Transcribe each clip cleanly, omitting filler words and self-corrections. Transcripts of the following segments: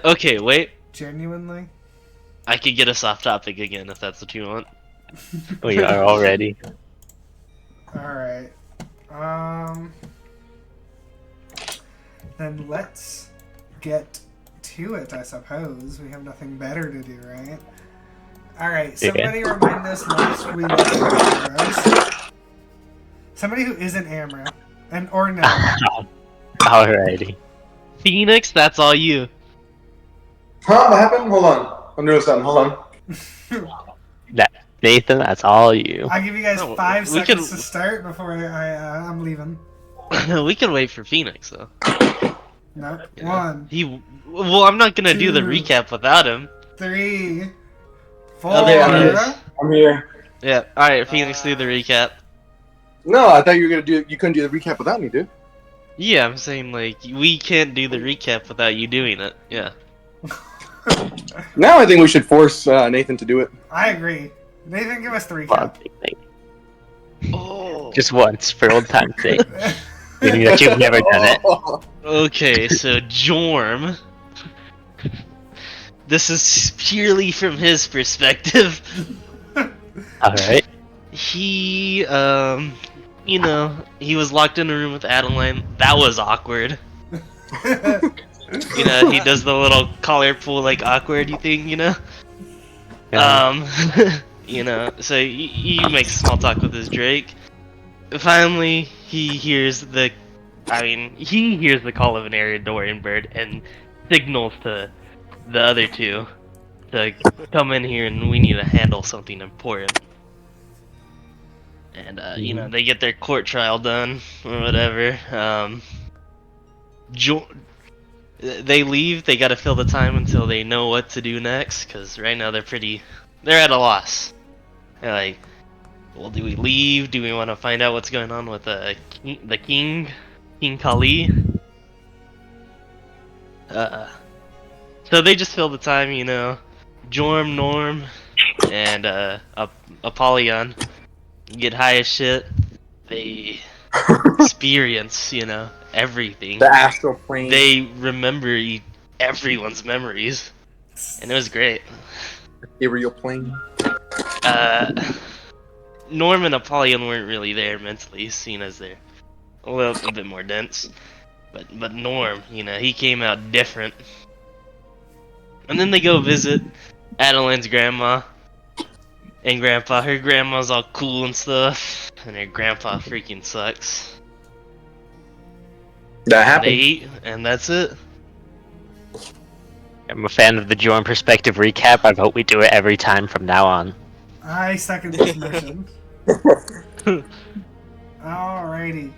Okay, wait. Genuinely? I could get us off topic again if that's what you want. We are already. Alright. Then let's get to it, I suppose. We have nothing better to do, right? Alright, somebody remind us last we left the heroes. Somebody who isn't Amra. Or no. Alrighty. Phoenix, that's all you. Huh? What happened? Hold on. I'm doing something. Hold on. Nathan, that's all you. I'll give you guys No, 5 we seconds can- to start before I'm leaving. We can wait for Phoenix though. Nope. Yeah. 1, Well, I'm not gonna do the 2. recap without him. 3, 4. Okay, I'm I'm here. Yeah. All right, Phoenix, do the recap. No, I thought you were gonna do. You couldn't do the recap without me, dude. Yeah, I'm saying like we can't do the recap without you doing it. Yeah. Now I think we should force Nathan to do it. I agree. Nathan, give us the recap. Oh. Just once, for old time's sake. Meaning that you've never done it. Okay, so Jorm. This is purely from his perspective. Alright. He, you know, he was locked in a room with Adaline. That was awkward. You know, he does the little collar pull, like, awkward thing, you know? Yeah. You know, so he makes small talk with his Drake. Finally, he hears the call of an Aerodorian bird and signals to the other two to come in here and we need to handle something important. And, you know, they get their court trial done or whatever. They leave, they gotta fill the time until they know what to do next, because right now they're at a loss. They're like, well, do we leave? Do we want to find out what's going on with the king, King Kali? So they just fill the time, you know. Jorm, Norm, and Apollyon get high as shit. They experience, you know, everything. The astral plane. They remember everyone's memories, and it was great. Ethereal plane. Norm and Apollyon weren't really there mentally, seen as they're a bit more dense. But Norm, you know, he came out different. And then they go visit Adeline's grandma and grandpa. Her grandma's all cool and stuff, and her grandpa freaking sucks. That happened. They eat, and that's it. I'm a fan of the Jorm perspective recap. I hope we do it every time from now on. I second this mission. Alrighty.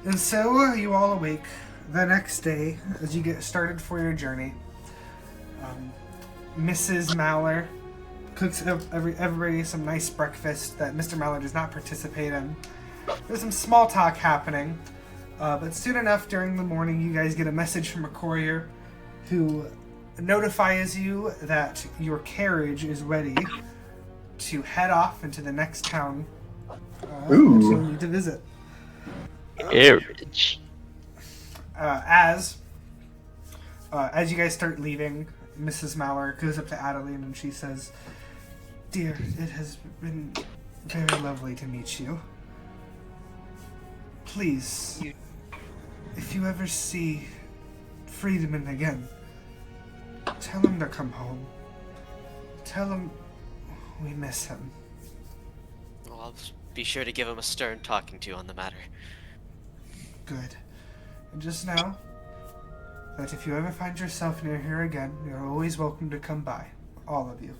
And so you all awake the next day as you get started for your journey. Mrs. Maller cooks everybody some nice breakfast that Mr. Maller does not participate in. There's some small talk happening, but soon enough during the morning you guys get a message from a courier who notifies you that your carriage is ready to head off into the next town that you'll need to visit. Carriage. As you guys start leaving, Mrs. Maller goes up to Adaline and she says, "Dear, it has been very lovely to meet you. Please, if you ever see Friedman again, tell him to come home. Tell him we miss him." Well, I'll be sure to give him a stern talking to on the matter. Good. And just know that if you ever find yourself near here again, you're always welcome to come by. All of you.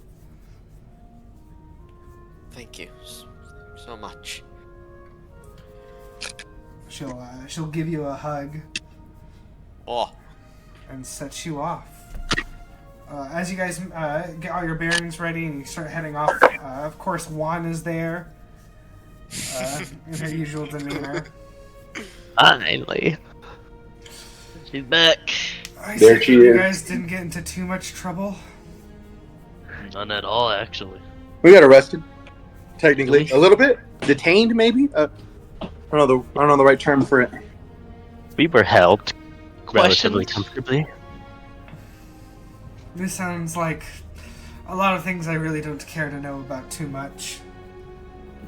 Thank you so much. She'll give you a hug Oh, and set you off. As you guys get all your bearings ready and you start heading off, of course Juan is there in her usual demeanor. Finally. She's back. I There see she you is. guys didn't get into too much trouble. None at all, actually. We got arrested. Technically, a little bit detained, maybe. I don't know the right term for it. We were helped Questions? relatively comfortably. This sounds like a lot of things I really don't care to know about too much.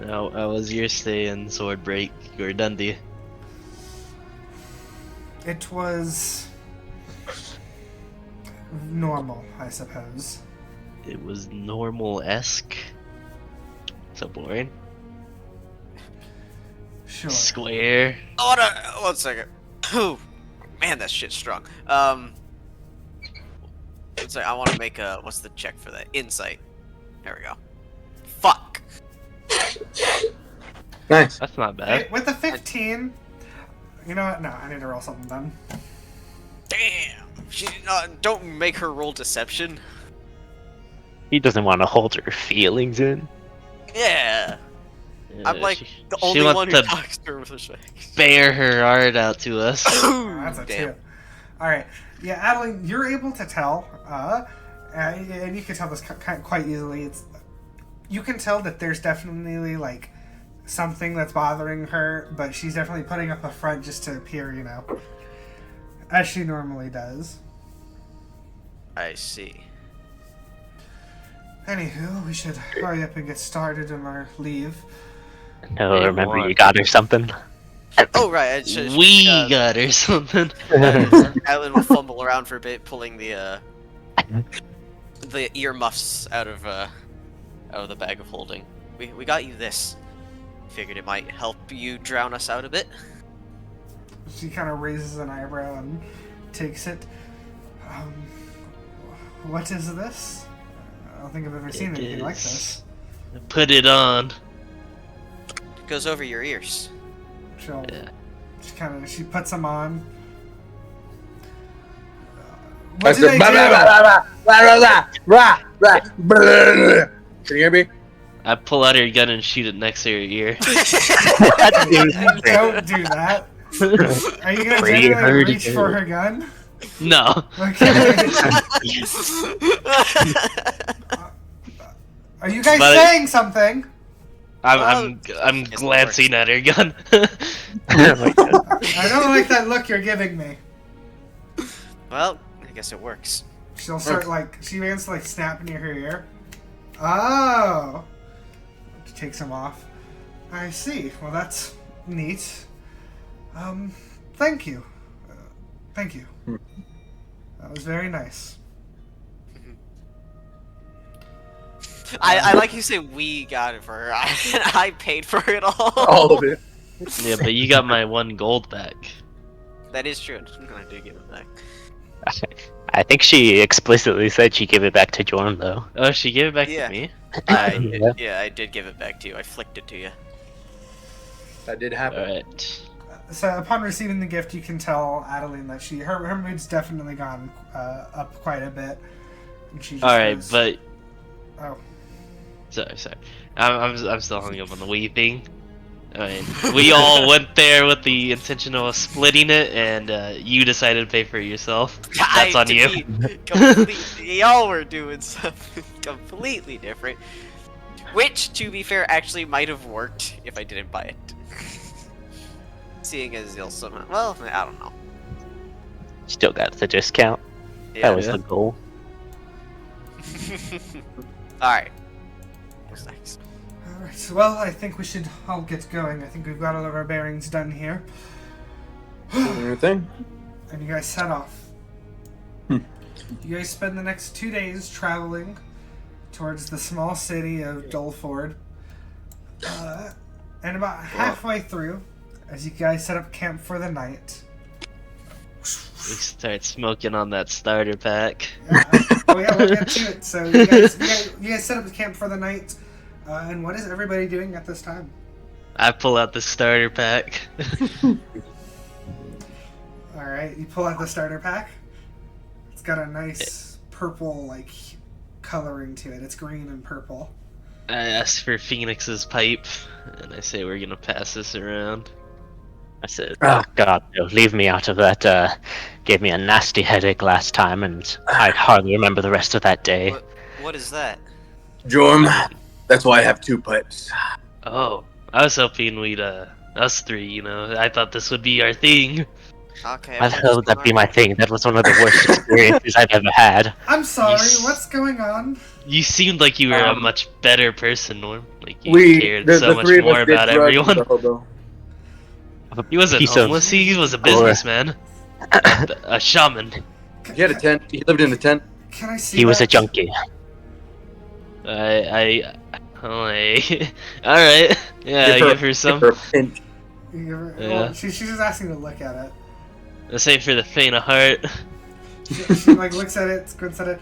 Now, how was your stay in Swordbreak or Dundee? It was normal, I suppose. It was normal-esque. So boring. Sure. Square. Hold on, 1 second. Oh, man, that shit's strong. It's like I want to make a what's the check for that? Insight. There we go. Fuck. Nice. That's not bad. Hey, with a 15, you know what? No, I need to roll something then. Damn. She don't make her roll deception. He doesn't want to hold her feelings in. Yeah. I'm like the she only wants one who to talks to her with respect. bear her heart out to us. That's a Damn. 2. Alright. Yeah, Adaline, you're able to tell, and you can tell this quite easily. You can tell that there's definitely, like, something that's bothering her, but she's definitely putting up a front just to appear, you know, as she normally does. I see. Anywho, we should hurry up and get started on our leave. No, Hey, remember what? you got her something? Oh right, We got her something. Alan will fumble around for a bit, pulling the earmuffs out of the bag of holding. We got you this. Figured it might help you drown us out a bit. She kind of raises an eyebrow and takes it. What is this? I don't think I've ever seen anything like this. Put it on. It goes over your ears. Yeah. She puts them on. I What did said, I Can you hear me? I pull out her gun and shoot it next to her ear. do? Don't do that. Are you gonna Pretty genuinely hard reach to for do. her gun? No. Okay. Are you guys But- saying something? I'm It's glancing at her gun. Oh my God. I don't like that look you're giving me. Well, I guess it works. She'll start she begins to snap near her ear. Oh. She takes him off. I see. Well, that's neat. Thank you. Thank you. That was very nice. I like you say we got it for her. I paid for it all. All of it. Yeah, but you got my 1 gold back. That is true. I'm gonna do give it back. I think she explicitly said she gave it back to Jorm, though. Oh, she gave it back Yeah. to me? Yeah. I did give it back to you. I flicked it to you. That did happen. Alright. So upon receiving the gift, you can tell Adaline that her mood's definitely gone up quite a bit. And she just Alright, goes, but... Oh. Sorry. I'm still hung up on the Wii thing. I mean, we all went there with the intention of splitting it, and you decided to pay for it yourself. That's on you. Completely, y'all were doing something completely different. Which, to be fair, actually might have worked if I didn't buy it. Seeing as you'll somehow, well, I don't know. Still got the discount. Yeah. That was the goal. Alright. What's next? Alright, well, I think we should all get going. I think we've got all of our bearings done here. Everything. And you guys set off. You guys spend the next 2 days traveling towards the small city of Dulford. And about halfway through, as you guys set up camp for the night. We start smoking on that starter pack. Oh yeah, we'll get to it. So you guys set up the camp for the night. And what is everybody doing at this time? I pull out the starter pack. Alright, you pull out the starter pack. It's got a nice purple, coloring to it. It's green and purple. I ask for Phoenix's pipe, and I say we're gonna pass this around. I said, oh God, no, leave me out of that. Gave me a nasty headache last time, and I hardly remember the rest of that day. What is that? Jorm. That's why I have 2 pipes. Oh, I was hoping we'd, us 3, I thought this would be our thing. Okay. Why the hell would that be my thing? That was one of the worst experiences I've ever had. I'm sorry, s- what's going on? You seemed like you were a much better person, Norm. Like you We cared the, so the much three of more us did about drugs with everyone. the hobo. He wasn't Piece of- homeless. He was a Or- businessman, a shaman. He had a tent. He lived in a tent. Can I see He was a that? junkie. All right. Yeah, give her some. Give her a pinch. Yeah. Well, she's just asking to look at it. This ain't for the faint of heart. She like looks at it, squints at it.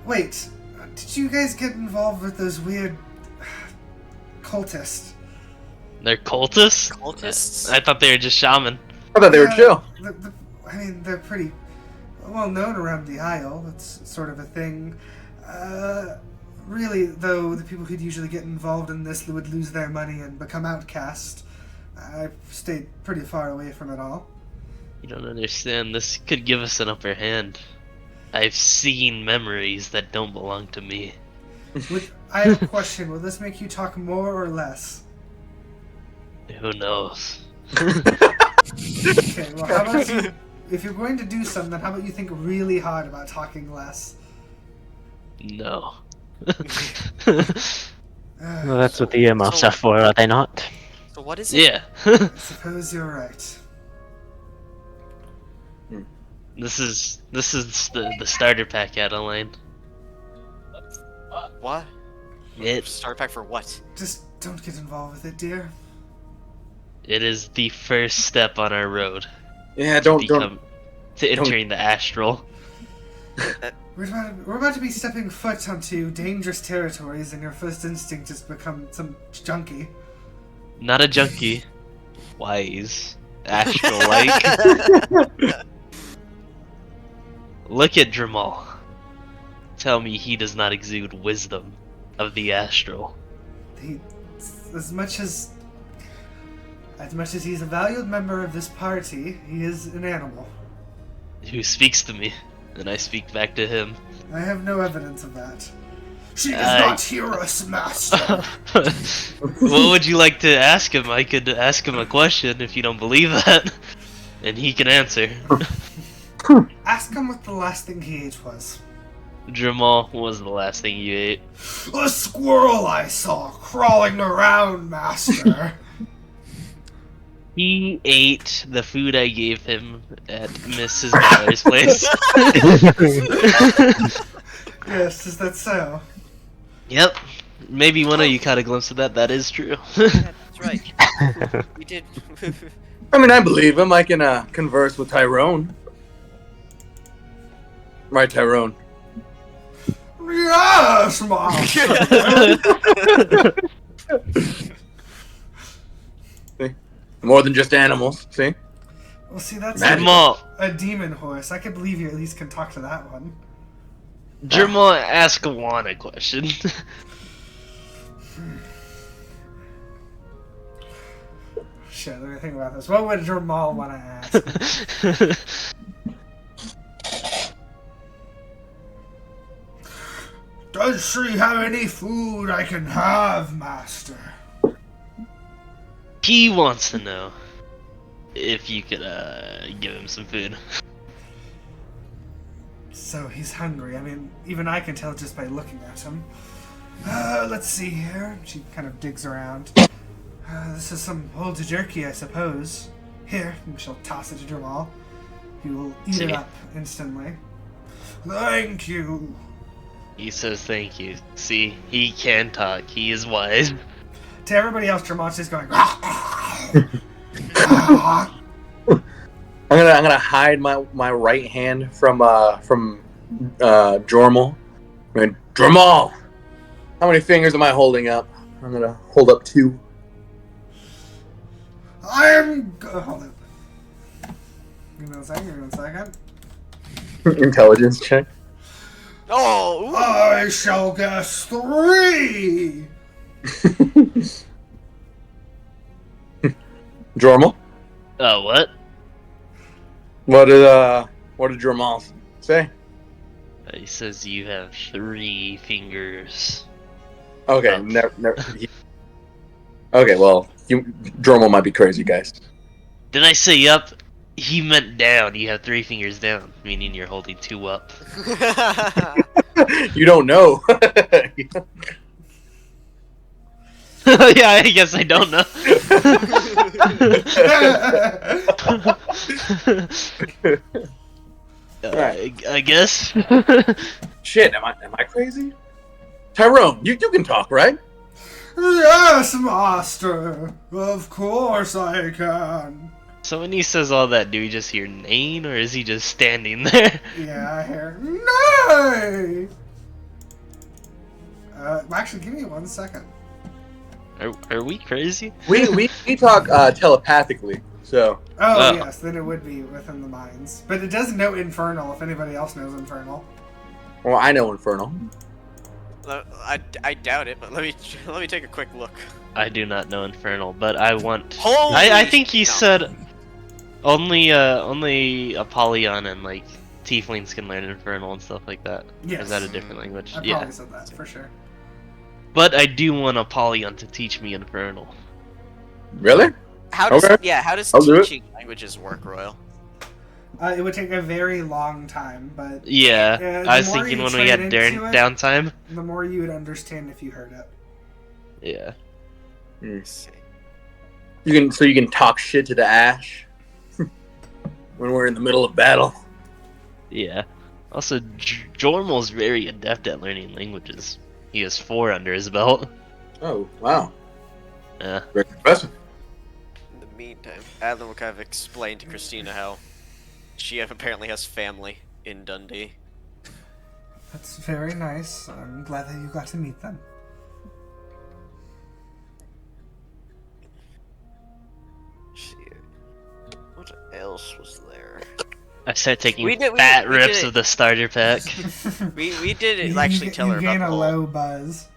Wait, did you guys get involved with those weird cultists? They're cultists? Cultists? I thought they were just shaman. I thought they were chill. I mean, they're pretty well known around the Isle. That's sort of a thing. Really, though, the people who'd usually get involved in this would lose their money and become outcast. I stayed pretty far away from it all. You don't understand. This could give us an upper hand. I've seen memories that don't belong to me. I have a question. Will this make you talk more or less? Who knows? Okay, well, how about you... If you're going to do something, how about you think really hard about talking less? No. Well, that's what the earmuffs are for, are they not? So what is it? Yeah. I suppose you're right. This is the starter pack, Adaline. What? It Start pack for what? Just don't get involved with it, dear. is the first step on our road Yeah, to entering the astral. We're about to be stepping foot onto dangerous territories, and your first instinct is to become some junkie. Not a junkie. Wise. Astral-like. Look at Jourmal. Tell me he does not exude wisdom of the astral. As much as he's a valued member of this party, he is an animal. Who speaks to me, and I speak back to him. I have no evidence of that. She does not hear us, master. What would you like to ask him? I could ask him a question if you don't believe that, and he can answer. Ask him what the last thing he ate was. Jourmal, what was the last thing you ate? A squirrel I saw crawling around, master. He ate the food I gave him at Mrs. Baller's place. Yes, is that so? Yep. Maybe one of you caught a glimpse of that. That is true. Yeah, that's right. We did. I mean, I believe him. I can converse with Tyrone. Right, Tyrone. Yes, master. See? More than just animals. See? Well, see, that's Jourmal, a demon horse. I can believe you at least can talk to that one. Jourmal, ask Juan a question. Shit, let me think about this. What would Jourmal want to ask? Does she have any food I can have, master? He wants to know if you could give him some food. So he's hungry. I mean, even I can tell just by looking at him. Let's see here. She kind of digs around. This is some old jerky, I suppose. Here, and she'll toss it to Jourmal. He will eat it up instantly. Thank you. He says thank you. See, he can talk. He is wise. To everybody else, Jourmal's just going. I'm gonna hide my right hand from Jourmal. I mean, Jourmal, how many fingers am I holding up? I'm gonna hold up 2. I am. Hold on. Give me 1 second. Give me 1 second. Intelligence check. Oh! Ooh. I shall guess 3. Jourmal, What? what did Jourmal say? He says you have 3 fingers. Okay, never. Okay, well, Jourmal might be crazy, guys. Did I say yup? He meant down. You have 3 fingers down, meaning you're holding 2 up. You don't know. Yeah, I guess I don't know. Right. I guess. Shit, am I crazy? Tyrone, you can talk, right? Yes, master. Of course I can. So when he says all that, do we just hear Nain, or is he just standing there? Yeah, I hear nay. Actually, give me 1 second. Are we crazy? We talk telepathically, so. Oh, yes, then it would be within the mines. But it does note Infernal, if anybody else knows Infernal. Well, I know Infernal. I doubt it, but let me take a quick look. I do not know Infernal, but I want. Holy I think he no. said only Apollyon and like Tieflings can learn Infernal and stuff like that. Yes. Or is that a different language? I Yeah. probably said that, for sure. But I do want Apollyon to teach me Infernal. Really? How does Okay. how does I'll do it. teaching languages work, Royal? It would take a very long time, but Yeah, the I was more thinking you when we had train into it, downtime. the more you would understand if you heard it. Yeah. Let's see. You can talk shit to the Ash when we're in the middle of battle. Yeah. Also, Jourmal's very adept at learning languages. He has 4 under his belt. Oh wow, Yeah. very impressive. In the meantime, Adaline will kind of explain to Christina how she apparently has family in Dundee. That's very nice. I'm glad that you got to meet them. Shit. What else was there? I start taking We did rips it. of the starter pack. We didn't actually tell her you about gain the a whole low buzz.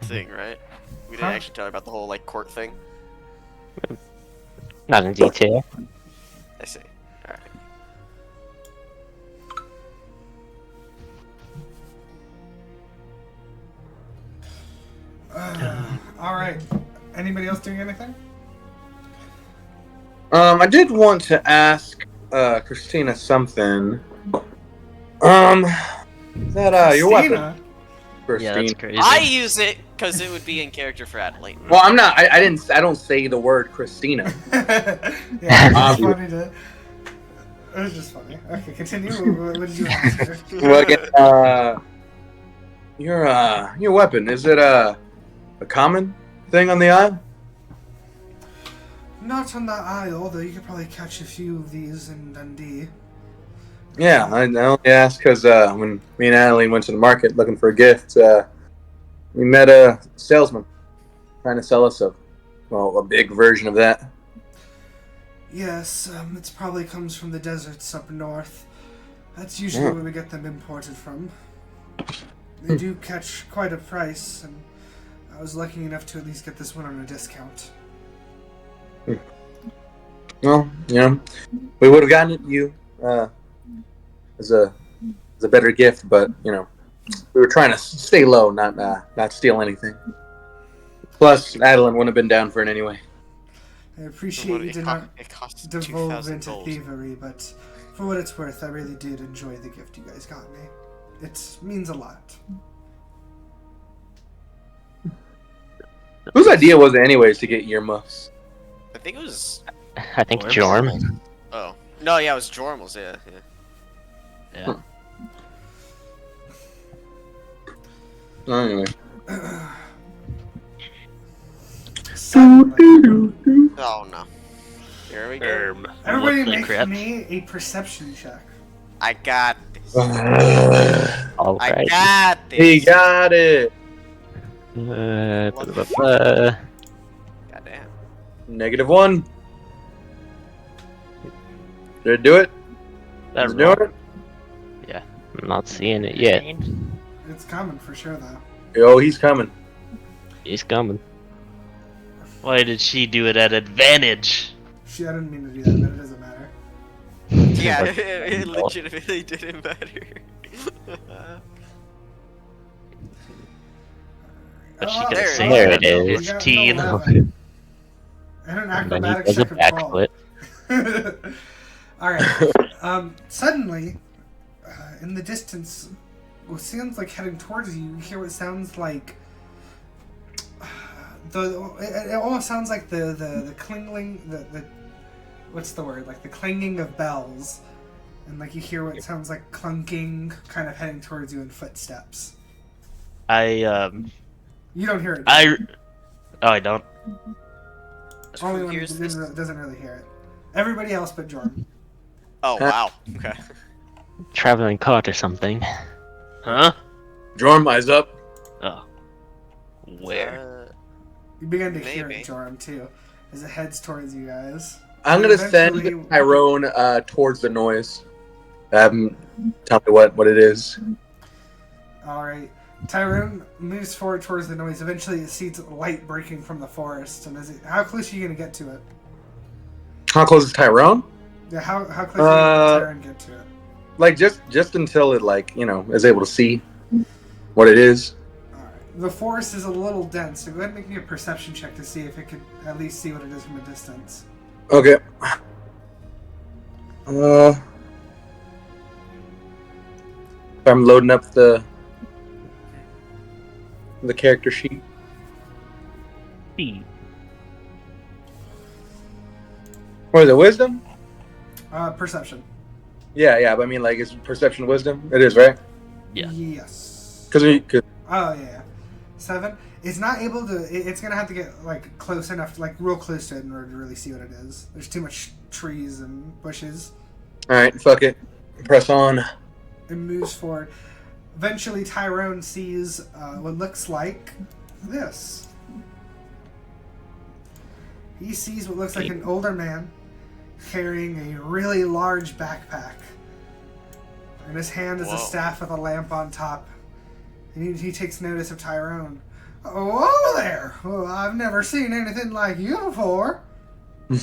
thing, right? We didn't Huh? actually tell her about the whole like court thing. Not in detail. I see. Alright. All right. Anybody else doing anything? I did want to ask Christina something. Is that your weapon, Christina? Yeah, Christine? that's crazy. I use it because it would be in character for Adaline. Well, I'm not. I don't say the word Christina. Yeah, it's Obvious. funny to. It was just funny. Okay, continue. What did you ask her? Well, again, your weapon, is it a common thing on the isle? Not on the Isle, though you could probably catch a few of these in Dundee. Yeah, I only asked because when me and Adaline went to the market looking for a gift, we met a salesman trying to sell us a big version of that. Yes, it probably comes from the deserts up north. That's usually where we get them imported from. They do catch quite a price, and I was lucky enough to at least get this one on a discount. Well, we would have gotten it to you as a better gift, but we were trying to stay low, not steal anything. Plus, Adaline wouldn't have been down for it anyway. I appreciate you did not It costs devolve 2,000 into gold. thievery, but for what it's worth, I really did enjoy the gift you guys got me. It means a lot. Whose idea was it, anyways, to get earmuffs? I think it was. I think Jourmal. Jorm. Oh no, yeah, it was Jourmal's. Yeah. Yeah. Anyway. Suddenly, Oh no. Here we go. everybody What the make crap? me a perception check. I got this. All I right. got this. He got it. Goddamn. -1. Did it do it? That Is it doing it? I'm not seeing it yet. It's coming for sure, though. Oh, he's coming. He's coming. Why did she do it at advantage? I didn't mean to do that, but it doesn't matter. Yeah, But- it legitimately didn't matter. But she Oh, could there have it saved is. it You at got 15. an 11. And an And then he acrobatics does a check of 12. backflip. All right. Suddenly, in the distance, what sounds like heading towards you, you hear what sounds like it almost sounds like the clinging, the what's the word? Like the clanging of bells, and like you hear what sounds like clunking, kind of heading towards you in footsteps. You don't hear it. I don't. Only Who one hears this? doesn't really hear it. Everybody else but Jordan. Oh wow. Okay. Traveling cart or something. Huh? Jourmal, eyes up. Oh. Where? You begin to hear Maybe. it, Jordan, too, as it heads towards you guys. I'm gonna send Eventually- Tyrone towards the noise. Tell me what it is. All right. Tyrone moves forward towards the noise. Eventually, it sees light breaking from the forest. And how close are you going to get to it? How close is Tyrone? Yeah, how close are you going to Tyrone get to it? Like just until it is able to see what it is. All right. The forest is a little dense, so go ahead and make me a perception check to see if it could at least see what it is from a distance. Okay. I'm loading up the character sheet. Or is it wisdom? Perception. Yeah, but I mean, like, it's perception wisdom? It is, right? Yeah. Yes. Because Oh, yeah. 7. It's not able to... It's going to have to get, like, close enough, like, real close to it in order to really see what it is. There's too much trees and bushes. Alright, fuck it. Press on. It moves forward. Eventually, Tyrone sees what looks like this. He sees what looks like an older man carrying a really large backpack. In his hand is a staff with a lamp on top. And he takes notice of Tyrone. Oh, there! Oh, I've never seen anything like you before. He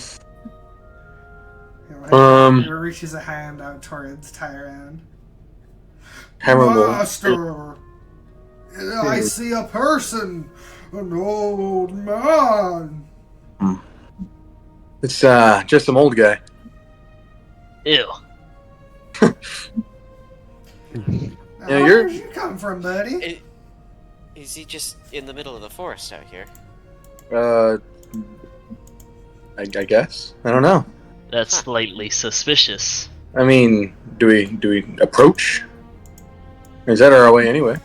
reaches a hand out towards Tyrone. Master! I see a person! An old man! It's just some old guy. Ew. Now, where'd you come from, buddy? Is he just in the middle of the forest out here? I guess. I don't know. That's slightly suspicious. I mean, do we approach? Is that our way anyway?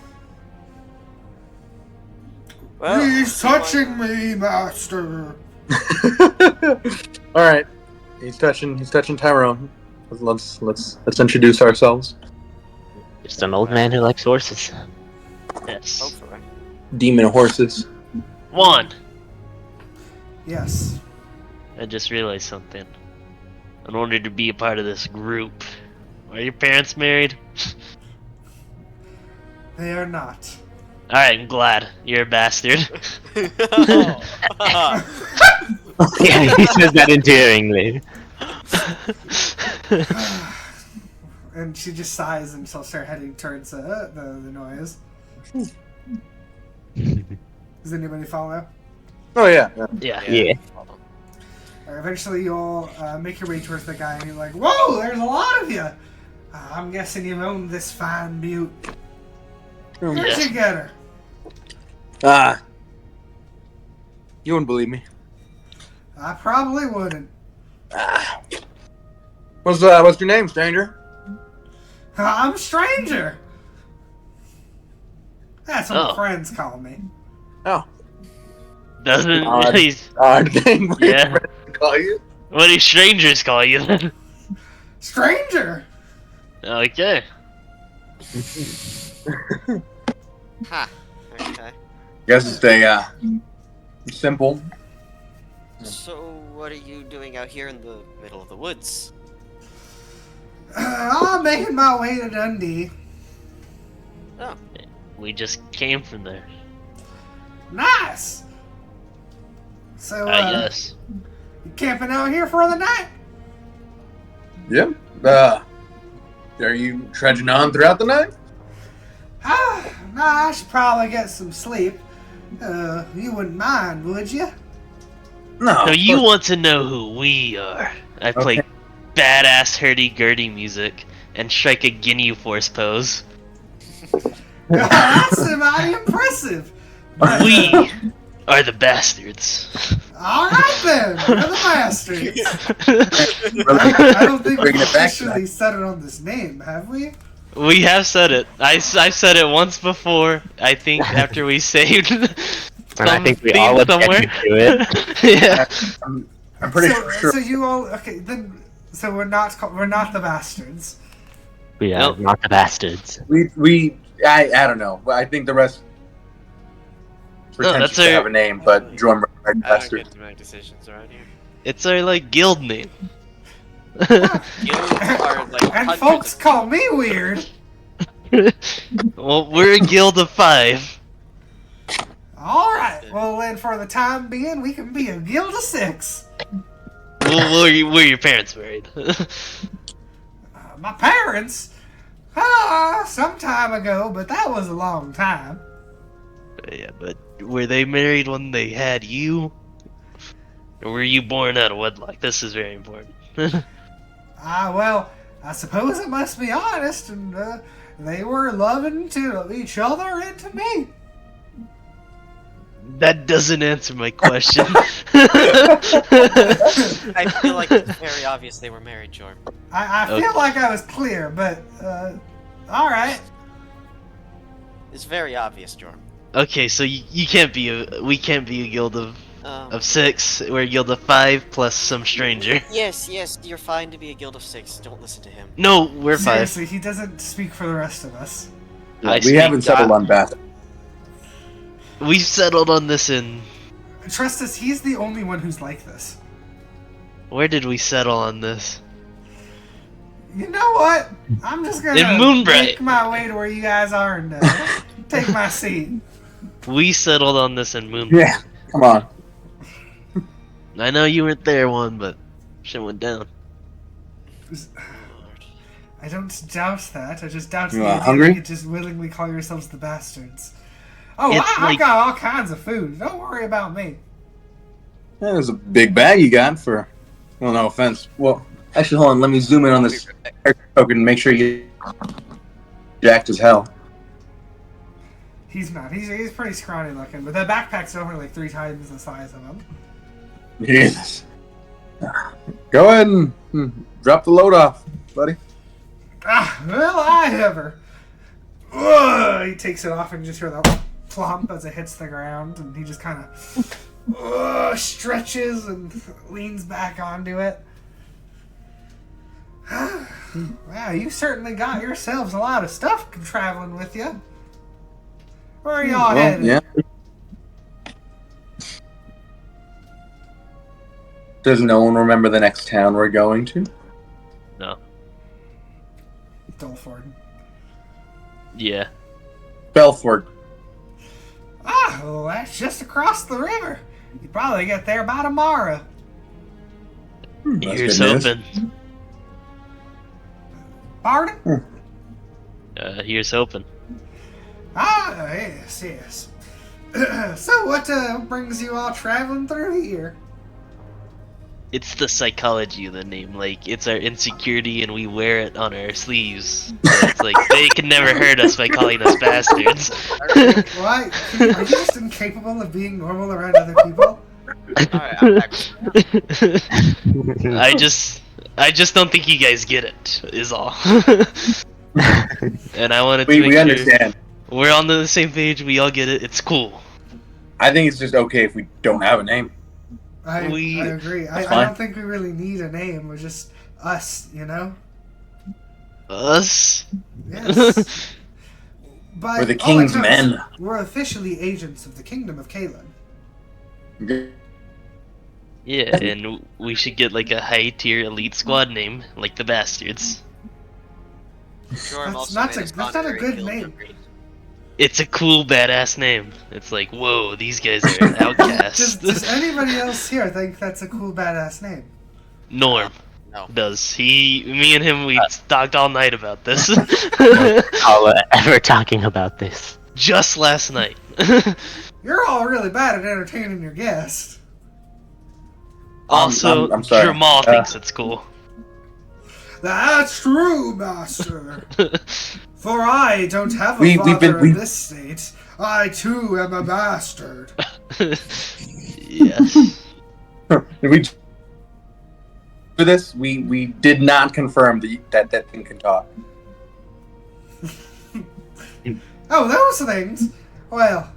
Well, He's touching me, master! All right, he's touching Tyrone. Let's introduce ourselves. Just an old man who likes horses. Yes. hopefully. Demon horses. One. Yes. I just realized something. In order to be a part of this group, are your parents married? They are not. Alright, I'm glad. You're a bastard. Yeah, he says that endearingly. And she just sighs and she'll start heading towards the noise. Does anybody follow? Oh yeah. Yeah. Yeah. Eventually you all make your way towards the guy and you're like, whoa, there's a lot of you! I'm guessing you've owned this fine butte. Where'd you get her? You wouldn't believe me. I probably wouldn't. What's your name, stranger? I'm a stranger! That's what my Oh. friends call me. Oh, Doesn't Odd. he's odd thing. Yeah. To call you. what do strangers call you then? Stranger! Okay. Huh. Okay. Guess it's a simple. So, what are you doing out here in the middle of the woods? I'm making my way to Dundee. Oh, We just came from there. Nice! So, Yes. you camping out here for the night? Yep. Are you trudging on throughout the night? Nah, I should probably get some sleep. You wouldn't mind, would you? No. So you want to know who we are? I play badass hurdy-gurdy music and strike a Ginyu Force pose. That's mighty impressive. We are the bastards. Alright then, we're the bastards. I don't think we've officially settled on this name, have we? We have said it. I've said it once before. I think after we saved. And I think we all somewhere. objected to it. Yeah. I'm pretty sure. So you all okay? Then so we're not the bastards. We are Nope. not the bastards. I don't know. I think the rest pretentious that's to our- have a name, but Jourmal I don't bastard. get to make decisions around here. It's our like guild name. Guilds are like And hundreds folks of- call me weird. Well, we're a guild of 5. Alright, well then for the time being, we can be a guild of 6. Well, were your parents married? My parents? Some time ago, but that was a long time. Yeah, but were they married when they had you? Or were you born out of wedlock? This is very important. Well, I suppose I must be honest, and they were loving to each other and to me. That doesn't answer my question. I feel like it's very obvious they were married, Jorm. I feel like I was clear, but alright. It's very obvious, Jorm. Okay, so we can't be a guild of 6. We're a guild of 5 plus some stranger. Yes, you're fine to be a guild of 6. Don't listen to him. No, we're 5. Seriously, he doesn't speak for the rest of us. We haven't settled on bastard. We've settled on this in. Trust us, he's the only one who's like this. Where did we settle on this? You know what? I'm just gonna In Moonbright. make my way to where you guys are and take my seat. We settled on this in Moon. Yeah, come on. I know you weren't there one, but shit went down. I don't doubt that. I just doubt You the are idea hungry? that you just willingly call yourselves the bastards. Oh, It's I've like- got all kinds of food. Don't worry about me. Yeah, there's a big bag you got for. Well, no offense. Well, actually, hold on. Let me zoom in on this token and make sure you jacked as hell. He's not. He's pretty scrawny looking, but the backpack's only like 3 times the size of him. Jesus. Go ahead and drop the load off, buddy. Well, I ever. Ugh, he takes it off and you just hear that plump as it hits the ground, and he just kind of stretches and leans back onto it. Wow, you certainly got yourselves a lot of stuff traveling with you. Where are y'all headed? Yeah. Does no one remember the next town we're going to? No. Dulford. Yeah. Belford. Well, that's just across the river. You probably get there by tomorrow. That's Here's good news. hoping. Pardon? Here's hoping. Yes. So what brings you all traveling through here? It's the psychology of the name. Like, it's our insecurity and we wear it on our sleeves. So it's like, they can never hurt us by calling us bastards. Why? Are you just incapable of being normal around other people? Alright, I'm back. I just don't think you guys get it, is all. And I wanted to make We sure understand. we're on the same page, we all get it, it's cool. I think it's just okay if we don't have a name. I agree. I fine. don't think we really need a name. We're just us, you know? Us? Yes. By We're the all king's accounts, men. We're officially agents of the Kingdom of Kalin. Yeah, and we should get like a high tier elite squad name, like the Bastards. Jorm That's also not made a- us that's not a honorary good guild name. upgrade. It's a cool, badass name. It's like, whoa, these guys are an outcast. Does anybody else here think that's a cool, badass name? Norm No. does. Me and him, we talked all night about this. All ever talking about this. Just last night. You're all really bad at entertaining your guests. Also, I'm sorry. Jourmal thinks it's cool. That's true, master. For I don't have a We've father been- in this state. I too am a bastard. Yes. Did we do this? We did not confirm that thing can talk. Oh, those things? Well,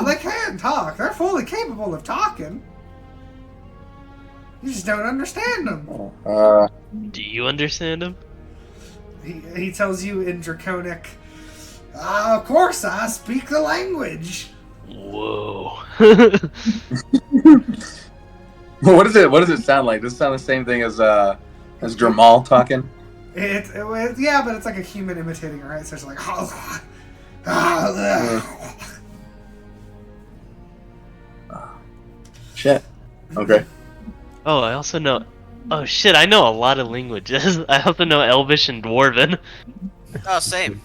they can talk. They're fully capable of talking. You just don't understand them. Do you understand him? He tells you in Draconic, of course I speak the language. Whoa. What does it sound like? Does it sound the same thing as Jourmal talking? Yeah, but it's like a human imitating, right? So it's like, Shit. Okay. Oh, I also know. Oh shit, I know a lot of languages. I also know Elvish and Dwarven. Oh, same.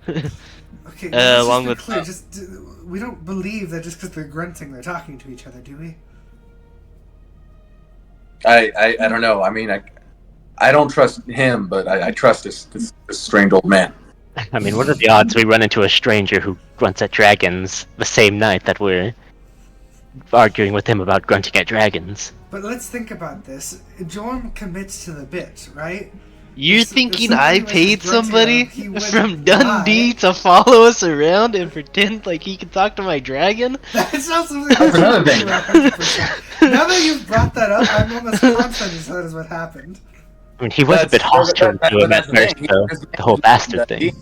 Okay, along with- clear. We don't believe that just because they're grunting, they're talking to each other, do we? I don't know. I mean, I don't trust him, but I trust this strange old man. I mean, what are the odds we run into a stranger who grunts at dragons the same night that we're arguing with him about grunting at dragons? But let's think about this. Jorm commits to the bit, right? You're If thinking somebody I was paid grunting somebody at him, he wouldn't from Dundee lie. to follow us around and pretend like he can talk to my dragon? That's not something That's another thing. 100%. Now that you've brought that up, I'm almost confident that is what happened. I mean, he was a bit hostile to him at first, though. The whole bastard thing.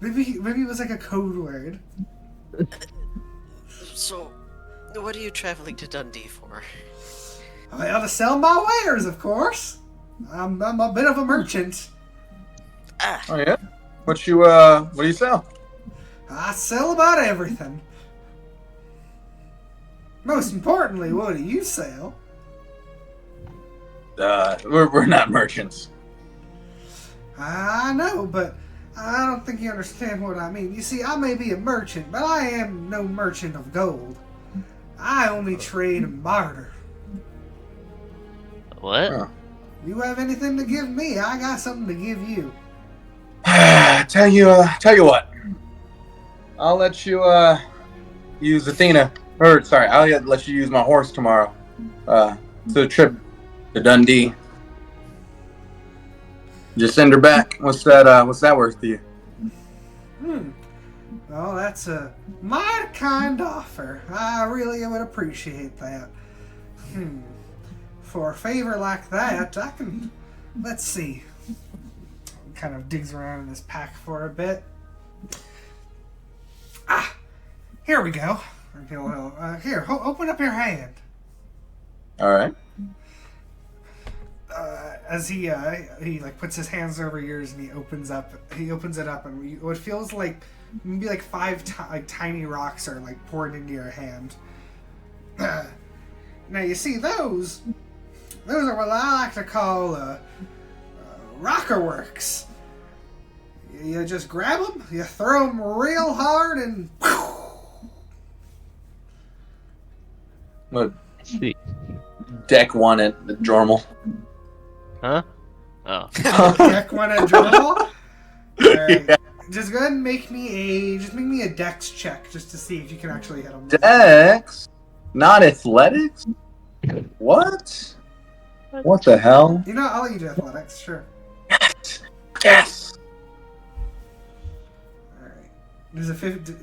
Maybe it was like a code word. So, what are you traveling to Dundee for? I ought to sell my wares, of course. I'm a bit of a merchant. Ah, Oh yeah. What do you sell? I sell about everything. Most importantly, what do you sell? We're not merchants. I know, but I don't think you understand what I mean. You see, I may be a merchant, but I am no merchant of gold. I only trade in barter. What? Huh. You have anything to give me, I got something to give you. tell you what. I'll let you use Athena. Or sorry, I'll let you use my horse tomorrow. To the trip to Dundee. Just send her back. What's that worth to you? Well, that's a mighty kind offer. I really would appreciate that. For a favor like that, I can... Let's see. Kind of digs around in his pack for a bit. Here we go. Here, open up your hand. All right. As he like puts his hands over yours and he opens it up and what feels like maybe like five tiny rocks are like poured into your hand. Now you see those are what I like to call rocker works. You just grab them, you throw them real hard, and What? See. Deck one at the Jourmal. Huh? Oh. deck one at Jourmal. Alright. Yeah. Just go ahead and make me a dex check just to see if you can actually hit them. Dex, not athletics. What? What the hell? You know, I'll let you do athletics, sure. Yes. Alright. There's a 50.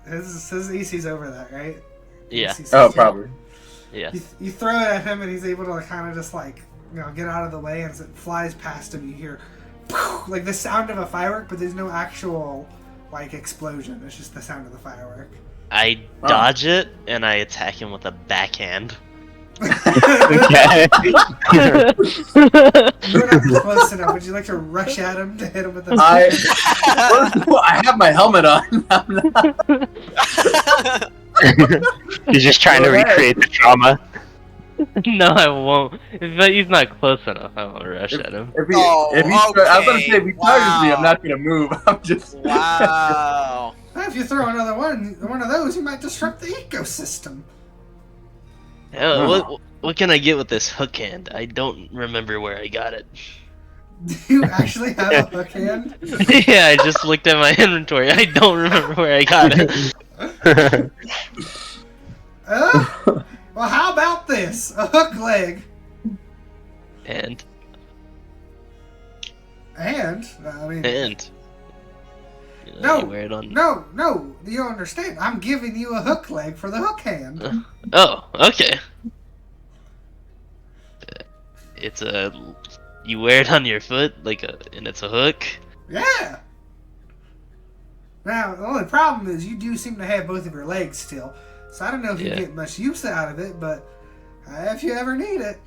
His AC's over that, right? Yeah. AC 16. Oh, probably. Yeah. You throw it at him and he's able to kind of just like, get out of the way, and as it flies past him, you hear like the sound of a firework, but there's no actual like explosion. It's just the sound of the firework. I dodge it and I attack him with a backhand. Okay. You're not close enough. Would you like to rush at him to hit him with the? I have my helmet on. I'm not... He's just trying to recreate the trauma. No, I won't. If he's not close enough, I won't rush at him. If he, Oh, I was gonna say, if he targets me, wow. I'm not gonna move. I'm just. Wow. If you throw another one of those, you might disrupt the ecosystem. What can I get with this hook hand? I don't remember where I got it. Do you actually have a hook hand? Yeah, I just looked at my inventory. I don't remember where I got it. Well, how about this? A hook leg. And I mean... you know, you wear it on... No, you don't understand. I'm giving you a hook leg for the hook hand. Oh, okay. It's a... You wear it on your foot, and it's a hook? Yeah! Now, the only problem is you do seem to have both of your legs still. So I don't know if you get much use out of it, but if you ever need it.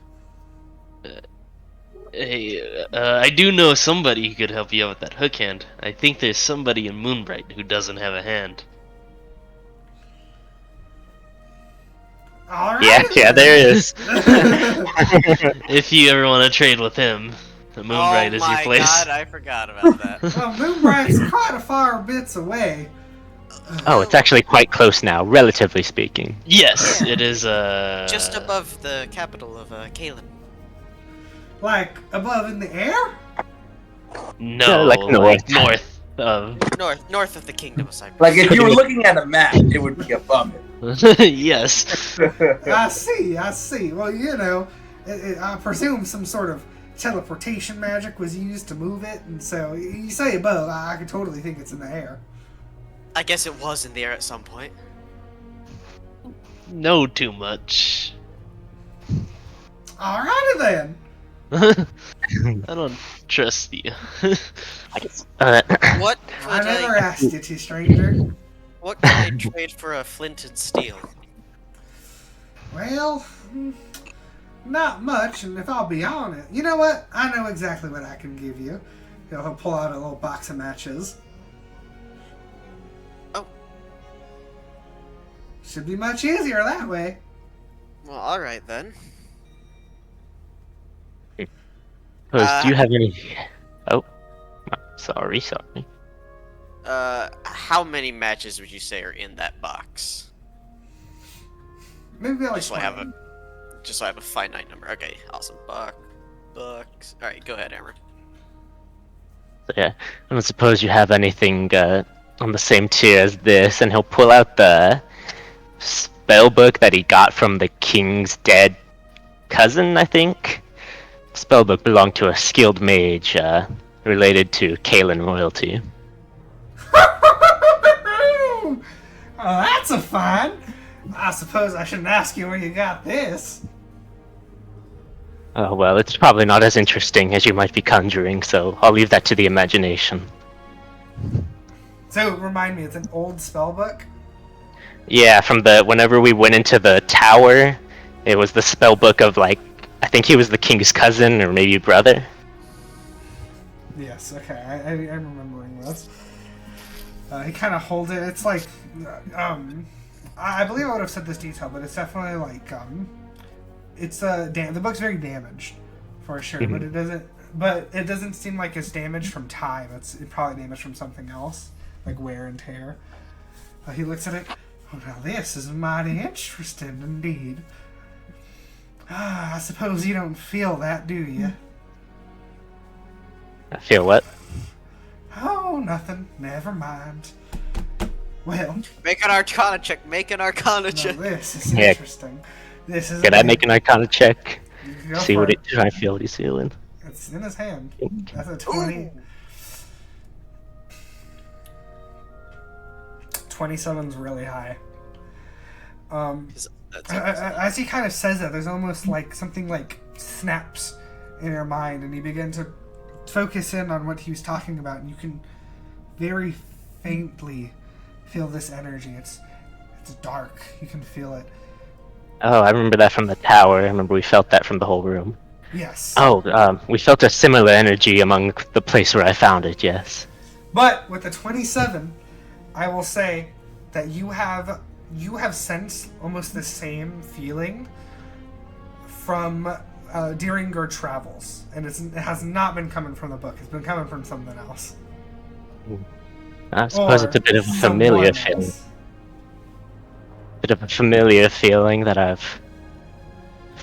Hey, I do know somebody who could help you out with that hook hand. I think there's somebody in Moonbright who doesn't have a hand. Alright. Yeah, there is. If you ever want to trade with him, the Moonbright is your place. Oh my god, I forgot about that. Well, Moonbright's quite a far bits away. Oh, it's actually quite close now, relatively speaking. Yes, it is. Just above the capital of Kalen. Like, above in the air? No, Yeah, like north. north of. North of the Kingdom of Cyprus. Like if you were looking at a map, it would be above it. Yes. I see. Well, you know, I presume some sort of teleportation magic was used to move it, and so you say above, I could totally think it's in the air. I guess it was in the air at some point. No, too much. Alrighty then. I don't trust you. What I could never I, asked you to, stranger. what could I trade for a flint and steel? Well, not much, and if I'll be honest, you know what? I know exactly what I can give you. He'll pull out a little box of matches. Oh. Should be much easier that way. Well, alright then. Do you have any... Oh. Sorry. How many matches would you say are in that box? Maybe like Just so I have a finite number. Okay, awesome. Bucks. Alright, go ahead, Amber. So, yeah, I don't suppose you have anything on the same tier as this, and he'll pull out the spell book that he got from the king's dead cousin, I think. Spellbook belonged to a skilled mage related to Kalen royalty. Oh, that's a find. I suppose I shouldn't ask you where you got this. Oh, well, it's probably not as interesting as you might be conjuring, so I'll leave that to the imagination. So, remind me, it's an old spellbook? Yeah, from whenever we went into the tower, it was the spellbook of, I think he was the king's cousin, or maybe brother. Yes, okay, I'm remembering this. He kind of holds it, it's like, I believe I would have said this detail, but it's definitely it's the book's very damaged, for sure, Mm-hmm. but it doesn't seem like it's damaged from time, it's probably damaged from something else, like wear and tear. He looks at it, oh, now this is mighty interesting indeed. I suppose you don't feel that, do you? I feel what? Oh, nothing. Never mind. Well, Make an Arcana check. no, this is Yeah. interesting. This is. Can I make an Arcana check? Go See for what it. try and feel what he's feeling. It's in his hand. That's a 20. 27's really high. As he kind of says that, there's almost like something like snaps in your mind, and you begin to focus in on what he was talking about, and you can very faintly feel this energy. It's dark. You can feel it. Oh, I remember that from the tower. I remember we felt that from the whole room. Yes. Oh, we felt a similar energy among the place where I found it, yes. But with the 27, I will say that you have sensed almost the same feeling from during your travels, and it has not been coming from the book. It's been coming from something else. I suppose it's a bit of a familiar someone feeling. else. Bit of a familiar feeling that I've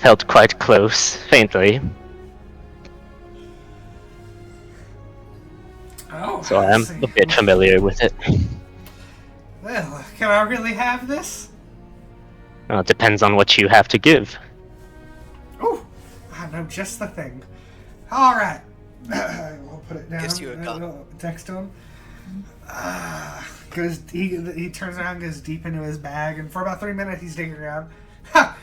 felt quite close, faintly. Oh, So I I am see. a bit familiar with it. Well, can I really have this? It depends on what you have to give. Ooh, I know just the thing. All right, we'll put it down. Guess you a gun. We'll text to him. He turns around, and goes deep into his bag, and for about 3 minutes he's digging around. Ha!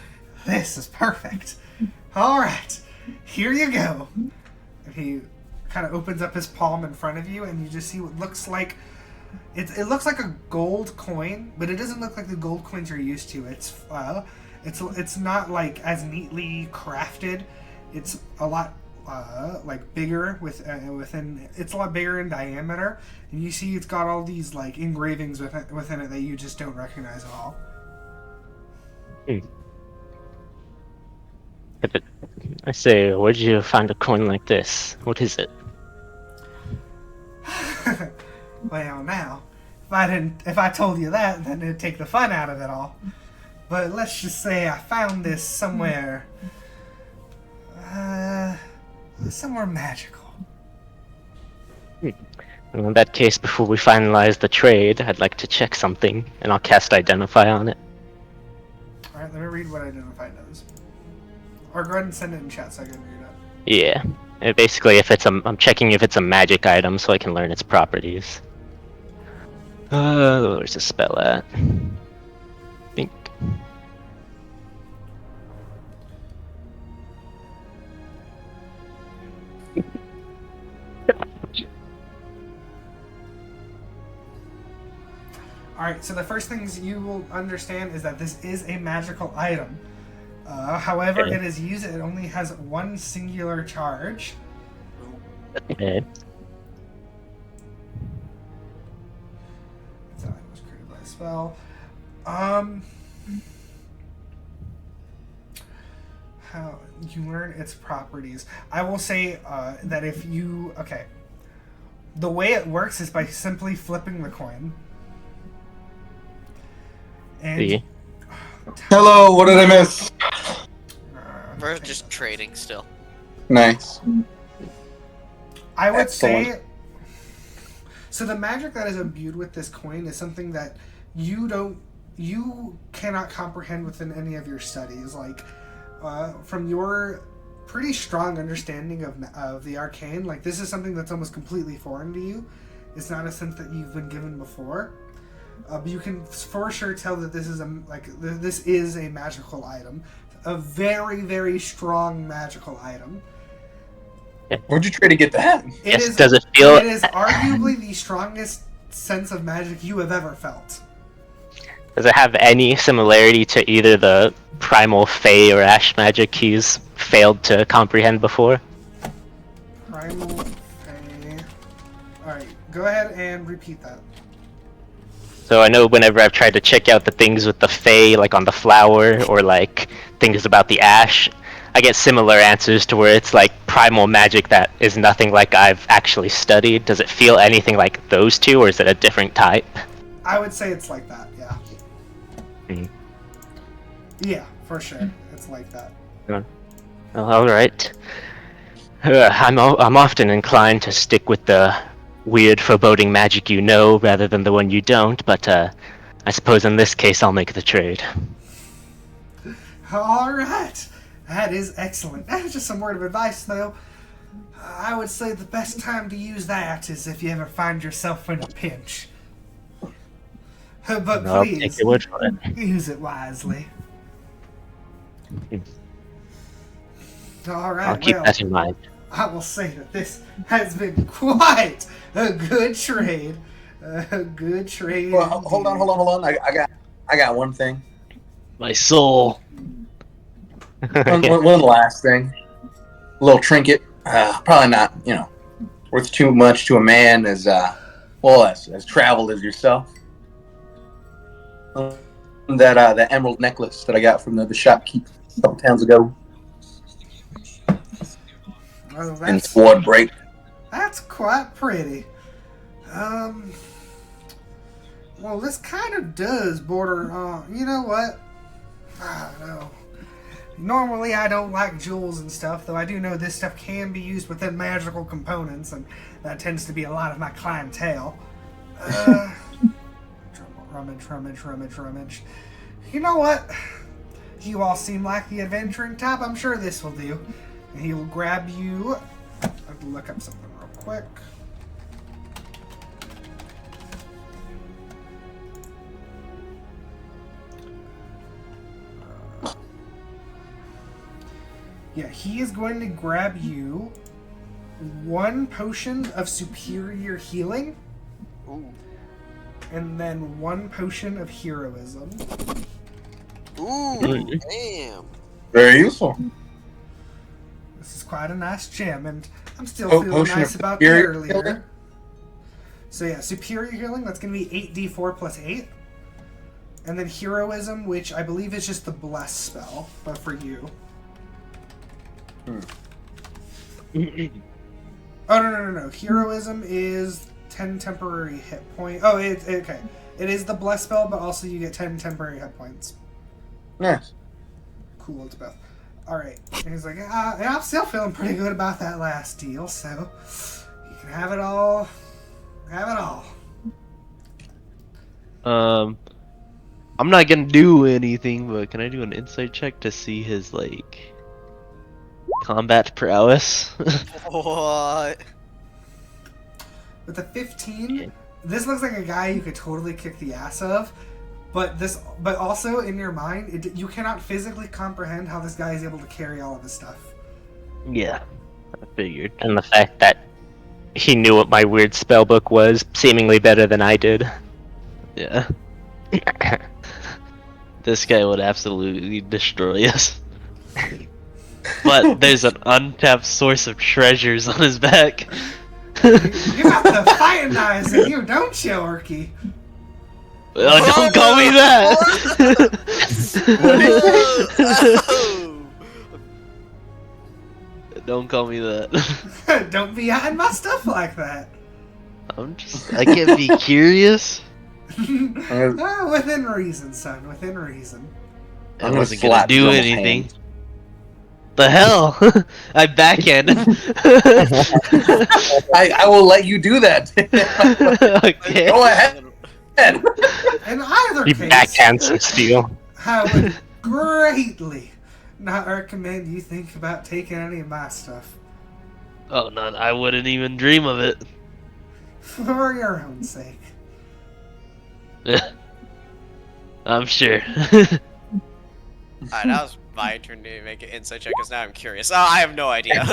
This is perfect. All right, here you go. And he kind of opens up his palm in front of you, and you just see what looks like it looks like a gold coin, but it doesn't look like the gold coins you're used to. It's not like as neatly crafted. It's a lot like bigger within. It's a lot bigger in diameter, and you see it's got all these like engravings within it that you just don't recognize at all. I say, where'd you find a coin like this? What is it? Well, now, if I told you that, then it'd take the fun out of it all. But let's just say I found this somewhere, somewhere magical. Well, in that case, before we finalize the trade, I'd like to check something, and I'll cast Identify on it. All right, let me read what Identify does. Or go ahead and send it in chat so I can read it. Yeah. Basically, I'm checking if it's a magic item so I can learn its properties. Where's the spell at? Think. Alright, so the first things you will understand is that this is a magical item. However, Okay. it is used, it only has one singular charge. Okay. That was created by a spell. How you learn its properties. I will say that if you... Okay. The way it works is by simply flipping the coin. And... See. Hello, what did I miss? We're just trading still. Nice. I would Excellent. say... So the magic that is imbued with this coin is something that you cannot comprehend within any of your studies. Like, from your pretty strong understanding of the arcane, like this is something that's almost completely foreign to you. It's not a sense that you've been given before. But you can for sure tell that this is a magical item, a very, very strong magical item. Where'd you try to get that? Does it feel? It is arguably the strongest sense of magic you have ever felt. Does it have any similarity to either the primal Fey or Ash magic he's failed to comprehend before? Primal Fey. Alright, go ahead and repeat that. So I know whenever I've tried to check out the things with the Fey, like on the flower, or like things about the Ash, I get similar answers to where it's like primal magic that is nothing like I've actually studied. Does it feel anything like those two, or is it a different type? I would say it's like that, yeah. Mhm. Yeah, for sure. It's like that. Well, alright. I'm often inclined to stick with the weird foreboding magic you know rather than the one you don't, but I suppose in this case I'll make the trade. Alright! That is excellent. That is just some word of advice, though. I would say the best time to use that is if you ever find yourself in a pinch. But I'll take please, your word for it. use it wisely. Alright, I'll keep well, that in mind. I will say that this has been quite a good trade. A good trade. Well, hold indeed. on. I got one thing. My soul. One last thing. A little trinket. Probably not, worth too much to a man as traveled as yourself. That emerald necklace that I got from the shopkeep a couple towns ago. Oh, And that's, Oathbreaker. that's quite pretty. Well, this kind of does border on. You know what? I don't know. Normally, I don't like jewels and stuff, though I do know this stuff can be used within magical components, and that tends to be a lot of my clientele. Rummage. You know what? You all seem like the adventuring type. I'm sure this will do. And he will grab you. I have to look up something real quick. Yeah, he is going to grab you 1 potion of superior healing. Ooh. And then 1 potion of heroism. Ooh, damn. Very useful. This is quite a nice gem, and I'm still feeling Potion nice of about the superior earlier. healing? So yeah, superior healing, that's going to be 8d4 plus 8. And then heroism, which I believe is just the bless spell, but for you. Oh, no. Heroism is 10 temporary hit points. Oh, okay. It is the bless spell, but also you get 10 temporary hit points. Nice. Cool, it's both. Alright. And he's like, yeah, I'm still feeling pretty good about that last deal, so you can have it all. Have it all. I'm not gonna do anything, but can I do an insight check to see his, like, combat prowess? What? With a 15, this looks like a guy you could totally kick the ass of, but also in your mind, you cannot physically comprehend how this guy is able to carry all of his stuff. Yeah, I figured. And the fact that he knew what my weird spellbook was seemingly better than I did. Yeah. This guy would absolutely destroy us. But there's an untapped source of treasures on his back. You got the fighting knives in you, don't you, Orky? Oh, don't call me that! Don't call me that. Don't be hiding my stuff like that. I can't be curious. Within reason, son. Within reason. I wasn't gonna do anything. The hell? I backhand. I will let you do that. Okay. Go ahead. In either You case, backhand some steel. I would greatly not recommend you think about taking any of my stuff. Oh, no, I wouldn't even dream of it. For your own sake. I'm sure. Alright, that was my turn to make an insight check, because now I'm curious. Oh, I have no idea.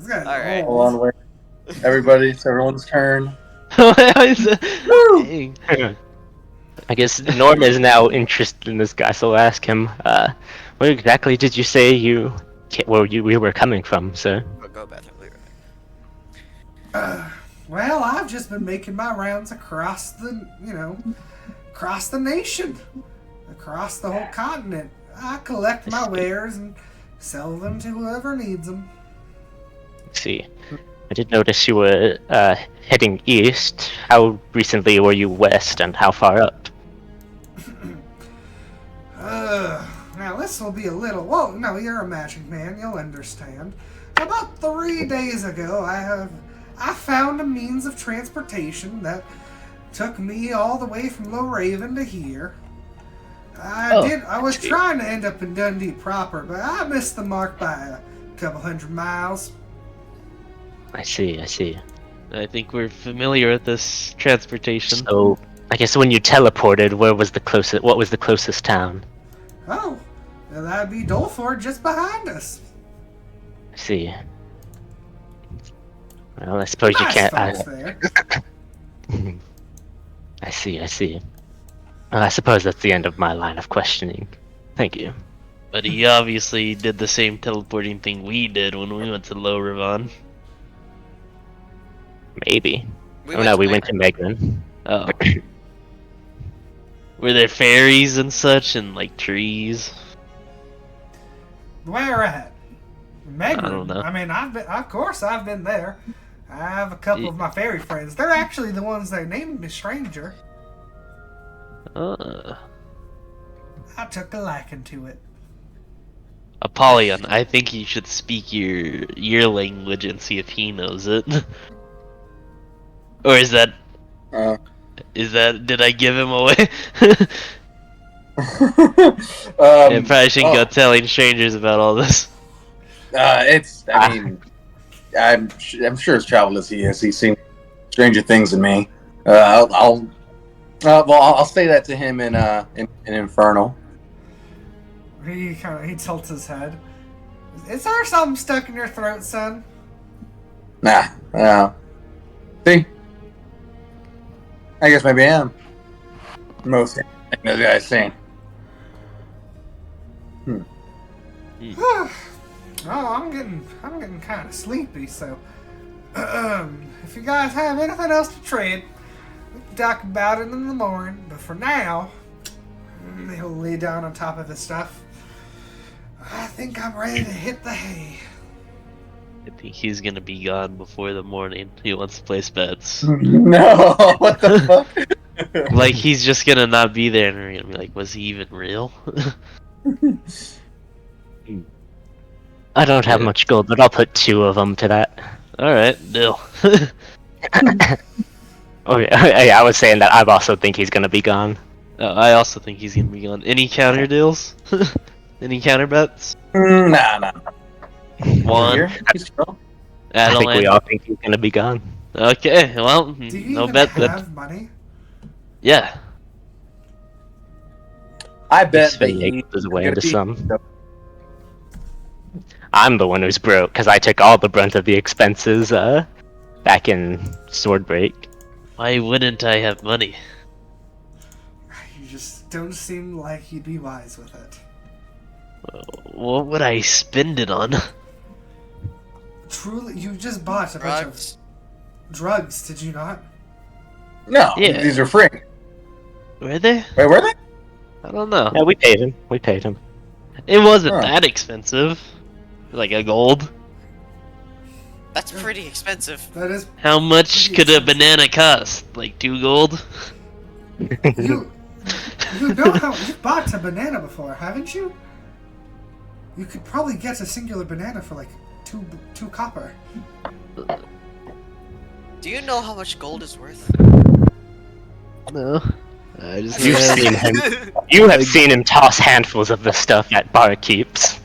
Alright. Hold on, wait. It's everyone's turn. Dang. I guess Norm is now interested in this guy, so I'll ask him, where exactly did you say we were coming from, sir? Go back and leave Well, I've just been making my rounds across the nation. Across the whole continent. I collect my wares and sell them to whoever needs them. See, I did notice you were heading east. How recently were you west, and how far up? Now this will be a little... Whoa, no, you're a magic man. You'll understand. About 3 days ago, I found a means of transportation that took me all the way from Low Raven to here. I was trying to end up in Dundee proper, but I missed the mark by a couple 100 miles. I see. I think we're familiar with this transportation. So, I guess when you teleported, what was the closest town? Oh, well, that'd be Dolford just behind us. I see. Well, I suppose you can't... Folks there. I see. Well, I suppose that's the end of my line of questioning. Thank you. But he obviously did the same teleporting thing we did when we went to Low Raven. Maybe. We we went to Megran. Oh. Were there fairies and such, and like trees? Where at? Megran. I don't know. I mean, of course I've been there. I have a couple of my fairy friends. They're actually the ones that named me Stranger. Uh, I took a liking to it. Apollyon, I think you should speak your language and see if he knows it. Or is that Uh, did I give him away? I um, probably shouldn't go oh, telling strangers about all this. it's. I mean, I'm sure as traveled as he is, he's seen stranger things than me. I'll say that to him in Infernal. He tilts his head. Is there something stuck in your throat, son? Nah. See, I guess maybe I am. Most those guys saying. Oh, I'm getting kind of sleepy. So, if you guys have anything else to trade, we can talk about it in the morning. But for now, he'll lay down on top of his stuff. I think I'm ready to hit the hay. I think he's gonna be gone before the morning. He wants to place bets. No, what the fuck? Like he's just gonna not be there and we're gonna be like, was he even real? I don't have Yeah. much gold, but I'll put 2 of them to that. Alright, deal. Okay, yeah, I was saying that I also think he's gonna be gone. I also think he's gonna be gone. Any counter deals? Any counter bets? Nah. One. Here? He's strong. I think we Adaline. all think he's gonna be gone. Okay, well, Do you no even bet have that. money? Yeah. I bet that He was away into gonna be- some. I'm the one who's broke because I took all the brunt of the expenses back in Swordbreak. Why wouldn't I have money? You just don't seem like you'd be wise with it. What would I spend it on? Truly, you just bought a bunch Drugs. of drugs, did you not? No, Yeah. these are free. Were they? Wait, were they? I don't know. Yeah, we paid him. We paid him. It wasn't Huh. that expensive. Like a gold. That's pretty expensive. That is How much could a banana cost? Like 2 gold? you. You know how you bought a banana before, haven't you? You could probably get a singular banana for like two copper. Do you know how much gold is worth? No. I just You've seen him. You have seen him toss handfuls of the stuff at barkeeps.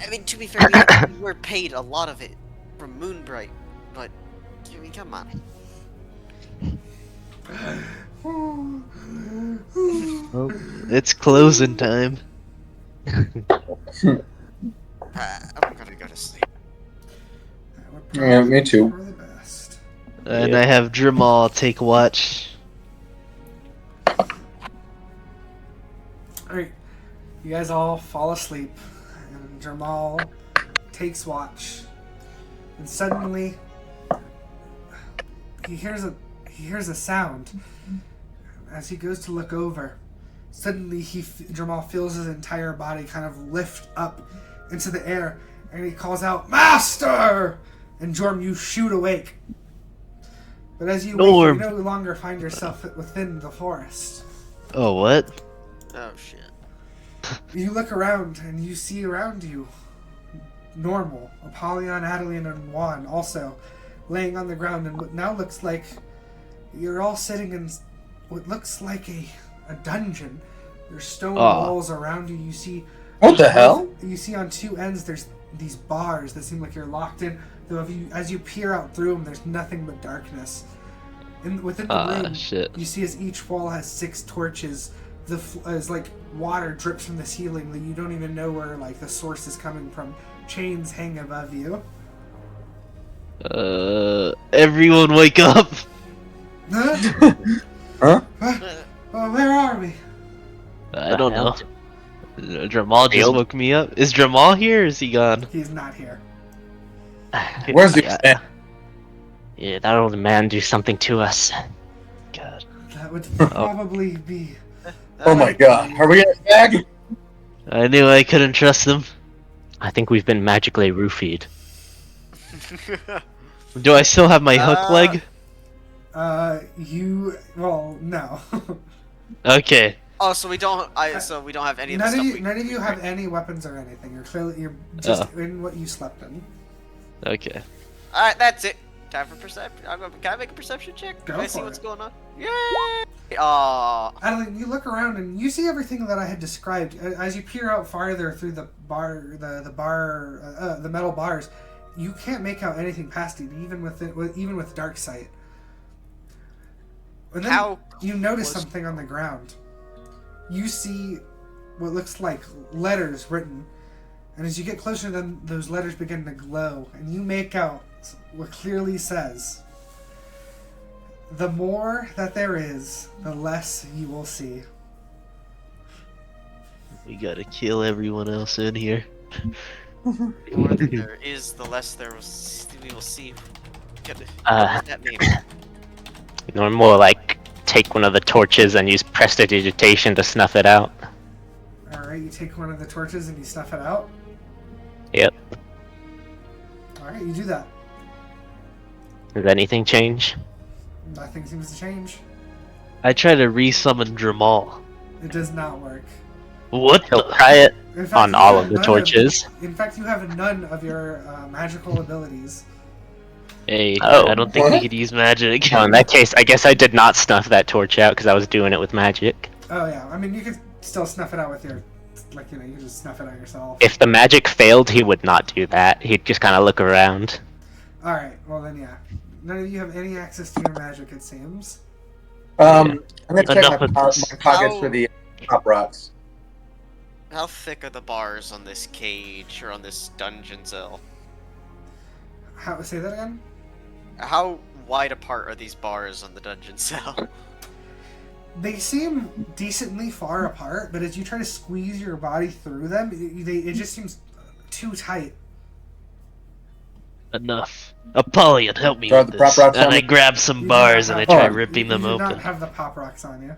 I mean, to be fair, we were paid a lot of it from Moonbright, but I mean, come on. It's closing time. I'm gonna go to sleep. That would Yeah, me probably too. be for the best. And Yeah. I have Jourmal take watch. Alright, you guys all fall asleep, and Jourmal takes watch, and suddenly he hears a sound. As he goes to look over, suddenly Jourmal feels his entire body kind of lift up into the air, and he calls out, "Master!" And Jorm, you shoot awake. But as you wake, Norm. you no longer find yourself within the forest. Oh, what? Oh shit. You look around and you see around you Nourmal, Apollyon, Adaline, and Juan also laying on the ground in what now looks like you're all sitting in what looks like a dungeon. There's stone Aw. walls around you. You see What the hell? You see on two ends there's these bars that seem like you're locked in. Though as you peer out through them, there's nothing but darkness. Within the room, Shit. you see as each wall has 6 torches. As like water drips from the ceiling that you don't even know where like the source is coming from. Chains hang above you. Everyone wake up! Huh? Huh? Oh, where are we? I don't know. Jourmal just woke me up. Is Jourmal here or is he gone? He's not here. Where's the Yeah. Yeah, that old man do something to us. God. That would probably be. Oh my god. Are we in a bag? I knew I couldn't trust them. I think we've been magically roofied. Do I still have my hook leg? Well, no. Okay. Oh, so we don't. So we don't have any of the stuff. None of you have any weapons or anything. You're just in what you slept in. Okay. All right, that's it. Time for perception. Can I make a perception check? Go Can I see for what's it. going on? Yay! Aw. Adeline, you look around and you see everything that I had described. As you peer out farther through the metal bars, you can't make out anything past it, even with dark sight. And then How you notice close- something on the ground. You see what looks like letters written, and as you get closer, then those letters begin to glow, and you make out what clearly says, "The more that there is, the less you will see." We gotta kill everyone else in here. The more that there is, the less we will see. What does that mean? Nourmal like take one of the torches and use prestidigitation to snuff it out. Alright, you take one of the torches and you snuff it out. Yep. Alright, you do that. Does anything change? Nothing seems to change. I try to resummon Jourmal. It does not work. What He'll the? try it In fact, on you all have of the none torches. In fact, you have none of your magical abilities. Hey, Oh. I don't think we could use magic. Oh, in that case, I guess I did not snuff that torch out because I was doing it with magic. Oh yeah, I mean you could still snuff it out with your, you can just snuff it out yourself. If the magic failed, he would not do that. He'd just kind of look around. Alright, well then yeah. None of you have any access to your magic, it seems. I'm gonna check Enough my of pockets How- for the pop rocks. How thick are the bars on this cage or on this dungeon cell? Say that again? How wide apart are these bars on the dungeon cell? They seem decently far apart, but as you try to squeeze your body through them, it just seems too tight. Enough. Apollyon, help me Throw with the prop this. rocks And on I me? grab some You do bars not and I have- try Oh. ripping you them do not open. have the pop rocks on you.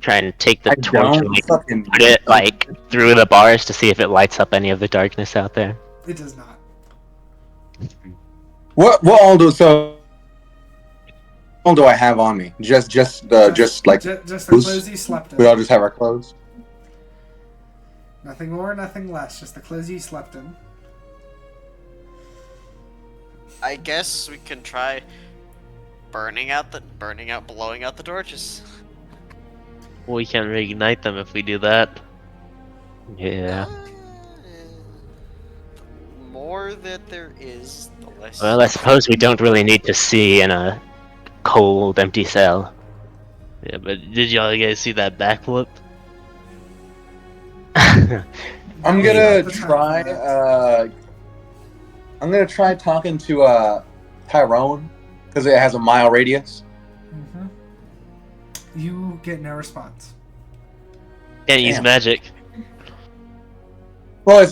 Try and take the I torch and don't like, fucking. put it like through the bars to see if it lights up any of the darkness out there. It does not. What all do all do I have on me? Just like Just the clothes you slept in. we all just have our clothes. Nothing more, nothing less. Just the clothes you slept in. I guess we can try blowing out the torches. We can reignite them if we do that. Yeah. The more that there is, the less. Well, I suppose we don't really need to see in a cold, empty cell. Yeah, but did y'all guys see that backflip? I'm Now's gonna not the time try. for that. I'm gonna try talking to Tyrone because it has a mile radius. Mhm. You get no response. Can't use Damn. magic. Well,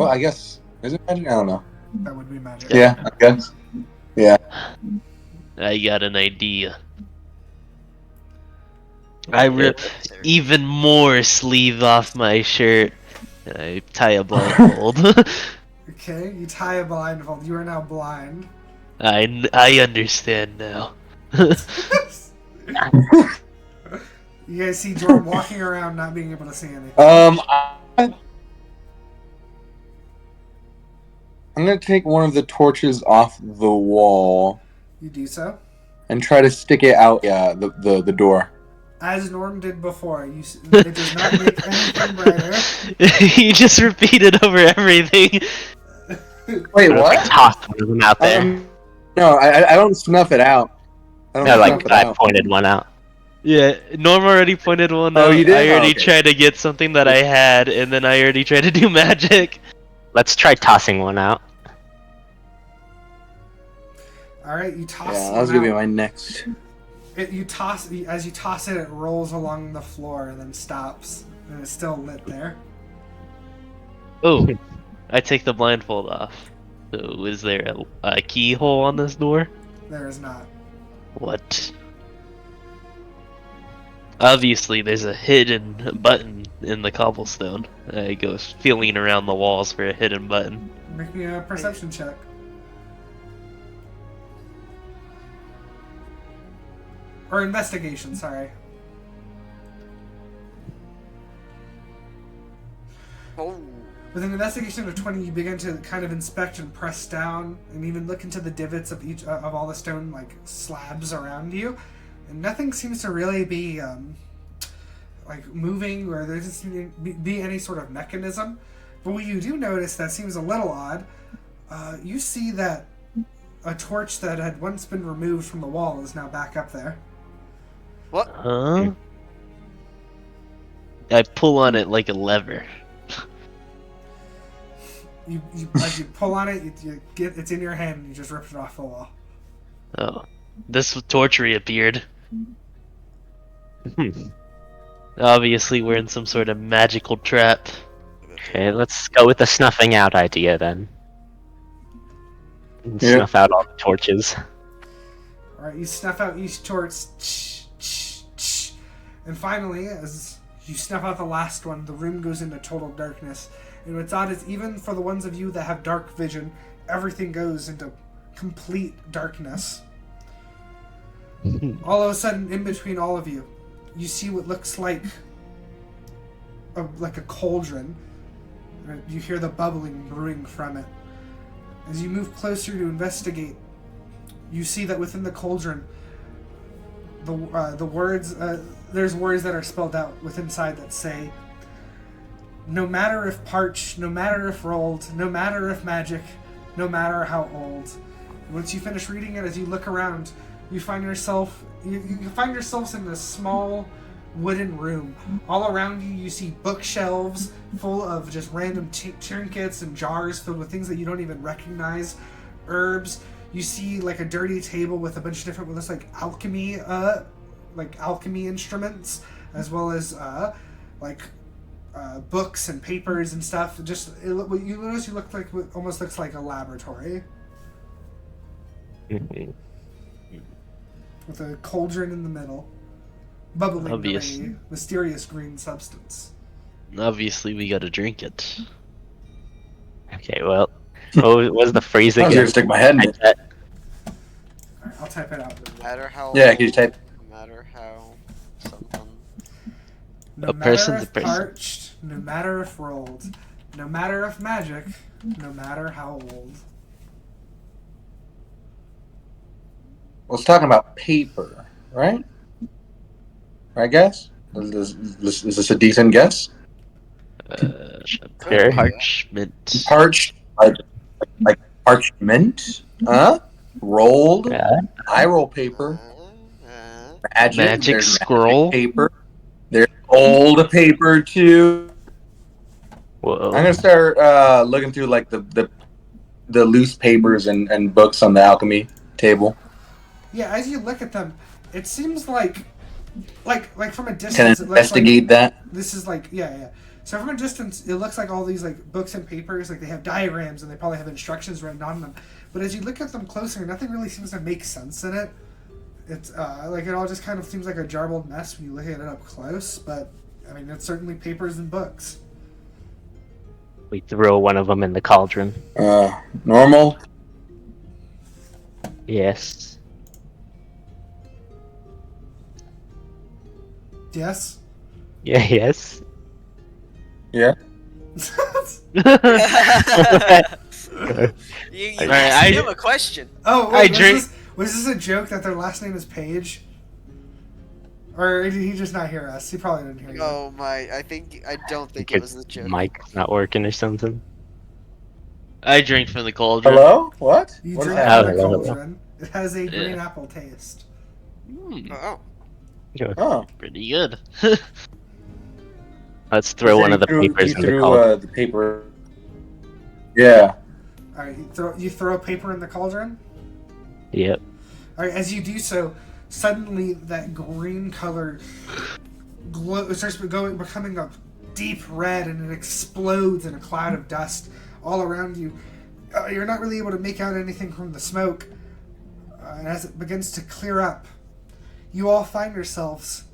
I guess is it magic? I don't know. That would be magic. Yeah, I guess. Yeah. I got an idea. I rip even more sleeve off my shirt. And I tie a blindfold. Okay, you tie a blindfold. You are now blind. I understand now. You guys see Jordan walking around not being able to see anything. I'm gonna take one of the torches off the wall You do so. and try to stick it out. Yeah, the door. As Norm did before, it does not make anything brighter. He just repeated over everything. Wait, I what? tossed one of them out there. No, I don't snuff it out. I don't No, snuff like it I out. pointed one out. Yeah, Norm already pointed one Oh, out. you did? I already Oh, okay. tried to get something that I had, and then I already tried to do magic. Let's try tossing one out. All right, you toss. Yeah, one that was gonna be out. my next. As you toss it, it rolls along the floor and then stops, and it's still lit there. Oh, I take the blindfold off. So is there a keyhole on this door? There is not. What? Obviously, there's a hidden button in the cobblestone. I go feeling around the walls for a hidden button. Make me a perception check. Or investigation, sorry. Oh. With an investigation of 20, you begin to kind of inspect and press down, and even look into the divots of each of all the stone like slabs around you, and nothing seems to really be like moving, or there doesn't seem to be any sort of mechanism. But what you do notice that seems a little odd, you see that a torch that had once been removed from the wall is now back up there. What? Huh? I pull on it like a lever. You as you pull on it, you get it's in your hand, and you just rip it off the wall. Oh, this torch reappeared. Obviously, we're in some sort of magical trap. Okay, let's go with the snuffing out idea then. Yeah. Snuff out all the torches. Alright, you snuff out each torch, and finally, as you snuff out the last one, the room goes into total darkness. And what's odd is, even for the ones of you that have dark vision, everything goes into complete darkness. All of a sudden, in between all of you, you see what looks like a cauldron. You hear the bubbling brewing from it. As you move closer to investigate, you see that within the cauldron, the words there's words that are spelled out within inside that say, "No matter if parched, no matter if rolled, no matter if magic, no matter how old." Once you finish reading it, as you look around, you find yourselves in this small wooden room. All around you, you see bookshelves full of just random trinkets and jars filled with things that you don't even recognize, herbs. You see like a dirty table with a bunch of different, looks like alchemy instruments, as well as books and papers and stuff. Just what you notice, you look like almost looks like a laboratory with a cauldron in the middle, bubbling with a mysterious green substance. Obviously, we gotta drink it. Okay, well, what was the phrase I was again? gonna stick my head in it. Alright, I'll type it out. No matter how. Yeah, can you type? No matter how. Something. No A matter person's if a person. parched, no matter if rolled, no matter if magic, no matter how old. Well, it's talking about paper, right? I guess. Is this a decent guess? Sure. Parchment. Parched, like parchment, rolled. Yeah. I roll paper. Magic. Magic There's scroll. Magic paper. There's old paper too. Whoa. I'm gonna start looking through like the loose papers and books on the alchemy table. Yeah, as you look at them, it seems like from a distance, Can I it looks like investigate that? this is like yeah. So from a distance, it looks like all these like books and papers, like they have diagrams and they probably have instructions written on them. But as you look at them closer, nothing really seems to make sense in it. It's like it all just kind of seems like a jarbled mess when you look at it up close. But I mean, it's certainly papers and books. We throw one of them in the cauldron. Normal. Yes. Yes. Yeah, yes. Yeah. You Alright, asked him a question. Oh, I wait, drink- was this a joke that their last name is Paej? Or did he just not hear us? He probably didn't hear you. Oh my! I don't think it was a joke. Mic's not working or something. I drink from the cauldron. Hello? What? You What is drink that? out of the Hello. cauldron. It has a green Yeah. apple taste. Oh. Oh. Pretty good. Let's throw one of the papers you in the threw, cauldron. the paper. Yeah. Alright, you throw a paper in the cauldron? Yep. Alright, as you do so, suddenly that green color glow starts becoming a deep red, and it explodes in a cloud of dust all around you. You're not really able to make out anything from the smoke, and as it begins to clear up, you all find yourselves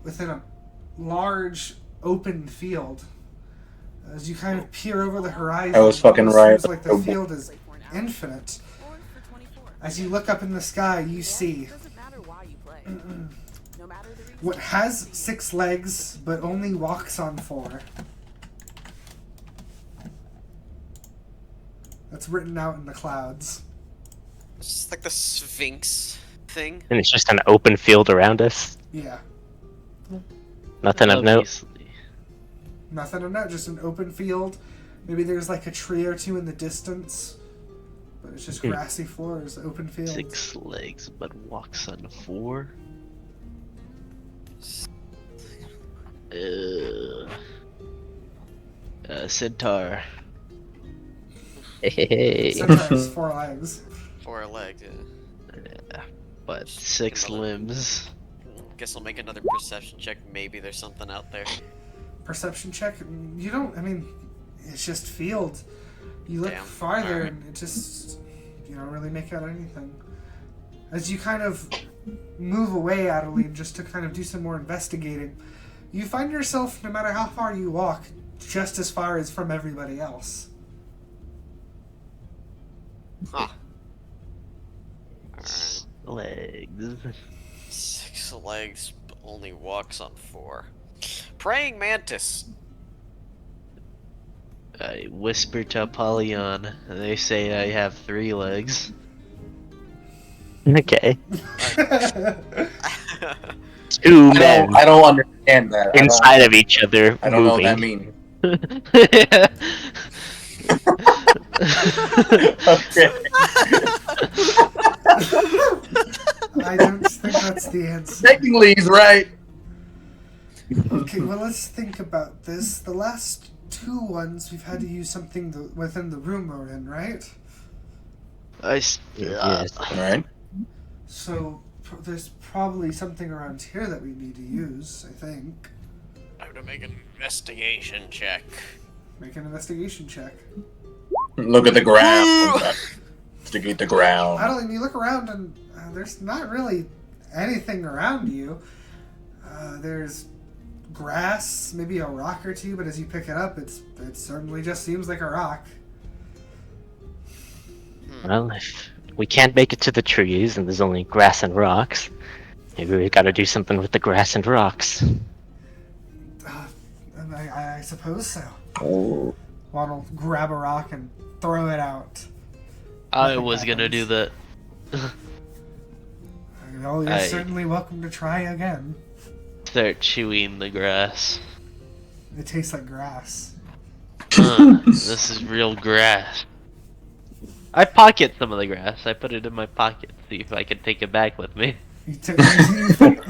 within a large open field. As you kind of peer over the horizon, I was fucking it right. seems like the field is infinite. As you look up in the sky, you see what has 6 legs, but only walks on 4. that's written out in the clouds. It's like the Sphinx thing. And it's just an open field around us. Yeah. Nothing of note. Obviously. Nothing of note, just an open field. Maybe there's like a tree or two in the distance. But it's just grassy floors, open fields. 6 legs, but walks on 4. Centaur. Hey. Centaur has 4 legs. 4 legs. Yeah, but 6 limbs. Guess I'll make another perception check. Maybe there's something out there. Perception check. You don't. I mean, it's just field. You look Damn. farther, Alright. and it just you don't really make out anything. As you kind of move away, Adaline, just to kind of do some more investigating, you find yourself, no matter how far you walk, just as far as from everybody else. Huh. Alright. Legs. 6 legs, but only walks on 4. Praying mantis. I whisper to Apollyon, and they say I have 3 legs. Okay. I 2 men I don't understand that. inside of each other I don't know what moving. that means. Okay. don't think that's the answer. Technically, he's right. Okay, well, let's think about this. The last 2 ones, we've had to use something within the room we're in, right? Yes. All right. So there's probably something around here that we need to use, I think. I have to make an investigation check. Make an investigation check. Look at the ground. Investigate the ground. Adaline, you look around and there's not really anything around you. There's grass, maybe a rock or two, but as you pick it up, it certainly just seems like a rock. Well, if we can't make it to the trees and there's only grass and rocks, maybe we've got to do something with the grass and rocks. I suppose so. Oh. Juan will grab a rock and throw it out. I was gonna do that. Oh, you're certainly welcome to try again. Start chewing the grass. It tastes like grass. This is real grass. I pocket some of the grass. I put it in my pocket. See if I can take it back with me. You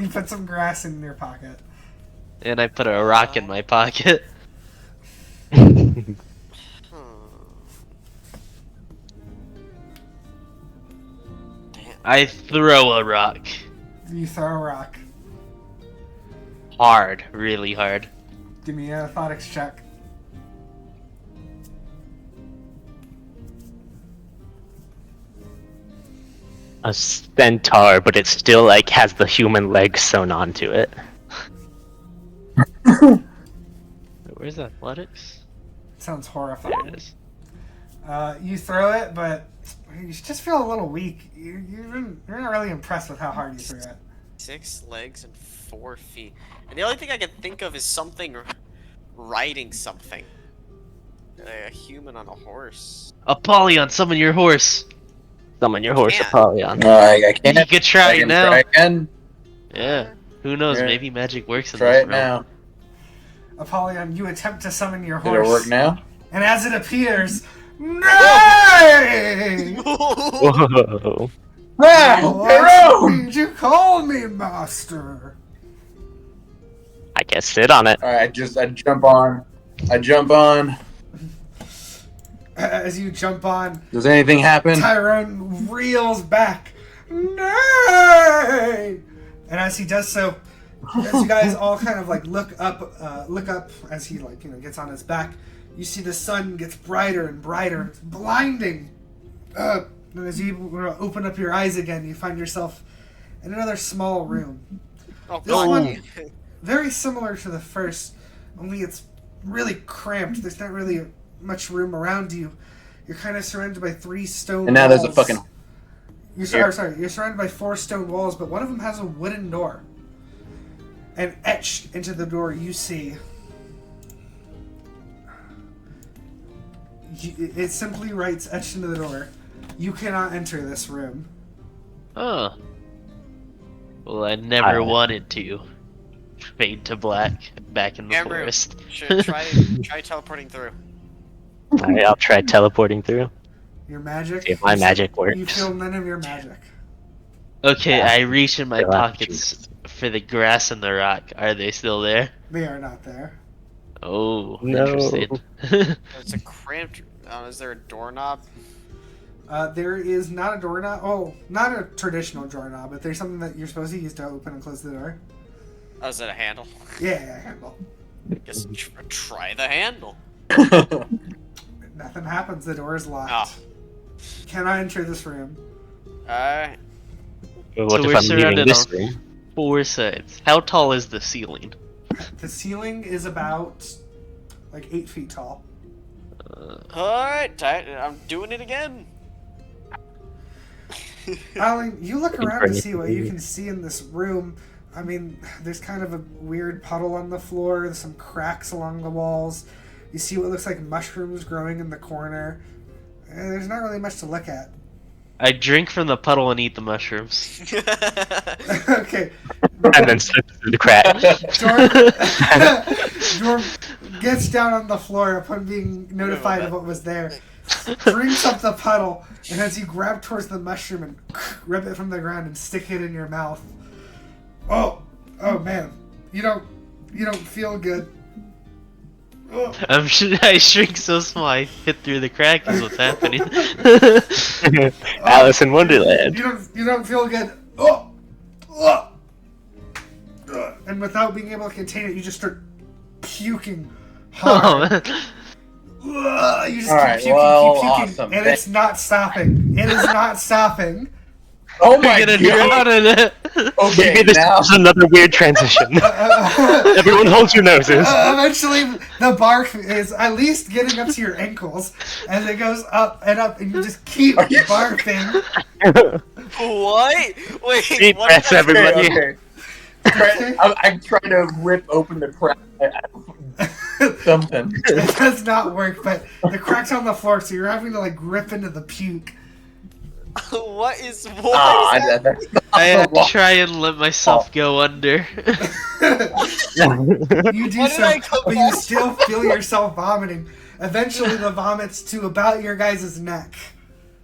put some grass in your pocket. And I put a rock in my pocket. I throw a rock. You throw a rock. Hard. Really hard. Give me an athletics check. A centaur, but it still like has the human legs sewn onto it. Where's athletics? Sounds There horrifying. it is. You throw it, but you just feel a little weak. You're not really impressed with how hard you threw it. 6 legs and 4 feet. And the only thing I can think of is something riding something. A human on a horse. Apollyon, summon your horse. Summon your horse, can't. Apollyon. I can't. You could try I it can now. try again. Yeah. Who knows? Yeah. Maybe magic works in Try this it realm. now. Apollyon, you attempt to summon your Did horse. it work now? And as it appears, nay! Whoa. Ah, What Jerome! did you call me, master? I guess sit on it. All right, I jump on. I jump on. As you jump on, Does anything happen? Tyrone reels back. Nay! And as he does so, as you guys all kind of like look up as he gets on his back, you see the sun gets brighter and brighter. It's blinding. And as you open up your eyes again, you find yourself in another small room. Oh, This God. one, very similar to the first, only it's really cramped. There's not really much room around you. You're kind of surrounded by 3 stone And now walls. there's a fucking. You're sorry. You're surrounded by 4 stone walls, but one of them has a wooden door. And etched into the door, you see It simply writes etched into the door, "You cannot enter this room." Oh. Well, I never wanted to. Fade to black, back in the Amber, forest. Should try teleporting through. Alright, I'll try teleporting through. Your magic. See if my magic works. You feel none of your magic. Okay, Yeah. I reach in my You'll have to pockets for the grass and the rock. Are they still there? They are not there. Oh, No. interesting. It's a cramped. Is there a doorknob? There is not a doorknob. Oh, not a traditional doorknob, but there's something that you're supposed to use to open and close the door. Oh, is it a handle? Yeah, handle. Just try the handle. Nothing happens. The door is locked. Oh. Cannot enter this room. Alright. What So if we're I'm leaving surrounded this on- room? 4 sides. How tall is the ceiling? The ceiling is about like 8 feet tall. Alright, I'm doing it again. Alan, you look Looking around for to see what you anything. can see in this room. I mean, there's kind of a weird puddle on the floor. There's some cracks along the walls. You see what looks like mushrooms growing in the corner. There's not really much to look at. I drink from the puddle and eat the mushrooms. Okay. And then slip through the crack. Jorm gets down on the floor upon being notified of what was there, drinks up the puddle, and as you grab towards the mushroom and rip it from the ground and stick it in your mouth. Oh man, you don't feel good. Oh. I shrink so small I fit through the crack is what's happening. Alice in Wonderland. You don't feel good. And without being able to contain it, you just start puking hard. Oh, You just Alright, keep puking, well, keep puking, awesome. and it's not stopping. It is not stopping. Oh I'm my gonna god! drown in it. Okay, Maybe this now is another weird transition. Everyone hold your noses. Eventually, the bark is at least getting up to your ankles, and it goes up, and you just keep Are you- barfing. What? Wait, Deep what breaths, did I- everybody. Okay. I'm trying to rip open the crack. Something. It does not work, but the crack's on the floor, so you're having to like grip into the puke. What is what? Ah, is that? I try and let myself go under. You do Why did so, I come but you back? still feel yourself vomiting. Eventually, the vomits to about your guys' neck.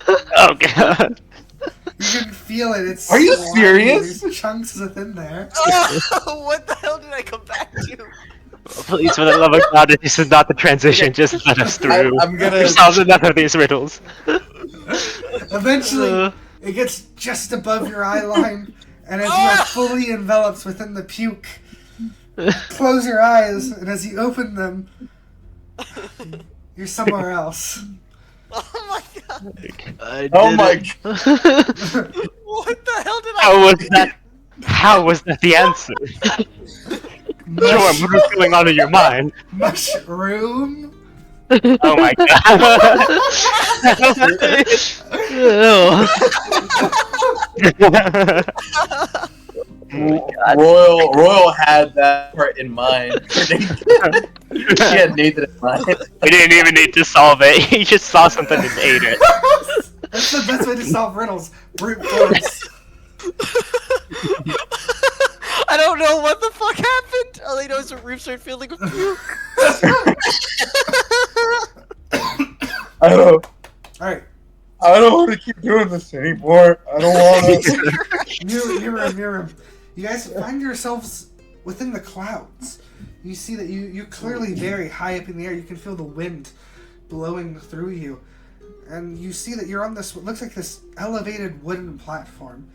Oh god. You can feel it. It's Are you slimy. serious? There's chunks within there. Oh, what the hell did I come back to? Please, for the love of God, this is not the transition. Just let us through. I'm gonna- We've solved enough of these riddles. Eventually, it gets just above your eye line, and as you are fully enveloped within the puke, close your eyes, and as you open them, you're somewhere else. Oh my god! I Oh did my it. What the hell did I? How was that? How was that the answer? Sure, what was going on in your mind? Mushroom? Oh my god. Royal had that part in mind. She had Nathan in mind. We didn't even need to solve it. He just saw something and ate it. That's the best way to solve riddles. Brute force. I don't know what the fuck happened. All I know is the room started filling with puke. Alright, I don't want to keep doing this anymore. I don't want to. new room. You guys find yourselves within the clouds. You see that you're clearly very high up in the air. You can feel the wind blowing through you. And you see that you're on this, what looks like this elevated wooden platform.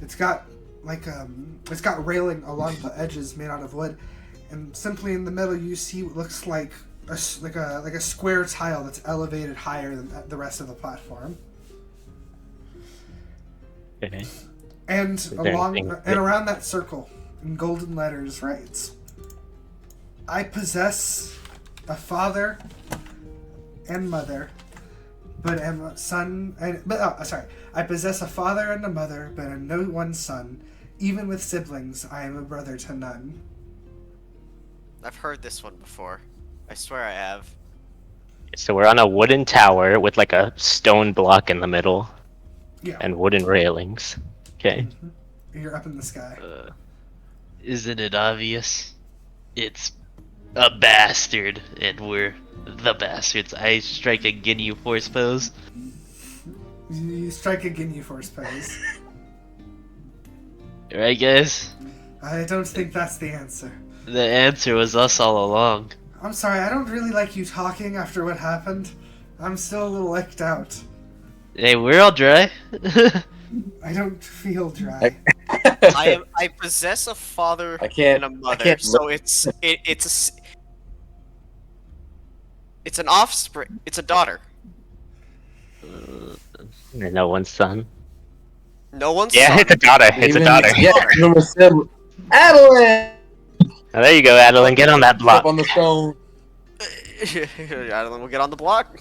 It's got it's got railing along the edges made out of wood. And simply in the middle you see what looks like a square tile that's elevated higher than the rest of the platform. Okay. And there anything- around that circle, in golden letters, writes, "I possess a father and mother, but am a son. I possess a father and a mother, but am no one son. Even with siblings, I am a brother to none." I've heard this one before. I swear I have. So we're on a wooden tower with like a stone block in the middle Yeah. and wooden railings. Okay. You're up in the sky. Isn't it obvious? It's a bastard, and we're the bastards. I strike a Ginyu Force pose. You strike a Ginyu Force pose. Right, guys? I don't think that's the answer. The answer was us all along. I'm sorry, I don't really like you talking after what happened. I'm still a little licked out. Hey, we're all dry. I don't feel dry. I possess a father I can't- and a mother, can't- so it's an offspring. It's a daughter. And no one's son. No one's Yeah, son. it's a daughter. It's a Even- daughter. Yeah, number 7. Adaline! Oh, there you go, Adaline. Get on that block. Up on the stone. Adaline will get on the block.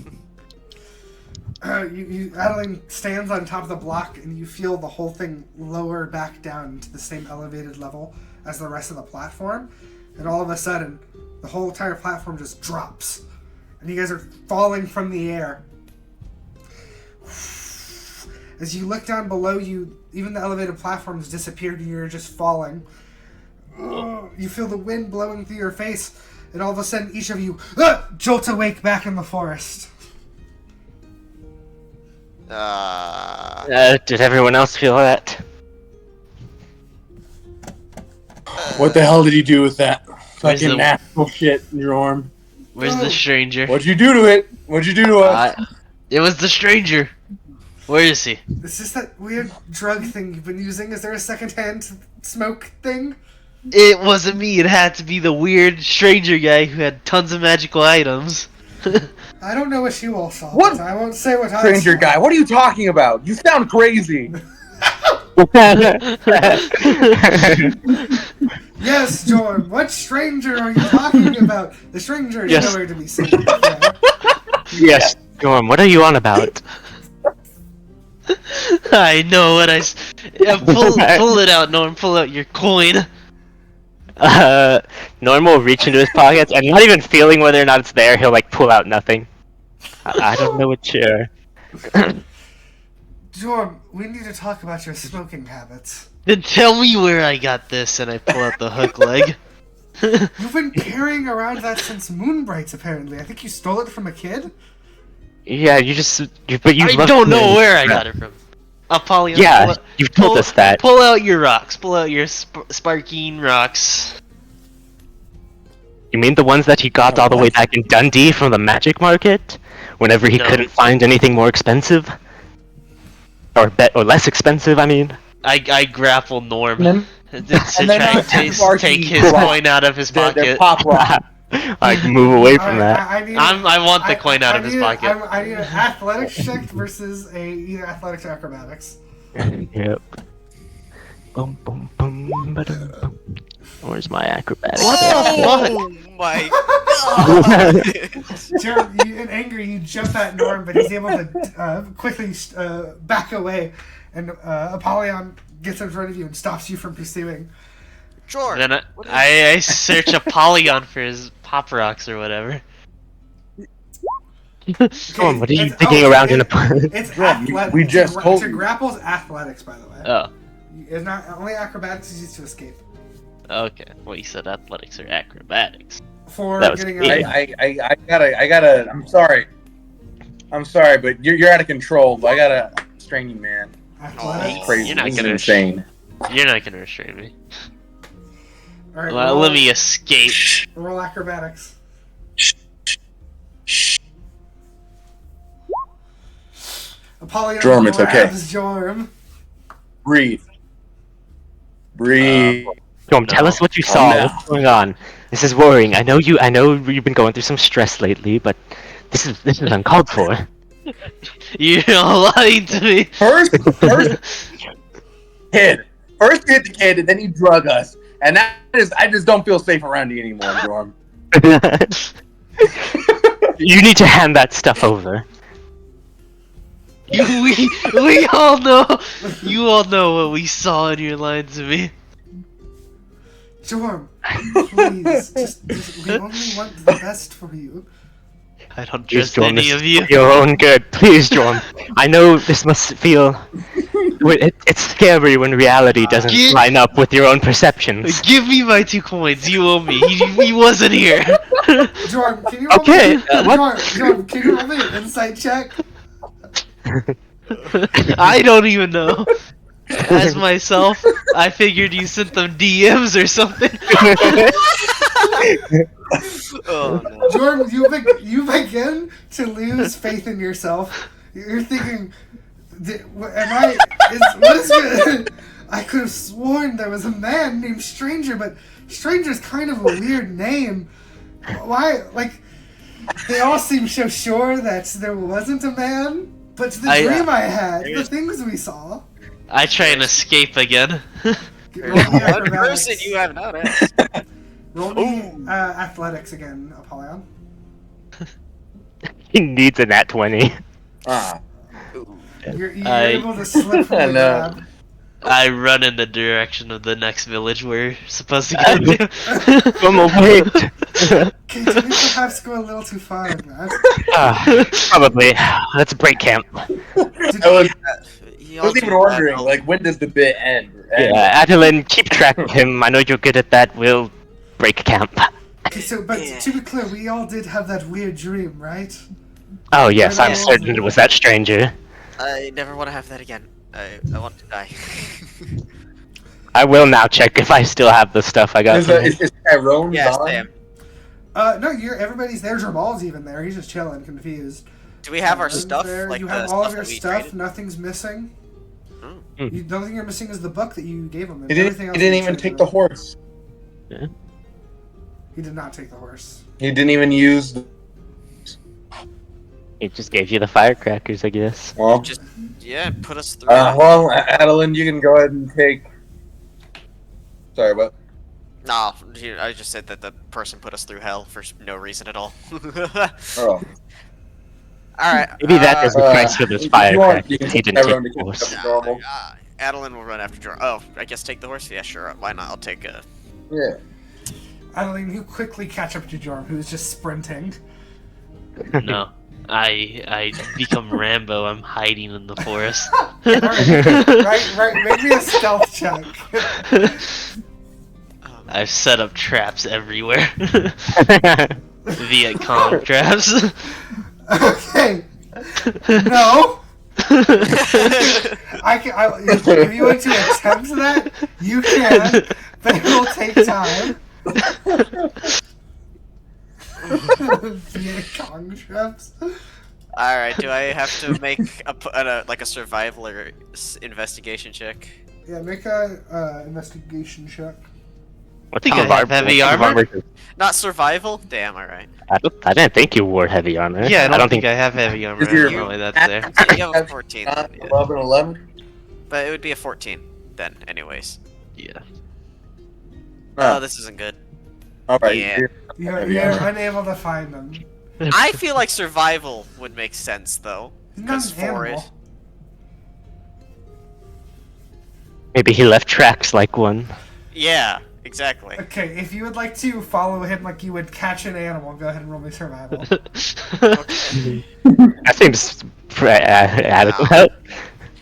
Adaline stands on top of the block, and you feel the whole thing lower back down to the same elevated level as the rest of the platform. And all of a sudden, the whole entire platform just drops. And you guys are falling from the air. As you look down below you, even the elevated platforms disappeared and you're just falling. You feel the wind blowing through your face, and all of a sudden each of you jolt awake back in the forest. Did everyone else feel that? What the hell did you do with that Where's fucking the- natural shit in your arm? Where's the stranger? What'd you do to it? What'd you do to us? It was the stranger. Where is he? Is this that weird drug thing you've been using? Is there a secondhand smoke thing? It wasn't me. It had to be the weird stranger guy who had tons of magical items. I don't know what you all saw. What? But I won't say what I Stranger saw. guy, what are you talking about? You sound crazy. Yes, Jordan. What stranger are you talking about? The stranger is Yes. nowhere to be seen. Yeah. Yes, Storm. What are you on about? I know what I. Yeah, pull it out, Norm. Pull out your coin. Nourmal will reach into his pockets and not even feeling whether or not it's there, he'll like pull out nothing. I don't know what you're. Jordan, we need to talk about your smoking habits. Then tell me where I got this, and I pull out the hook leg. You've been carrying around that since Moonbrights, apparently. I think you stole it from a kid? Yeah, you I don't know where I got it from. Apollyon. Yeah, you've told us that. Pull out your rocks. Pull out your sparking rocks. You mean the ones that he got all the way back in Dundee from the magic market? Whenever he No. couldn't find anything more expensive? Or less expensive, I mean? I grapple Norm And to then try and take his coin out of his They're pocket. pop rock. I move away from that. I want the coin out of his pocket. I need an athletics check versus either athletics or acrobatics. Yep. Boom, boom, boom, ba-dum, boom. Where's my acrobatics? Oh my god! Jared, in anger, you jump at Norm, but he's able to quickly back away, and Apollyon gets in front of you and stops you from pursuing. Sure. Then I search Apollyon for his pop rocks or whatever. Storm, what are you digging around in a It's Jordan, athletics. we just told to you. grapple's athletics, by the way. Oh, It's not only acrobatics is used to escape. okay. Well, you said athletics or acrobatics. For That was getting me. out. I gotta. I'm sorry, but you're out of control. I gotta restrain you, man. Athletics. Oh, Crazy. You're not This is gonna insane. You're not gonna restrain me. All right, Well, let me escape. roll acrobatics. Apollyon Jorm, it's okay. grabs Jorm. Breathe. Breathe. Storm, tell No. us what you Calm saw. down. What's going on? This is worrying. I know you've been going through some stress lately, but this is uncalled for. You're lying to me. First kid. First you hit the kid, and then you drug us. And I just don't feel safe around you anymore, Jorm. You need to hand that stuff over. We all know. You all know what we saw, and you're lying to me. Jorm, please, just we only want the best for you. I don't Please, trust Jorm, any this of is you. for your own good. Please, Jorm. I know this must feel... It's scary when reality doesn't Get- line up with your own perceptions. Give me my 2 coins. You owe me. He wasn't here. Jorm, can you roll Okay, me? what? Jorm, can you roll me an insight check? I don't even know. As myself, I figured you sent them DMs or something. Oh no. Jorm, you begin to lose faith in yourself. You're thinking, what is good? I could have sworn there was a man named Stranger, but Stranger's kind of a weird name. Why, like, they all seem so sure that there wasn't a man, but the dream I had, the things we saw. I try and escape again. Roll There's me one acrobatics. person you have noticed. Roll me athletics again, Apollyon. He needs a nat 20. Ah. You're able to slip from the No. grab. I run in the direction of the next village we're supposed to go to. From away. Okay, did we perhaps go a little too far in that? Probably. Let's break camp. I was even wondering, like, when does the bit end? Yeah, Adaline, keep track of him. I know you're good at that. We'll break camp. Okay, so, but to be clear, we all did have that weird dream, right? Oh yes, I'm certain it was that stranger. I never want to have that again. I want to die. I will now check if I still have the stuff I got. Is Tyrone Yes, gone? I am. No, everybody's there. Jourmal's even there. He's just chilling, confused. Do we have our Jourmal's stuff? there. Like you the have all of stuff your that we stuff. traded? Nothing's missing. Oh. The only thing you're missing is the book that you gave him. He didn't even take the horse. He did not take the horse. He didn't even use the... He just gave you the firecrackers, I guess. Well, Just put us through. well, Adaline, you can go ahead and take... Sorry, what? No, I just said that the person put us through hell for no reason at all. Oh. Alright. Maybe that is the price for this if you firecrackers. you can He didn't everyone take to the keep horse. it normal. Adaline will run after Jourmal. Oh, I guess take the horse? Yeah, sure. Why not? I'll take a... Yeah. Adaline, you quickly catch up to Jorm, who's just sprinting. No. I become Rambo. I'm hiding in the forest. right. Make me a stealth check. I've set up traps everywhere. Via comm traps. Okay. No. If you want to attempt that, you can, but it will take time. Via Kong traps. Alright, do I have to make a survival or investigation check? Yeah, make a investigation check. What think kind I of have heavy what kind of armor. Not survival? Damn, alright. I didn't think you wore heavy armor. Yeah, I don't think I have heavy armor. Is I your- don't know why that's there. You have a 14 then, yeah. 11? But it would be a 14 then, anyways. Yeah. Oh, this isn't good. Alright. Yeah. You're unable to find them. I feel like survival would make sense, though. He's not Because an for animal. it... Maybe he left tracks like one. Yeah, exactly. Okay, if you would like to follow him like you would catch an animal, go ahead and roll me survival. Okay. That seems adequate.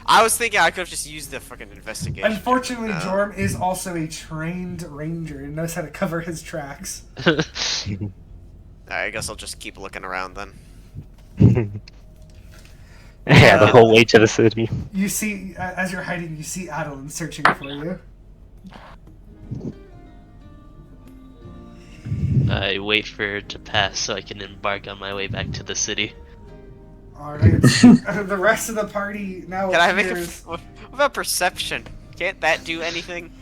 I was thinking I could have just used the fucking investigation. Unfortunately, No. Jorm is also a trained ranger and knows how to cover his tracks. Alright, I guess I'll just keep looking around then. Yeah, the whole way to the city. You see, as you're hiding, you see Adaline searching for you. I wait for her to pass so I can embark on my way back to the city. Alright, the rest of the party now Can I make a... appears... What about perception? Can't that do anything?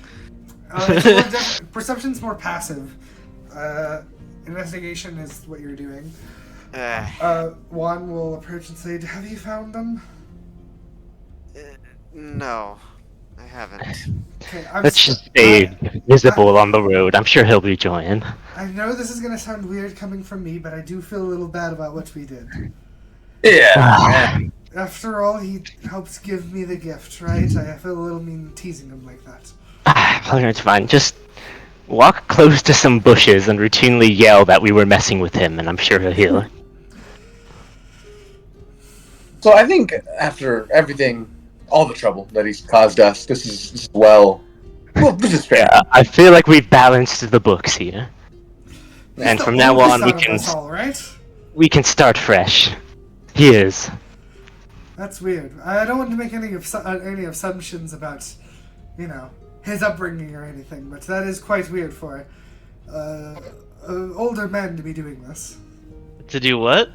It's more perception's more passive. Investigation is what you're doing. Juan will approach and say, "Have you found them?" No, I haven't. Okay, Let's just stay visible on the road. I'm sure he'll rejoin. I know this is gonna sound weird coming from me, but I do feel a little bad about what we did. Yeah. After all, he helps give me the gift, right? I feel a little mean teasing him like that. It's fine. Just walk close to some bushes and routinely yell that we were messing with him, and I'm sure he'll heal. So I think after everything, all the trouble that he's caused us, this is well, this is fair. Yeah, I feel like we've balanced the books here. He's And the from now oldest on, out of us all, right? we can start fresh. He is. That's weird. I don't want to make any assumptions about, his upbringing or anything, but that is quite weird for older men to be doing this. To do what?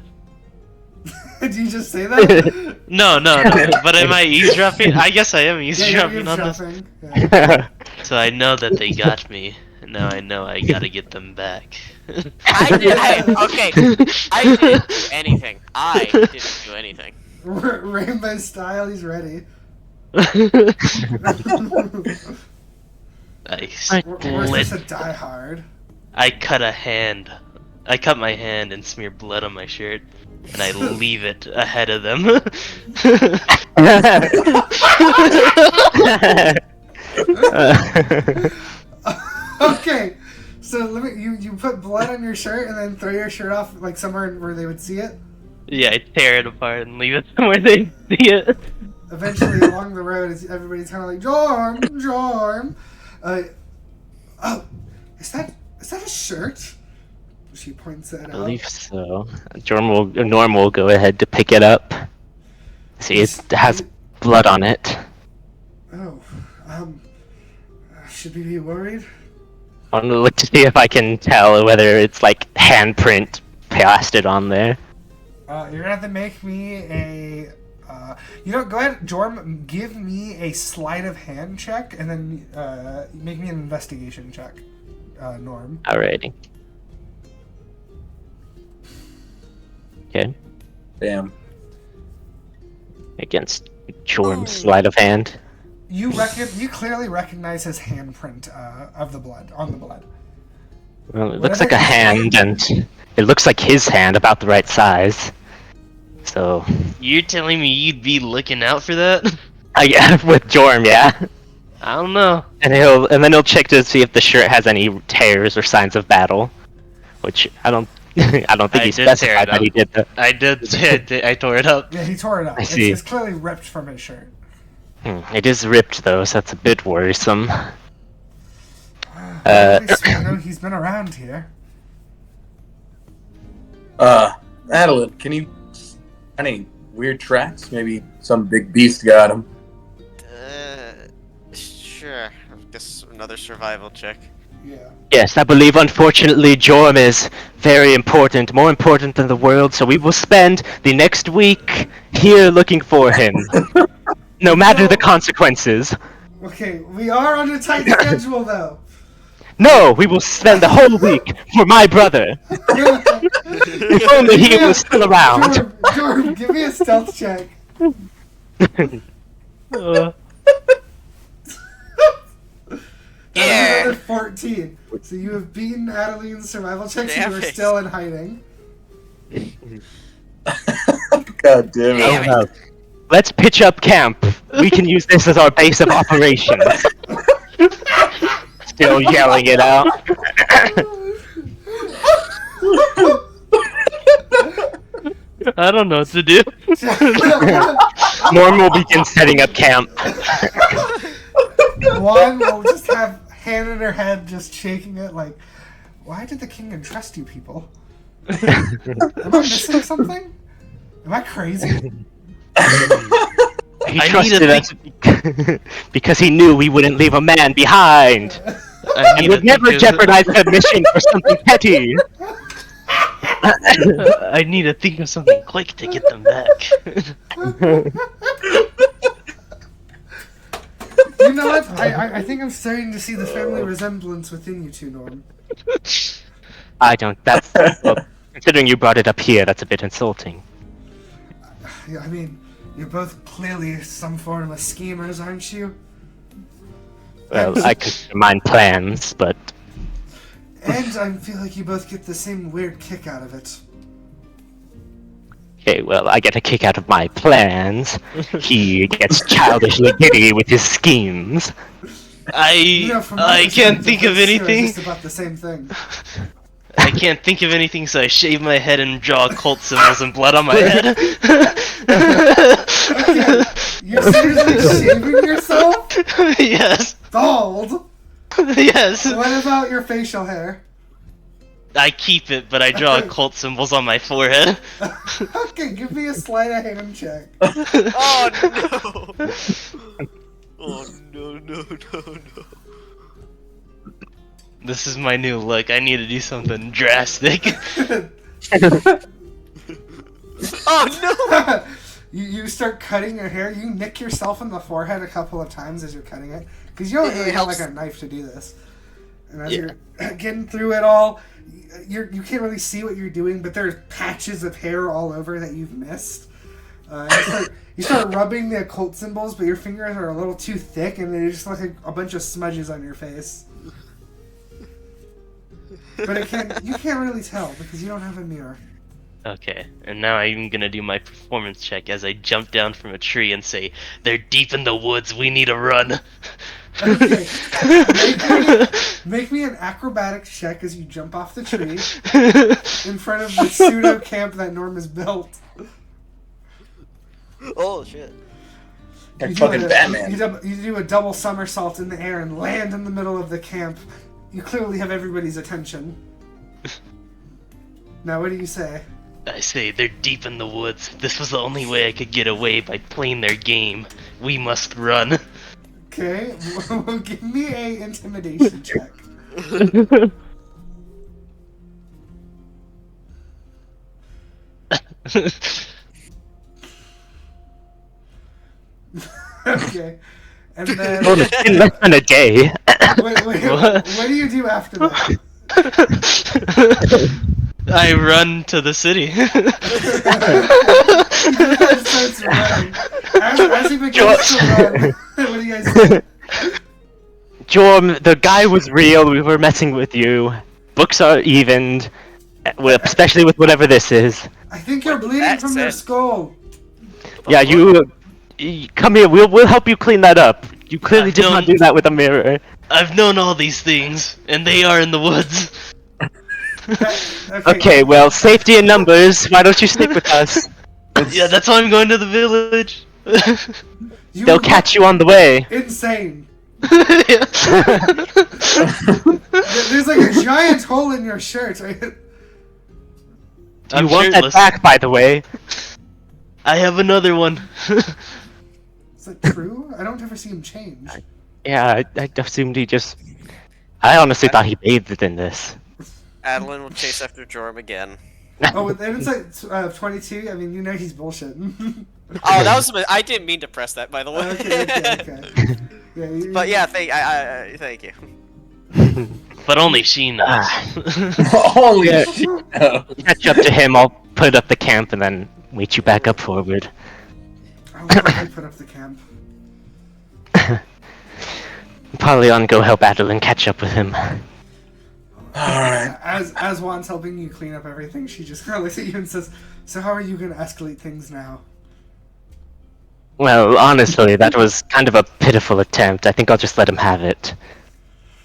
Did you just say that? No. But am I eavesdropping? I guess I am Yeah, eavesdropping you're on this. eavesdropping. Yeah. So I know that they got me. And now I know I gotta get them back. I didn't do anything. I didn't do anything. Rainbow style, he's ready. Nice. We're just a die hard. I cut my hand and smear blood on my shirt, and I leave it ahead of them. Okay, so you put blood on your shirt and then throw your shirt off like somewhere where they would see it. Yeah, I tear it apart and leave it somewhere they see it. Eventually, along the road, everybody's kind of like Jorm. Oh, is that a shirt? She points it out. I believe so. Nourmal will go ahead to pick it up. See, it has blood on it. Oh, should we be worried? I'm gonna look to see if I can tell whether it's like handprint pasted on there. You're gonna have to make me a. Go ahead, Jorm. Give me a sleight of hand check, and then make me an investigation check, Norm. Alrighty. Okay. Damn. Against Jorm's sleight of hand. You clearly recognize his handprint of the blood on the blood. Well, it looks like a hand, and it looks like his hand, about the right size. So. You're telling me you'd be looking out for that? Yeah, with Jorm, yeah. I don't know. And then he'll check to see if the shirt has any tears or signs of battle, which I don't think he specified that he did that. I did. I tore it up. Yeah, he tore it up. I see. It's clearly ripped from his shirt. It is ripped though, so that's a bit worrisome. At least we know he's been around here. Adaline, can you any weird tracks? Maybe some big beast got him. Sure. Guess another survival check. Yeah. Yes, I believe unfortunately Jorm is very important, more important than the world, so we will spend the next week here looking for him. No matter the consequences. Okay, we are on a tight schedule though. No, we will spend the whole week for my brother. If only he was still around. Jorm, give me a stealth check. Yeah. Another 14. So you have beaten Adaline's survival checks and you are Damn it. still in hiding. God damn it. Oh, no. Let's pitch up camp. We can use this as our base of operations. Still yelling it out. I don't know what to do. Nourmal will begin setting up camp. One will just have hand in her head, just shaking it like, why did the king entrust you people? Am I missing something? Am I crazy? He trusted us because he knew we wouldn't leave a man behind. He would never jeopardize the mission for something petty. I need to think of something quick to get them back. You know what? I think I'm starting to see the family resemblance within you two, Norm. I don't. Well, considering you brought it up here, that's a bit insulting. I mean, you're both clearly some form of schemers, aren't you? Well, I could mind plans, but And I feel like you both get the same weird kick out of it. okay. Well, I get a kick out of my plans. He gets childishly giddy with his schemes. You know, from my I can't perspective, think of it's anything. Just about the same thing. I can't think of anything, so I shave my head and draw occult symbols and blood on my head. Okay, you're seriously shaving yourself? Yes. Bald? Yes. What about your facial hair? I keep it, but I draw occult symbols on my forehead. Okay, give me a sleight of hand check. Oh no! Oh no! This is my new look. I need to do something drastic. Oh no! You start cutting your hair. You nick yourself in the forehead a couple of times as you're cutting it, because you don't really have like a knife to do this. And as you're getting through it all, you can't really see what you're doing, but there's patches of hair all over that you've missed. You start rubbing the occult symbols, but your fingers are a little too thick, and they just look like a bunch of smudges on your face. But you can't really tell because you don't have a mirror. Okay, and now I'm gonna do my performance check as I jump down from a tree and say, "They're deep in the woods, we need to run." Okay, make me an acrobatics check as you jump off the tree in front of the pseudo camp that Norm has built. Oh shit! Like fucking Batman. You do a double somersault in the air and land in the middle of the camp. You clearly have everybody's attention. Now, what do you say? I say, "They're deep in the woods. This was the only way I could get away by playing their game. We must run." Okay, well, give me a intimidation check. Okay, and then Well, it's been less than a day. what do you do after that? I run to the city. Starts running. As he begins to run, what do you guys do? Jorm, the guy was real. We were messing with you. Books are evened, especially with whatever this is. I think you're bleeding from your skull. Yeah, you come here. We'll help you clean that up. You clearly did not do that with a mirror. I've known all these things, and they are in the woods. Okay, well, safety in numbers. Why don't you stick with us? Yeah, that's why I'm going to the village. They'll catch you on the way. Insane. Yeah. There's like a giant hole in your shirt. Right? Do you want that back, by the way? I have another one. Is that true? I don't ever see him change. Yeah, I assumed he just... I honestly thought he bathed in this. Adaline will chase after Jorm again. Oh, and it's like 22. I mean, you know he's bullshitting. Oh, that was. I didn't mean to press that, by the way. Okay. Yeah, But yeah, thank you. But only she knows. Only Yeah. she knows. Catch up to him, I'll put up the camp and then meet you back up forward. I will probably put up the camp. Apollyon, go help Adaline catch up with him. Alright. As Juan's helping you clean up everything, she just kind of looks at you and says, "So how are you going to escalate things now?" Well, honestly, that was kind of a pitiful attempt. I think I'll just let him have it.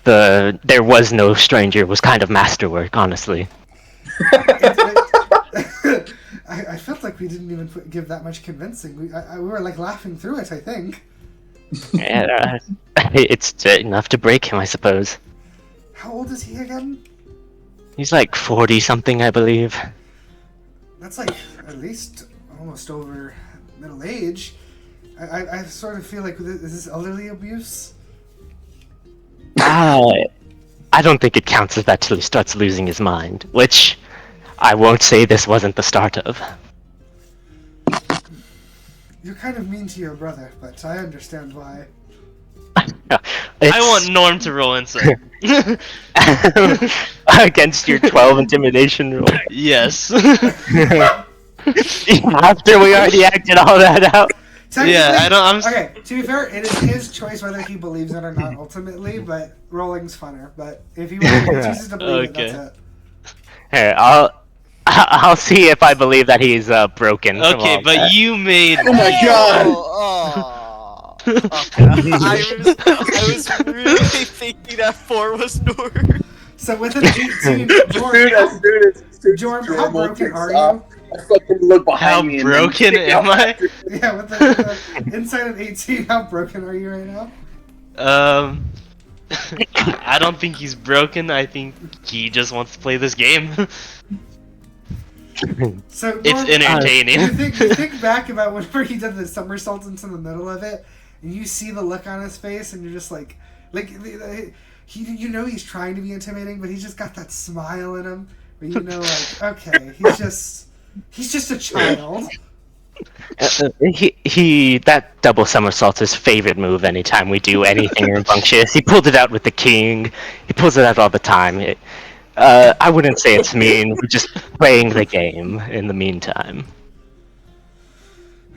There was no stranger was kind of masterwork, honestly. I felt like we didn't even give that much convincing. We were like laughing through it, I think. Yeah, it's enough to break him, I suppose. How old is he again? He's like 40-something, I believe. That's like at least almost over middle age. I sort of feel like is this elderly abuse? I don't think it counts as that till he starts losing his mind, which I won't say this wasn't the start of. You're kind of mean to your brother, but I understand why. I want Norm to roll insight. Against your 12 intimidation roll. Yes. After we already acted all that out. Yeah, I'm Okay, to be fair, it is his choice whether he believes it or not ultimately, but rolling's funner. But if he chooses to believe it, that's it. Here, I'll see if I believe that he's broken. from okay, all but that. you made. Oh my god! Oh, okay. I was really thinking that 4 was Norm. So with an 18, As soon as Jorm, how Jourmal broken kicks are you? off, I fucking look behind How me and broken then kick am out I? after- Yeah, with the inside of 18, how broken are you right now? I don't think he's broken. I think he just wants to play this game. So It's Norm, entertaining. you think back about whenever he did the somersault into the middle of it, and you see the look on his face, and you're just like you know he's trying to be intimidating, but he's just got that smile in him, where you know, like, okay, he's just a child. That double somersault's his favorite move anytime we do anything rambunctious. He pulled it out with the king. He pulls it out all the time. I wouldn't say it's mean. We're just playing the game in the meantime.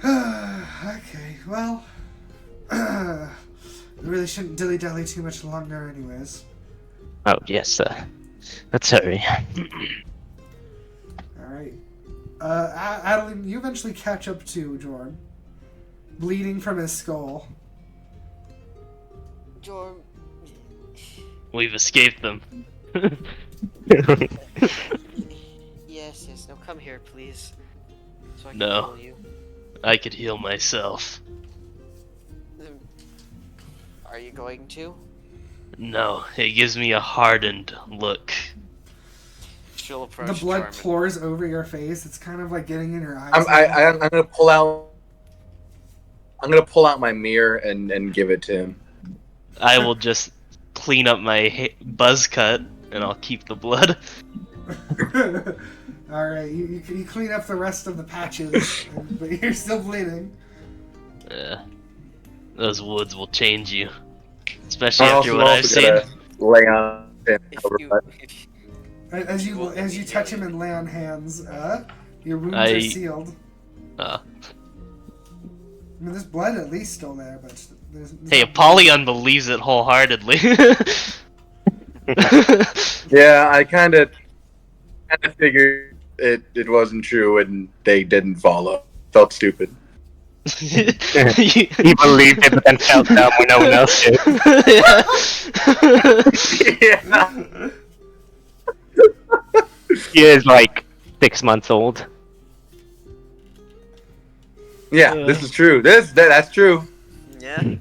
Okay, well, we really shouldn't dilly-dally too much longer anyways. Oh, yes, let's hurry. Alright. Adaline, you eventually catch up to Jorm, bleeding from his skull. Jorm, We've escaped them. yes. Now come here, please. So I can No. heal you. I could heal myself. Are you going to? No, it gives me a hardened look. She'll approach The blood Jorm. pours over your face. It's kind of like getting in your eyes. I'm gonna pull out. I'm gonna pull out my mirror and give it to him. I will just clean up my buzz cut, and I'll keep the blood. Alright, you clean up the rest of the patches, but you're still bleeding. Those woods will change you, especially I'm after also what I've seen. gonna lay on him. If you As you touch him and lay on hands, your wounds are sealed. I mean, there's blood at least still there, but there's Hey, Apollyon believes it wholeheartedly. Yeah, I kind of figured it wasn't true, and they didn't follow. Felt stupid. He believed it, but then felt dumb when no one else did. Yeah. He is like 6 months old. Yeah, this is true. That's true. Yeah.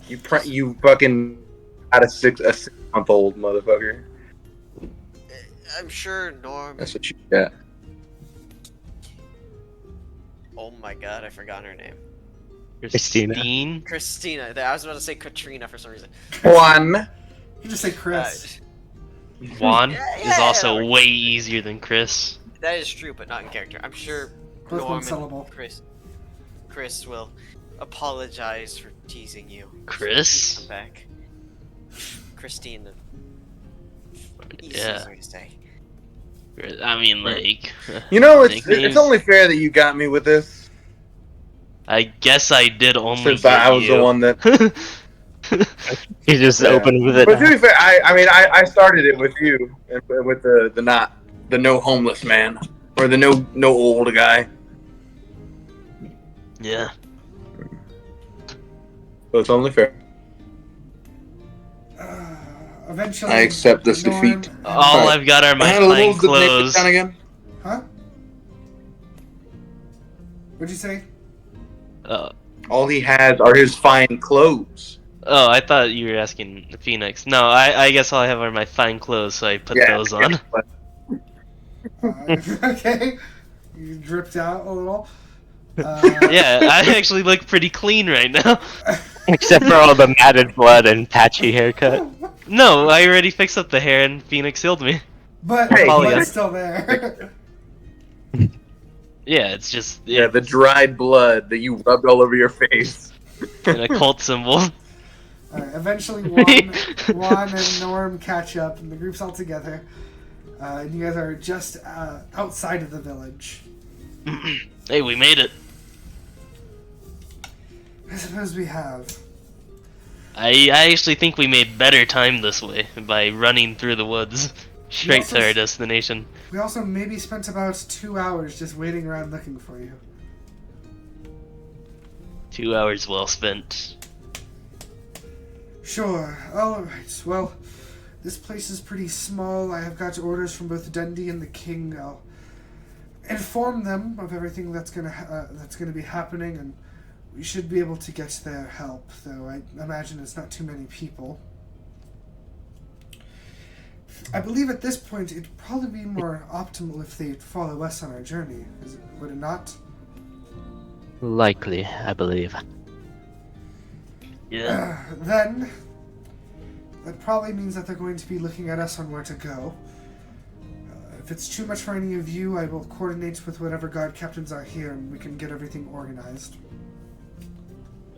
You fucking got a 6-month-old motherfucker. I'm sure Norm. That's what you got. Oh my god, I forgot her name. Christina. Christina. I was about to say Katrina for some reason. One. You just say Chris. Juan Yeah, is yeah, also yeah. way easier than Chris. That is true, but not in character. I'm sure Both Norm one syllable. and Chris will apologize for teasing you. Chris? Come back. Christina. Yeah. Easier to say. I mean, like. You know, it's nicknames. only fair that you got me with this, I guess I did only. since get I was you. the one that. He just Yeah. opened with it. But to be fair, I started it with you, and with the no homeless man or the no old guy. Yeah. So it's only fair. Eventually, I accept this Norm defeat. and- All Alright. I've got are my What fine was the name of clothes. the town again? Huh? What'd you say? All he has are his fine clothes. Oh, I thought you were asking Phoenix. No, I guess all I have are my fine clothes, so I put those on. but- Okay. You dripped out a little. Yeah, I actually look pretty clean right now. Except for all the matted blood and patchy haircut. No, I already fixed up the hair and Phoenix healed me. But Hey, the Apollyon. blood's still there. Yeah, it's just Yeah, the dried blood that you rubbed all over your face. an occult symbol. Alright, eventually Juan and Norm catch up and the group's all together. And you guys are just outside of the village. Hey, we made it. I suppose we have. I actually think we made better time this way by running through the woods straight to our destination. We also maybe spent about 2 hours just waiting around looking for you. 2 hours well spent. Sure. Alright. Well, This place is pretty small. I have got orders from both Dundee and the King. I'll inform them of everything that's gonna be happening, and we should be able to get their help. Though I imagine it's not too many people. I believe at this point it'd probably be more optimal if they'd follow us on our journey. Would it not? Likely, I believe. Yeah. Then that probably means that they're going to be looking at us on where to go. If it's too much for any of you, I will coordinate with whatever guard captains are here, and we can get everything organized.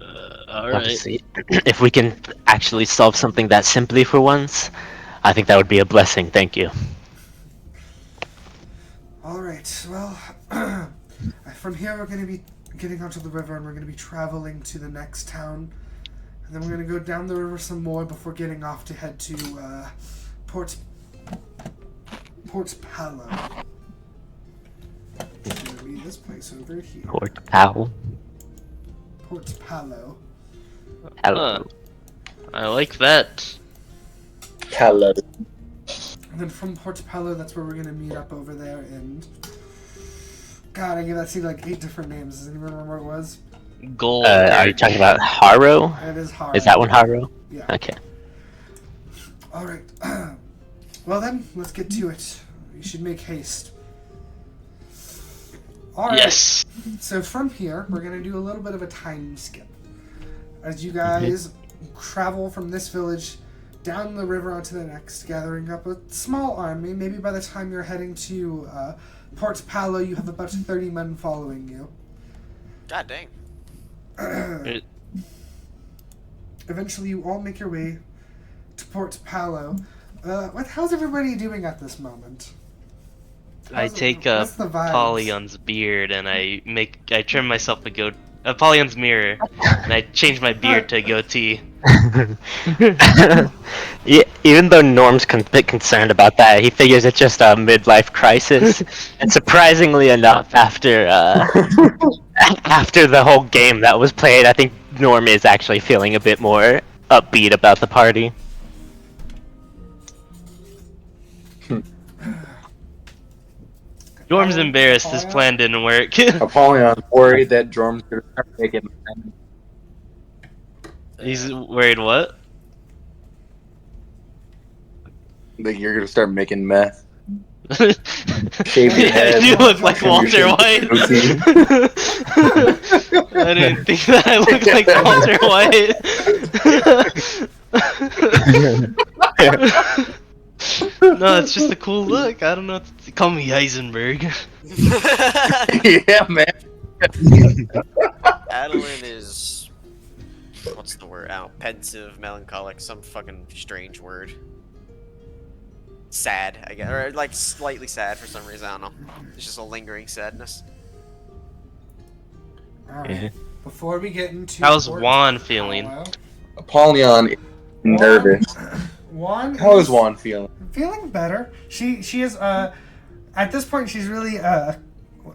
Alright. Obviously, if we can actually solve something that simply for once, I think that would be a blessing. Thank you. Alright, well, from here we're going to be getting onto the river, and we're going to be traveling to the next town. And then we're going to go down the river some more before getting off to head to Port Palo. It's going to be this place over here. Port Pal. Port Palo. Hello. I like that. Hello. And then from Port Palo, that's where we're going to meet up over there. And God, I gave that scene like 8 different names. Does anyone remember what it was? Gold. Are you talking about Haro? It is Haro. Is that one Haro? Yeah. Okay. Alright. Well then, let's get to it. You should make haste. Alright. Yes. So from here, we're going to do a little bit of a time skip. As you guys travel from this village down the river onto the next, gathering up a small army. Maybe by the time you're heading to Port Palo, you have about 30 men following you. God dang. Eventually, you all make your way to Port Palo. How's everybody doing at this moment? I take what's the vibes? Apollyon's beard and I trim myself a Apollyon's mirror, and I change my beard to a goatee. Yeah, even though Norm's a bit concerned about that, he figures it's just a midlife crisis. And surprisingly enough, after after the whole game that was played, I think Norm is actually feeling a bit more upbeat about the party. Norm's embarrassed. His plan didn't work. Apollyon worried that Jorm's gonna start making. He's worried what? That you're gonna start making meth. Shave your head. You look like Walter White. I didn't think that I looked like Walter White. No, it's just a cool look. I don't know. Call me Heisenberg. Yeah, man. Adaline is... What's the word? I don't know. Pensive, melancholic, some fucking strange word. Sad, I guess. Or like slightly sad for some reason, I don't know. It's just a lingering sadness. Alright. Before we get into How's Port Juan feeling? Palo, Apollyon is nervous. Juan How is Juan feeling? feeling better. She is at this point she's really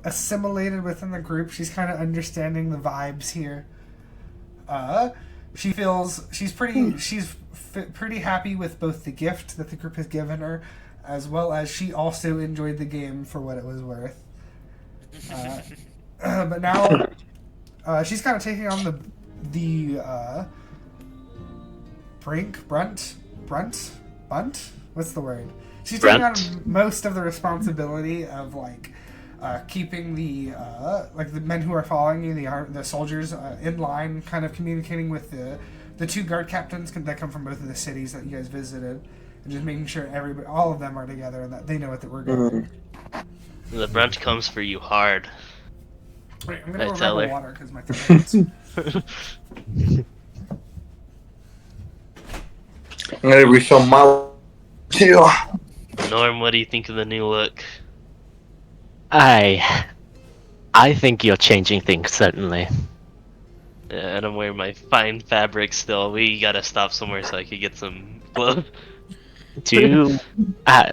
assimilated within the group. She's kind of understanding the vibes here. She feels she's pretty happy with both the gift that the group has given her, as well as she also enjoyed the game for what it was worth. But now she's kind of taking on the bunt. What's the word? She's taking on most of the responsibility of like keeping the men who are following you, the soldiers in line, kind of communicating with the 2 guard captains that come from both of the cities that you guys visited, and just making sure all of them are together and that they know what we're doing. The brunch comes for you hard. Wait, I'm gonna I go tell grab her. water because my throat hurts. I'm gonna refill my too. Norm, what do you think of the new look? I think you're changing things, certainly. Yeah, and I'm wearing my fine fabric still. We gotta stop somewhere so I can get some clothes.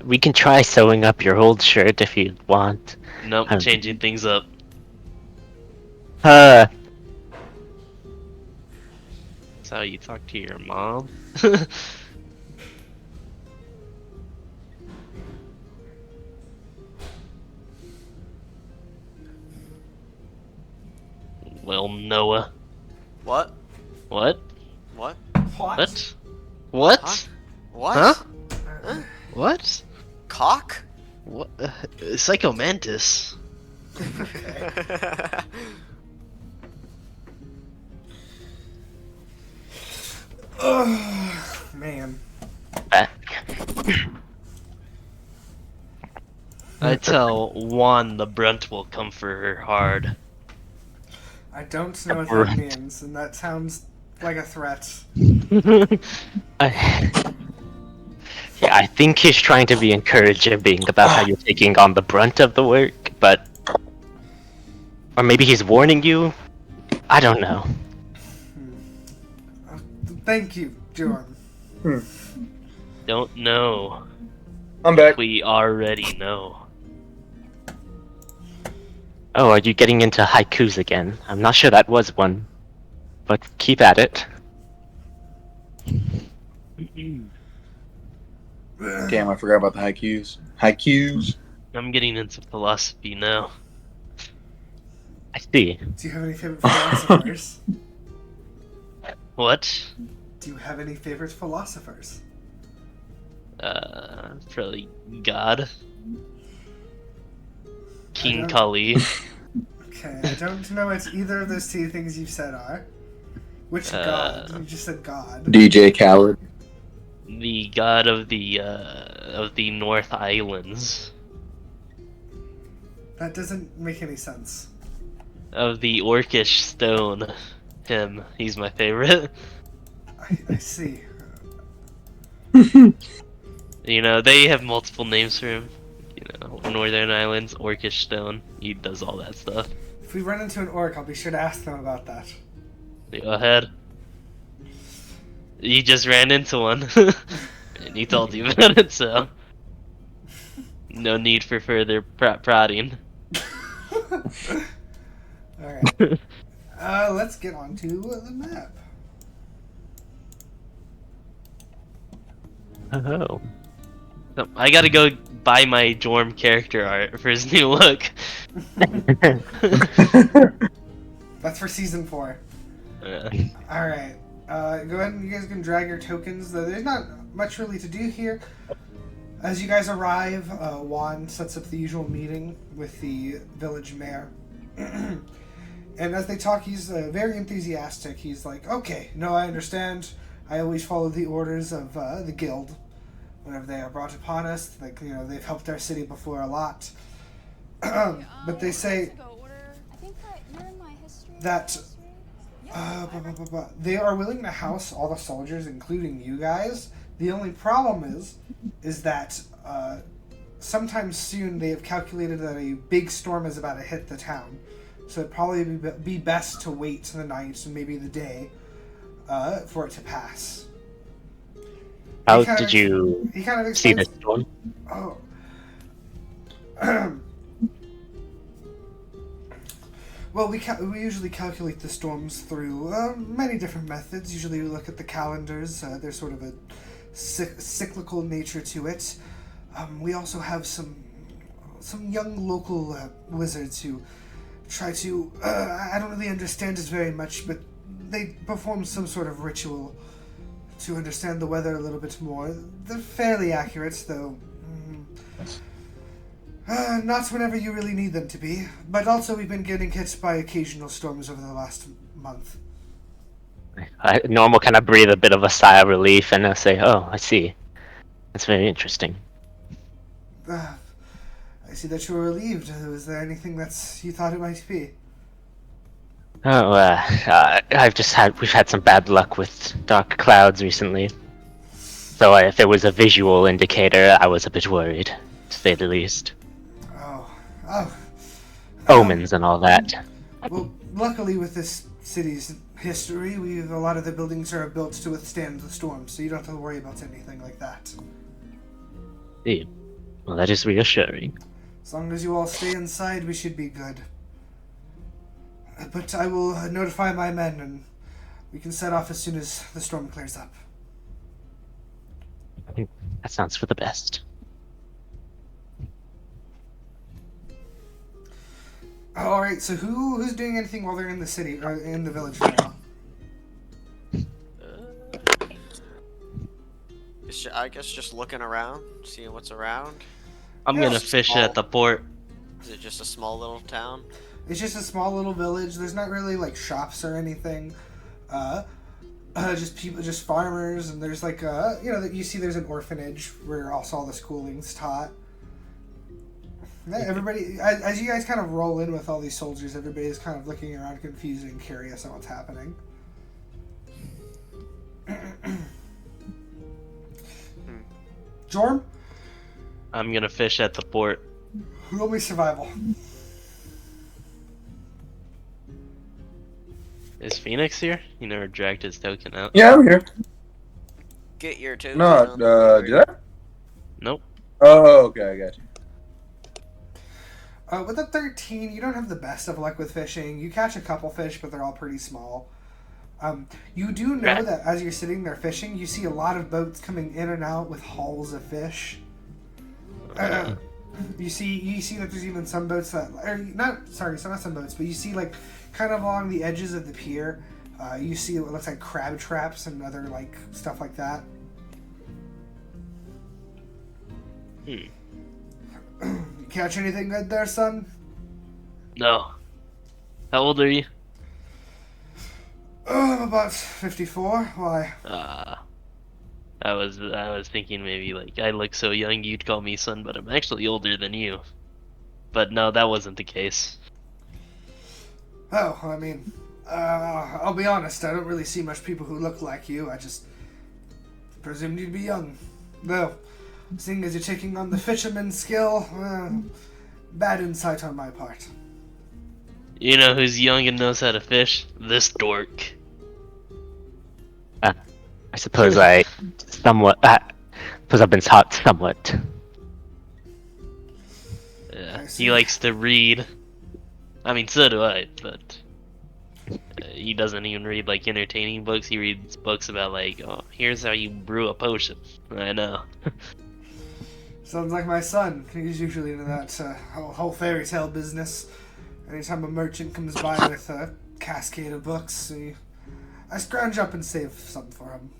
We can try sewing up your old shirt if you want. Nope, changing things up. Uh, That's how you talk to your mom? Well, Noah. What? What? What? What? What? Huh? What? Huh? Huh? What? Cock? What? Psychomantis. Oh, man. Back. I tell Juan the brunt will come for her hard. I don't know what that Right. means, and that sounds like a threat. I, yeah, I think he's trying to be encouraging about how you're taking on the brunt of the work, but... Or maybe he's warning you? I don't know. Thank you, Jorm. Don't know. I'm back. We already know. Oh, are you getting into haikus again? I'm not sure that was one. But keep at it. Damn, I forgot about the haikus. Haikus. I'm getting into philosophy now. I see. Do you have any favorite philosophers? What? Do you have any favorite philosophers? Probably God. King don't- Kali. Okay, I don't know what either of those two things you've said are. Which god? You just said god. DJ Khaled. The god of the North Islands. That doesn't make any sense. Of the Orcish stone. Him. He's my favorite. I see. You know, they have multiple names for him. You know, Northern Islands, Orcish stone. He does all that stuff. If we run into an orc, I'll be sure to ask them about that. Go ahead. You just ran into one. And he told you about it, so... No need for further prodding. Alright. Let's get on to the map. Oh. So, I gotta go buy my Jorm character art for his new look. That's for season 4. Uh, Alright. Go ahead and you guys can drag your tokens. There's not much really to do here. As you guys arrive, Juan sets up the usual meeting with the village mayor. And as they talk, he's very enthusiastic. He's like, okay, no, I understand. I always follow the orders of the guild. Whenever they are brought upon us, like, you know, they've helped our city before a lot. But they say that they are willing to house all the soldiers, including you guys. The only problem is that sometime soon they have calculated that a big storm is about to hit the town. So it'd probably be best to wait the night and maybe the day for it to pass. How did you He kind of see explains. the storm? Oh. Well, we usually calculate the storms through many different methods. Usually we look at the calendars. There's sort of a cyclical nature to it. We also have some young local wizards who try to... I don't really understand it very much, but they perform some sort of ritual to understand the weather a little bit more. They're fairly accurate, though. Not whenever you really need them to be. But also we've been getting hit by occasional storms over the last month. Normal kind of breathe a bit of a sigh of relief and say, oh, I see. That's very interesting. I see that you were relieved. Was there anything you thought it might be? Oh, we've had some bad luck with dark clouds recently. So if it was a visual indicator, I was a bit worried, to say the least. Oh. Omens and all that. Well, luckily with this city's history, a lot of the buildings are built to withstand the storm, so you don't have to worry about anything like that. See. Well, that is reassuring. As long as you all stay inside, we should be good. But I will notify my men, and we can set off as soon as the storm clears up. I think that sounds for the best. All right. So who's doing anything while they're in the city or in the village right now? I guess just looking around, seeing what's around. I'm Yeah. gonna fish at the port. Is it just a small little town? It's just a small little village. There's not really like shops or anything. Just people, just farmers, and there's like you see there's an orphanage where also all the schooling's taught. Yeah, everybody, as you guys kind of roll in with all these soldiers, everybody's kind of looking around, confused and curious on what's happening. Jorm, I'm gonna fish at the port. roll me survival. Is Phoenix here? He never dragged his token out. Yeah, I'm here. Get your token. No, did I? Nope. Oh, okay, I got you. With a 13, you don't have the best of luck with fishing. You catch a couple fish, but they're all pretty small. You do know that as you're sitting there fishing, you see a lot of boats coming in and out with hauls of fish. You see that there's even some boats that, not some boats, but you see like kind of along the edges of the pier, you see what looks like crab traps and other like stuff like that. You catch anything good there, son? No. How old are you? I'm about 54. Why? I was thinking maybe like I look so young you'd call me son, but I'm actually older than you. But no, that wasn't the case. Oh, I mean, I'll be honest, I don't really see much people who look like you. I just presumed you'd be young. Though, seeing as you're taking on the fisherman skill, bad insight on my part. You know who's young and knows how to fish? This dork. I suppose I suppose I've been taught somewhat. Yeah, he likes to read. I mean, so do I, but he doesn't even read like entertaining books. He reads books about like, oh, here's how you brew a potion. I know. Sounds like my son. He's usually into that whole fairy tale business. Anytime a merchant comes by with a cascade of books, I scrounge up and save some for him.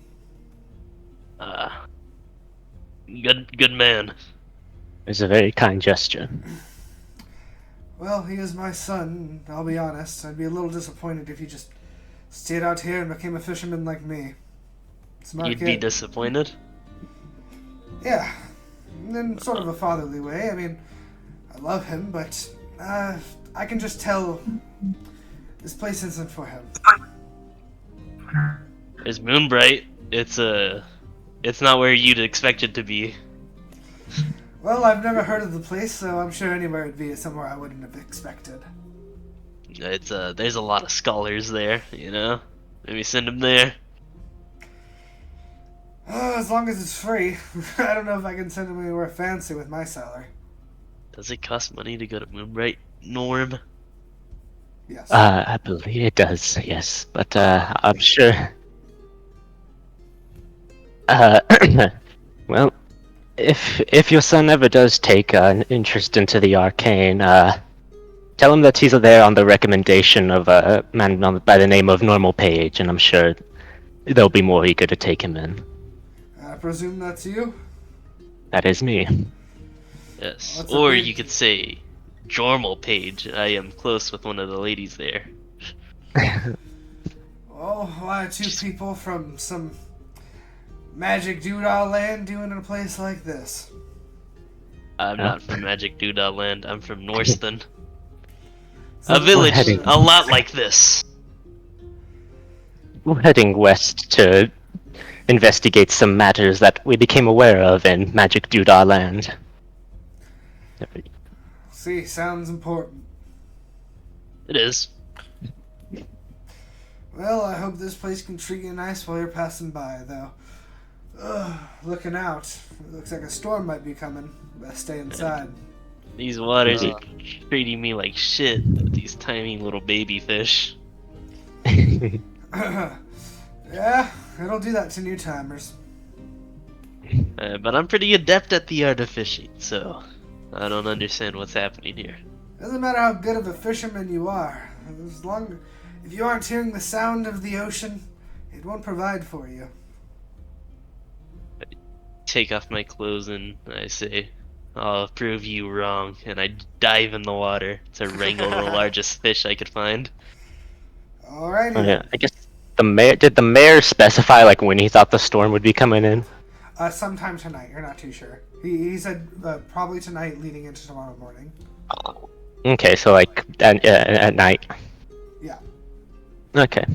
Good man. It's a very kind gesture. Well, he is my son, and I'll be honest, I'd be a little disappointed if he just stayed out here and became a fisherman like me. Smart You'd kid. be disappointed? Yeah, in sort of a fatherly way. I mean, I love him, but I can just tell this place isn't for him. It's Moonbright. It's not where you'd expect it to be. Well, I've never heard of the place, so I'm sure anywhere it'd be somewhere I wouldn't have expected. There's a lot of scholars there, you know? Maybe send them there. As long as it's free. I don't know if I can send him anywhere fancy with my salary. Does it cost money to go to Moonbright, Norm? Yes. I believe it does, yes. But I'm sure. Well, if your son ever does take an interest into the arcane, tell him that he's there on the recommendation of a man by the name of Nourmal Paej, and I'm sure they'll be more eager to take him in. I presume that's you? That is me. Yes. What's a Or page? you could say, Jourmal Paej. I am close with one of the ladies there. Oh, why two people from some magic doodah land doing in a place like this? I'm not from Magic Doodah Land. I'm from Norston. So A village heading- a lot like this. We're heading west to investigate some matters that we became aware of in Magic Doodah Land. See, sounds important. It is. Well, I hope this place can treat you nice while you're passing by, though. Looking out. It looks like a storm might be coming. Best stay inside. These waters are treating me like shit. These tiny little baby fish. Yeah, it'll do that to new timers. But I'm pretty adept at the art of fishing, so I don't understand what's happening here. Doesn't matter how good of a fisherman you are. If you aren't hearing the sound of the ocean, it won't provide for you. Take off my clothes and I say, I'll prove you wrong, and I dive in the water to wrangle the largest fish I could find. Alrighty. Oh, yeah. I guess did the mayor specify like when he thought the storm would be coming in? Sometime tonight. You're not too sure. He said probably tonight, leading into tomorrow morning. Okay, so like at night. Yeah. Okay.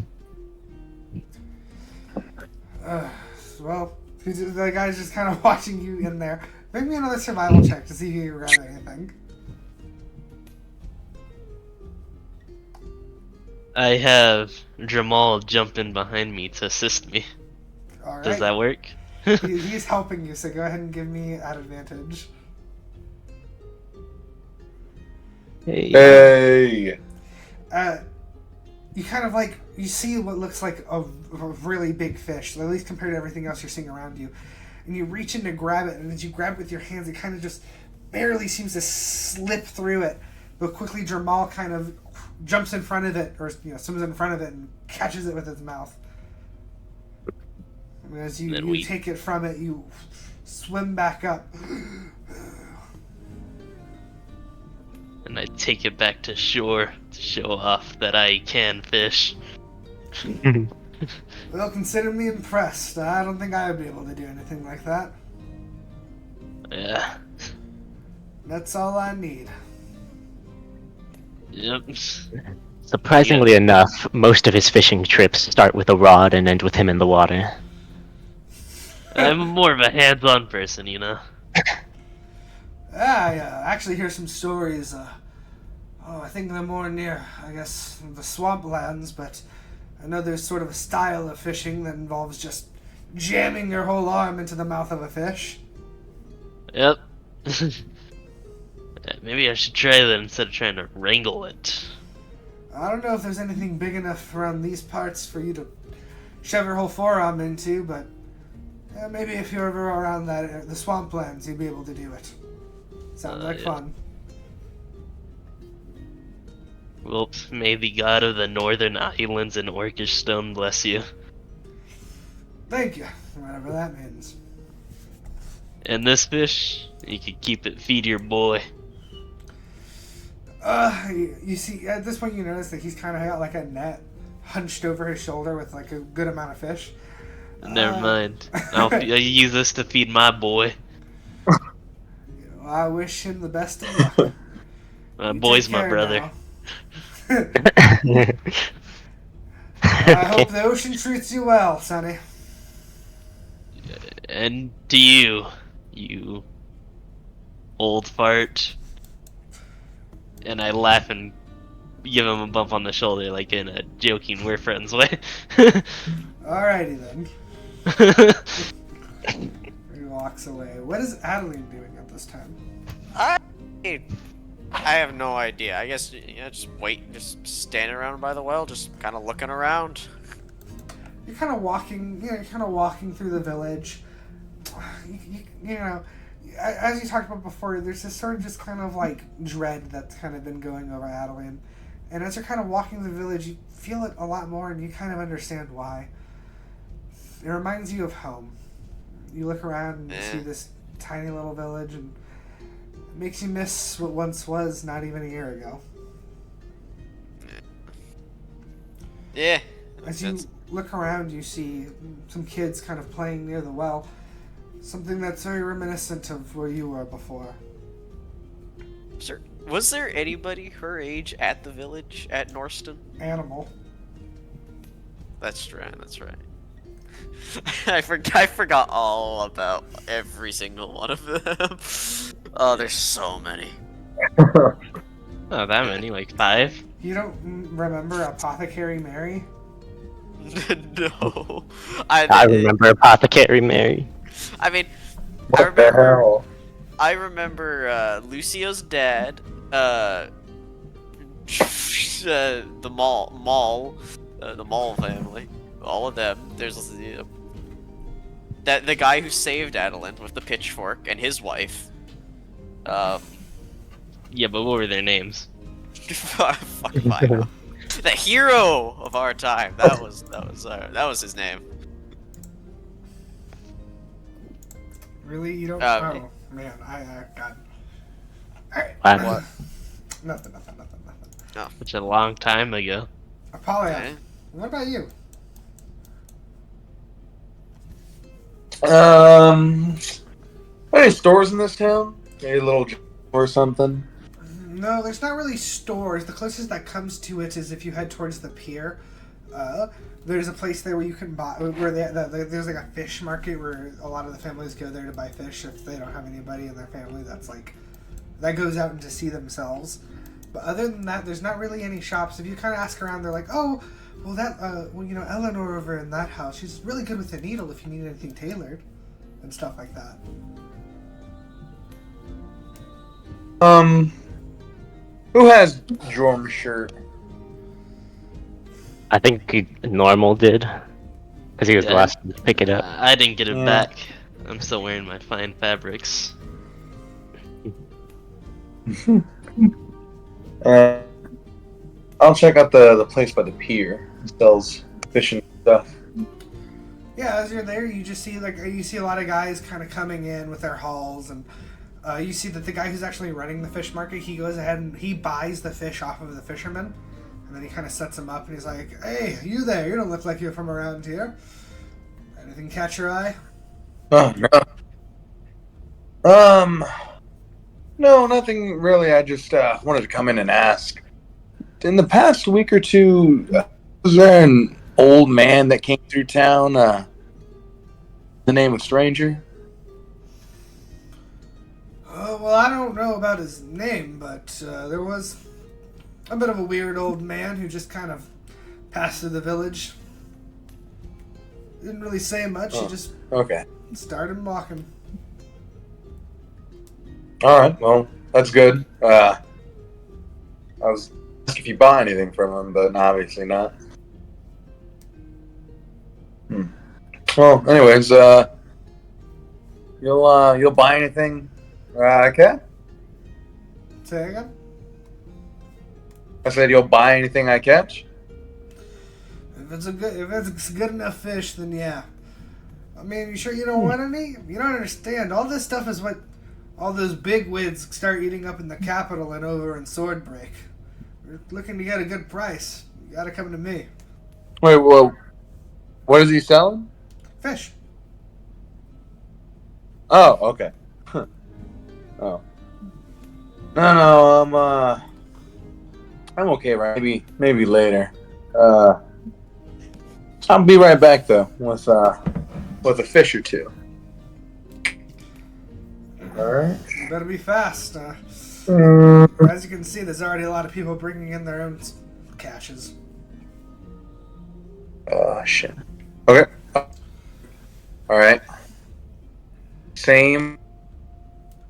Well, the guy's just kind of watching you in there. Make me another survival check to see if you can grab anything. I have Jourmal jump in behind me to assist me. Alright. Does that work? He's helping you, so go ahead and give me at advantage. Hey. You kind of like, you see what looks like a really big fish, at least compared to everything else you're seeing around you. And you reach in to grab it, and as you grab it with your hands, it kind of just barely seems to slip through it. But quickly, Jourmal kind of jumps in front of it, or swims in front of it, and catches it with its mouth. And as you take it from it, you swim back up. And I take it back to shore to show off that I can fish. Well, consider me impressed. I don't think I would be able to do anything like that. Yeah. That's all I need. Yep. Surprisingly enough, most of his fishing trips start with a rod and end with him in the water. I'm more of a hands-on person, you know. I actually hear some stories. I think they're more near, I guess, the swamplands, but I know there's sort of a style of fishing that involves just jamming your whole arm into the mouth of a fish. Yep. Maybe I should try that instead of trying to wrangle it. I don't know if there's anything big enough around these parts for you to shove your whole forearm into, but maybe if you're ever around the swamplands, you'd be able to do it. Sounds like fun. Well, may the god of the northern islands and Orcish stone bless you. Thank you, whatever that means. And this fish, you can keep it, feed your boy. You see, at this point you notice that he's kind of got like a net hunched over his shoulder with like a good amount of fish. Never mind. I'll use this to feed my boy. I wish him the best of luck. My You boy's take my care brother. now. I hope the ocean treats you well, Sonny. And to you, you old fart. And I laugh and give him a bump on the shoulder, like in a joking, we're friends way. Alrighty then. He walks away. What is Adaline doing at this time? I have no idea. I guess just wait, just standing around by the well, just kind of looking around. You're kind of walking. You're kind of walking through the village. You know, as you talked about before, there's this sort of just kind of like dread that's kind of been going over Adaline. And as you're kind of walking the village, you feel it a lot more, and you kind of understand why. It reminds you of home. You look around and you see this tiny little village, and it makes you miss what once was not even a year ago. Yeah. As you look around, you see some kids kind of playing near the well. Something that's very reminiscent of where you were before. Sir, was there anybody her age at the village at Norston? Animal. That's right. That's right. I forgot all about every single one of them. Oh, there's so many. Not that many, like 5. You don't remember Apothecary Mary? No. I remember Apothecary Mary. I mean, What the hell? I remember Lucio's dad, the Maul family, all of them. There's the guy who saved Adaline with the pitchfork and his wife. Yeah, but what were their names? Fuck Philo. The hero of our time. That was his name. Really? You don't? Oh, Oh, man. God. Alright. What? Nothing. Such a long time ago. Apollyon, Okay. what about you? Any stores in this town? Maybe a little or something? No, there's not really stores. The closest that comes to it is if you head towards the pier. There's a place there where you can buy, there's like a fish market where a lot of the families go there to buy fish if they don't have anybody in their family that goes out and to see themselves. But other than that, there's not really any shops. If you kind of ask around, they're like, oh, well, Eleanor over in that house, she's really good with the needle if you need anything tailored and stuff like that. Who has Jourmal shirt? I think Nourmal did, because he was the Yeah. last one to pick it up. I didn't get it Yeah. back. I'm still wearing my fine fabrics. I'll check out the place by the pier. It sells fish and stuff. Yeah, as you're there, you just see a lot of guys kind of coming in with their hauls, and you see that the guy who's actually running the fish market, he goes ahead and he buys the fish off of the fisherman, and then he kind of sets them up, and he's like, "Hey, you there? You don't look like you're from around here. Anything catch your eye?" Oh no. No, nothing really. I just wanted to come in and ask. In the past week or two, was there an old man that came through town? The name of Stranger? Well, I don't know about his name, but there was a bit of a weird old man who just kind of passed through the village. Didn't really say much. He just Okay. started walking. All right. Well, that's good. I was asking if you buy anything from him, but obviously not. Well, anyways, you'll buy anything? Okay. Say again? I said you'll buy anything I catch. If it's good enough fish, then yeah. I mean, you sure you don't want any? You don't understand. All this stuff is what all those bigwigs start eating up in the capital and over in Swordbreak. You're looking to get a good price. You gotta come to me. Wait, well, what is he selling? Fish. Oh, okay. Oh. No, I'm okay, right? Maybe later. I'll be right back though with a fish or two. All right. You better be fast. As you can see, there's already a lot of people bringing in their own caches. Oh shit. Okay. All right. Same.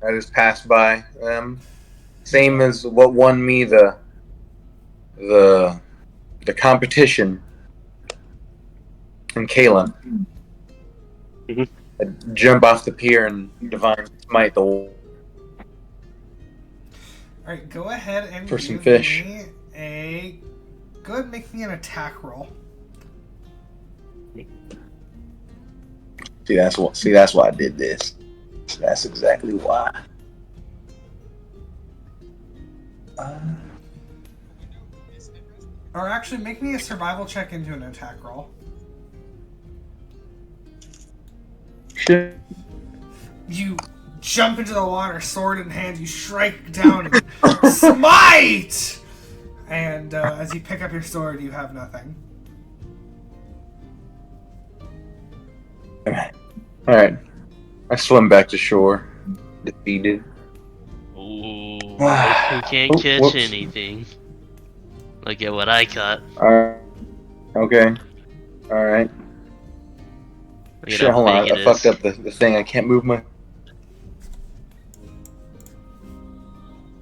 I just passed by them. Same as what won me the competition in Kalen. Mhm. I jump off the pier and divine smite the wall. Alright, go ahead and For some give fish. me a... Go ahead and make me an attack roll. See, that's why I did this. That's exactly why. Or actually, make me a survival check into an attack roll. Shit. You jump into the water, sword in hand, you strike down and smite! And as you pick up your sword, you have nothing. Alright. I swim back to shore. Defeated. Ooh, you can't catch Whoops. anything. Look at what I caught. Alright. Okay. Alright. Look at Shit, how hold on. big I it fucked is. up the thing. I can't move my...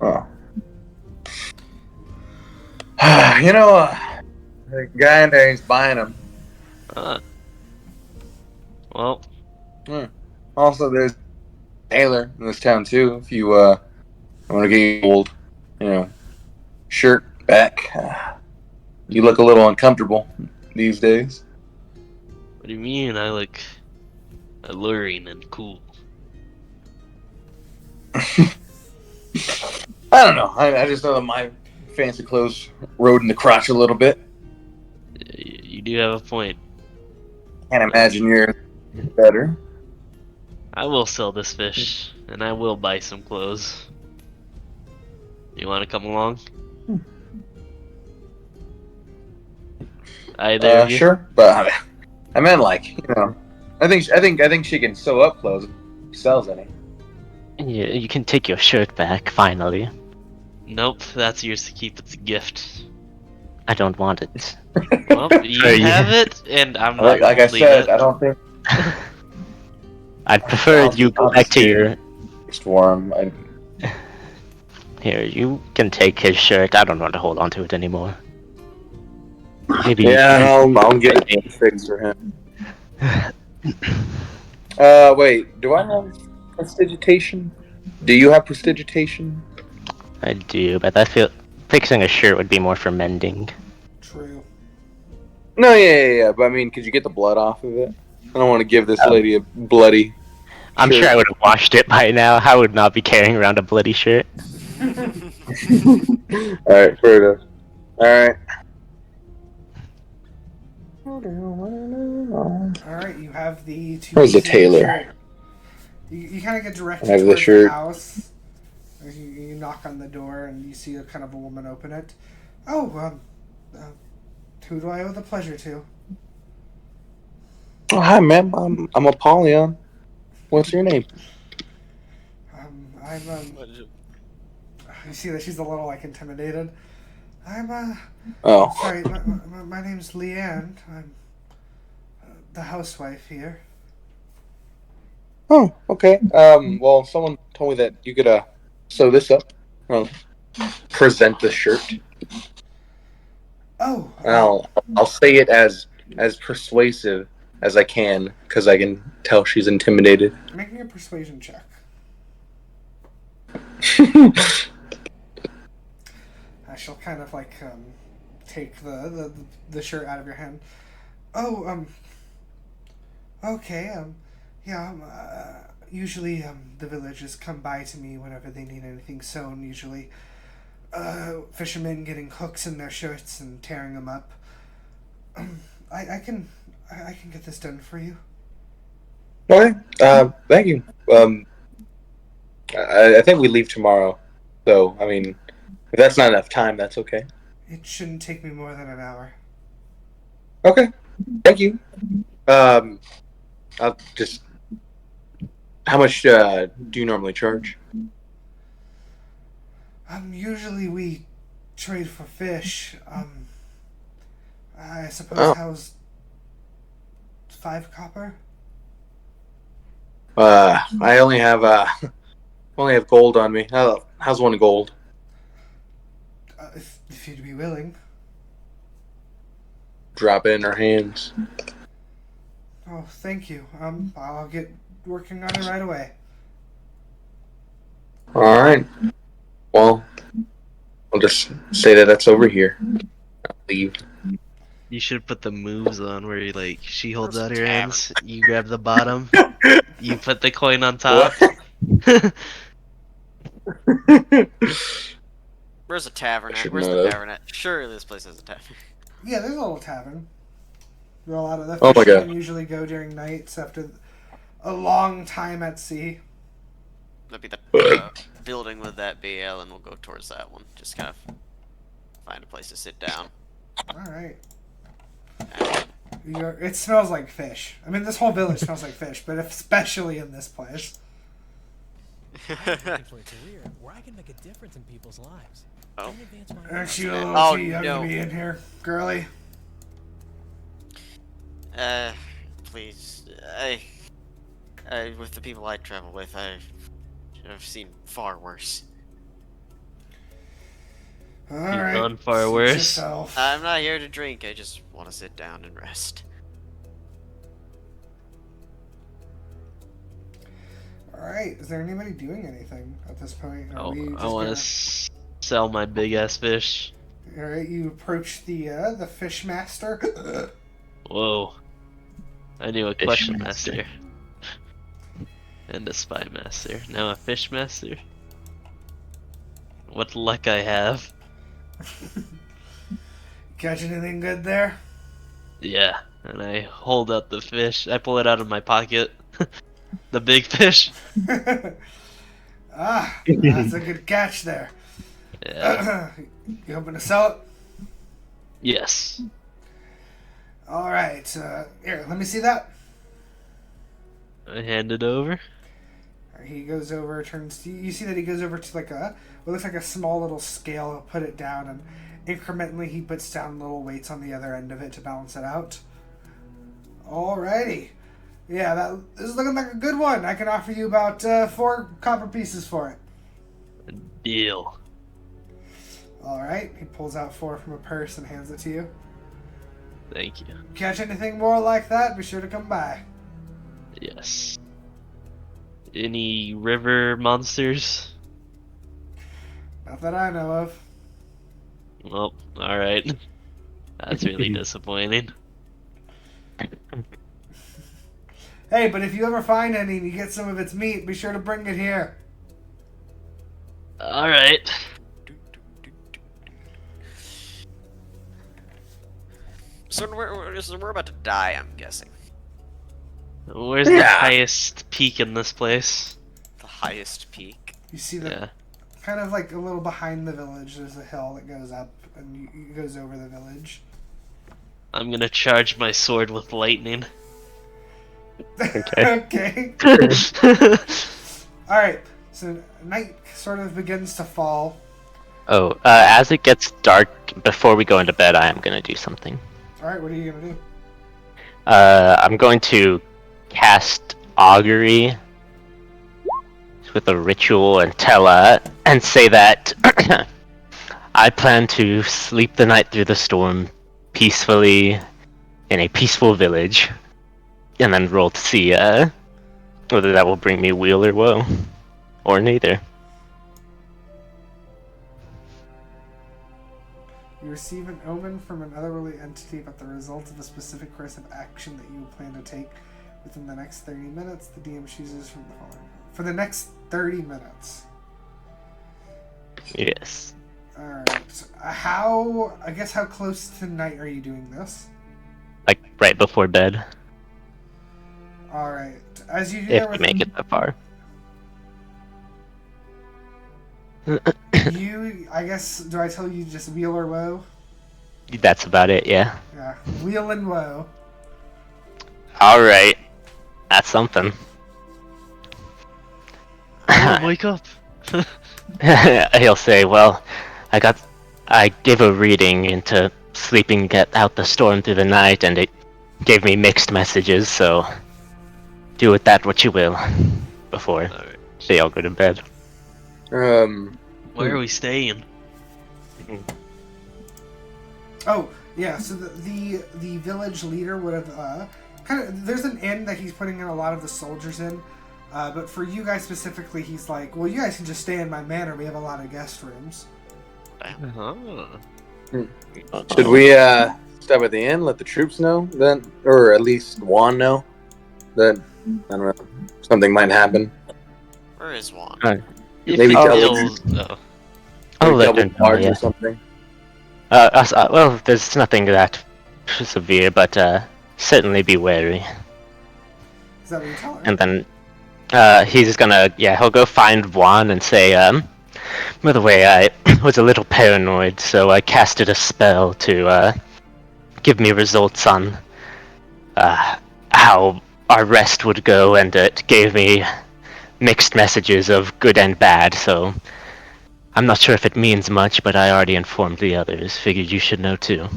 Oh. The guy in there, he's buying them. Well, Also, there's Taylor in this town, too, if you want to get gold, shirt back. You look a little uncomfortable these days. What do you mean? I look alluring and cool. I don't know. I just know that my fancy clothes rode in the crotch a little bit. You do have a point. Can't imagine you're better. I will sell this fish, and I will buy some clothes. You want to come along? Either of you? Sure, but I meant like, I think she can sew up clothes if she sells any. You can take your shirt back, finally. Nope, that's yours to keep. It's a gift. I don't want it. Well, you have it, and I'm not Like I holding said, it. I don't think I'd prefer you go back to your... storm. Here, you can take his shirt. I don't want to hold on to it anymore. Maybe I'll get it fixed for him. Wait, do I have prestidigitation? Do you have prestidigitation? I do, but I feel fixing a shirt would be more for mending. True. No, yeah. But I mean, could you get the blood off of it? I don't want to give this lady a bloody. I'm sure I would have washed it by now. I would not be carrying around a bloody shirt. Alright, fair enough. Alright. Alright, you have the two. Where's the pieces of tailor? shirt. You kind of get directed I have the towards the shirt. house. You knock on the door and you see a kind of a woman open it. Oh, who do I owe the pleasure to? Oh, hi, ma'am. I'm Apollyon. What's your name? You see that she's a little like intimidated. Oh. Sorry, my name's Leanne. I'm the housewife here. Oh, okay. Well, someone told me that you could sew this up. Present the shirt. Oh. I'll say it as persuasive as I can, because I can tell she's intimidated. Making a persuasion check. She'll kind of like take the shirt out of your hand. Oh, okay, yeah, usually the villagers come by to me whenever they need anything sewn, usually fishermen getting hooks in their shirts and tearing them up. I can get this done for you. Okay, thank you. I think we leave tomorrow, so, I mean, if that's not enough time, that's okay. It shouldn't take me more than an hour. Okay, thank you. I'll just... How much do you normally charge? Usually we trade for fish. I suppose how's 5 copper? I only have gold on me. How's 1 gold? If you'd be willing. Drop it in her hands. Oh, thank you. I'll get working on it right away. All right. Well, I'll just say that that's over here. I'll leave. You should put the moves on where she holds out her hands, you grab the bottom, you put the coin on top. Where's a tavern at? Should Where's know the that. tavern at? Surely this place has a tavern. Yeah, there's a little tavern. Where a lot of the Oh my fishermen God. usually go during nights after a long time at sea. That'd be the building with that BL, and we'll go towards that one. Just kind of find a place to sit down. Alright. It smells like fish. I mean, this whole village smells like fish, but especially in this place. For a career where I can make a difference in people's lives. Oh. And advance my Aren't you a Oh, little too young no. to be in here, girly? Please. With the people I travel with, I've seen far worse. Alright. done far suit worse. yourself. I'm not here to drink, I just want to sit down and rest. Alright, is there anybody doing anything at this point? Are we just I want gonna- to sell my big ass fish. All right, you approach the fish master. Whoa. I knew a Fish question master. master. And a spy master. Now a fish master. What luck I have. Catch anything good there? Yeah. And I hold out the fish. I pull it out of my pocket. The big fish. That's a good catch there. Yeah. You hoping to sell it? Yes. All right. Here, let me see that. I hand it over. He goes over, turns. You see that he goes over to like what looks like a small little scale. He'll put it down, and incrementally he puts down little weights on the other end of it to balance it out. Alrighty. Yeah, this is looking like a good one. I can offer you about 4 copper pieces for it. Deal. Alright. He pulls out 4 from a purse and hands it to you. Thank you. Catch anything more like that, be sure to come by. Yes. Any river monsters? Not that I know of. Well, alright. That's really disappointing. Hey, but if you ever find any and you get some of its meat, be sure to bring it here. Alright. So we're about to die, I'm guessing. Where's the highest peak in this place? The highest peak. You see the Yeah. kind of like a little behind the village. There's a hill that goes up and it goes over the village. I'm gonna charge my sword with lightning. Okay. All right. So night sort of begins to fall. Oh, as it gets dark, before we go into bed, I am gonna do something. All right. What are you gonna do? I'm going to cast augury with a ritual and and say that I plan to sleep the night through the storm peacefully in a peaceful village, and then roll to see whether that will bring me weal or woe, or neither. You receive an omen from an otherworldly entity about the result of a specific course of action that you plan to take within the next 30 minutes. The DM chooses from the following. For the next 30 minutes. Yes. Alright. How close to night are you doing this? Like right before bed, Alright. As you do if that we with make it that far. I guess, do I tell you just wheel or woe? That's about it, yeah. Yeah. Wheel and woe. Alright. That's something. Wake up! He'll say, well, I gave a reading into sleeping get out the storm through the night, and it gave me mixed messages, so do with that what you will before Alright. they all go to bed. Where are we staying? Oh, yeah, so the village leader would have, there's an inn that he's putting in a lot of the soldiers in, but for you guys specifically, he's like, well, you guys can just stay in my manor, we have a lot of guest rooms. Oh. Should we stop at the inn, let the troops know then, or at least Juan know that, I don't know, something might happen? Where is Juan? If Maybe he tell feels... Oh. I'll Maybe let double her know, guards yeah. or something. Well, there's nothing that severe, but certainly be wary. Is that what you tell her? And then he's gonna, he'll go find Juan and say, by the way, I was a little paranoid, so I casted a spell to give me results on how our rest would go, and it gave me mixed messages of good and bad, so I'm not sure if it means much, but I already informed the others. Figured you should know too.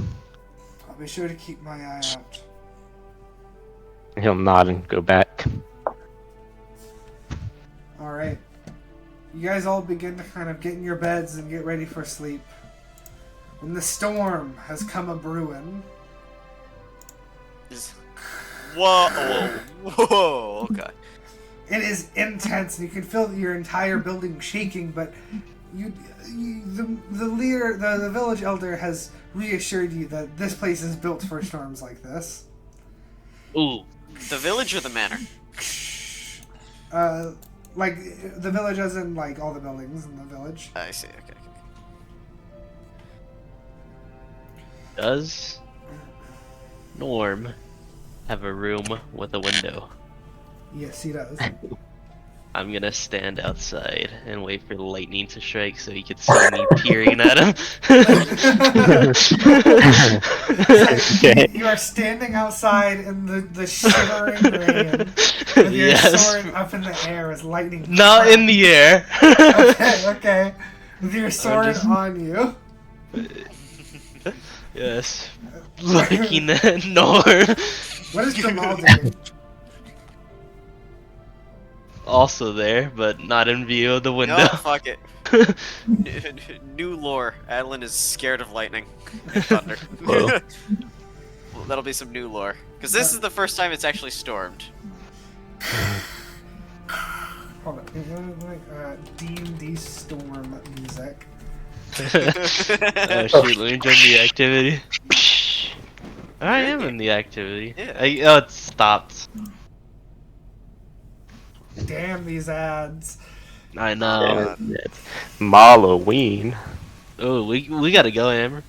I'll be sure to keep my eye out. He'll nod and go back. Alright. You guys all begin to kind of get in your beds and get ready for sleep. When the storm has come a-brewin'. Whoa, okay. It is intense, and you can feel your entire building shaking, but The leader, the village elder, has reassured you that this place is built for storms like this. Ooh. The village or the manor? Like the village, as in like all the buildings in the village. I see. Okay. Does Norm have a room with a window? Yes, he does. I'm gonna stand outside and wait for the lightning to strike so he can see me peering at him. Okay. You are standing outside in the shivering rain with your sword up in the air as lightning. Not in the air. Okay. With your sword on you. Yes. Looking at Norm. What is Jourmal doing? Also there, but not in view of the window. No, fuck it. New lore. Adaline is scared of lightning and thunder. Whoa. Well, that'll be some new lore. Because this is the first time it's actually stormed. Hold on. D&D storm music. Oh shoot, let me join the activity. I am in the activity. Yeah. Oh, it stopped. Damn these ads. I know. It's Halloween. Oh, we gotta go, Amber.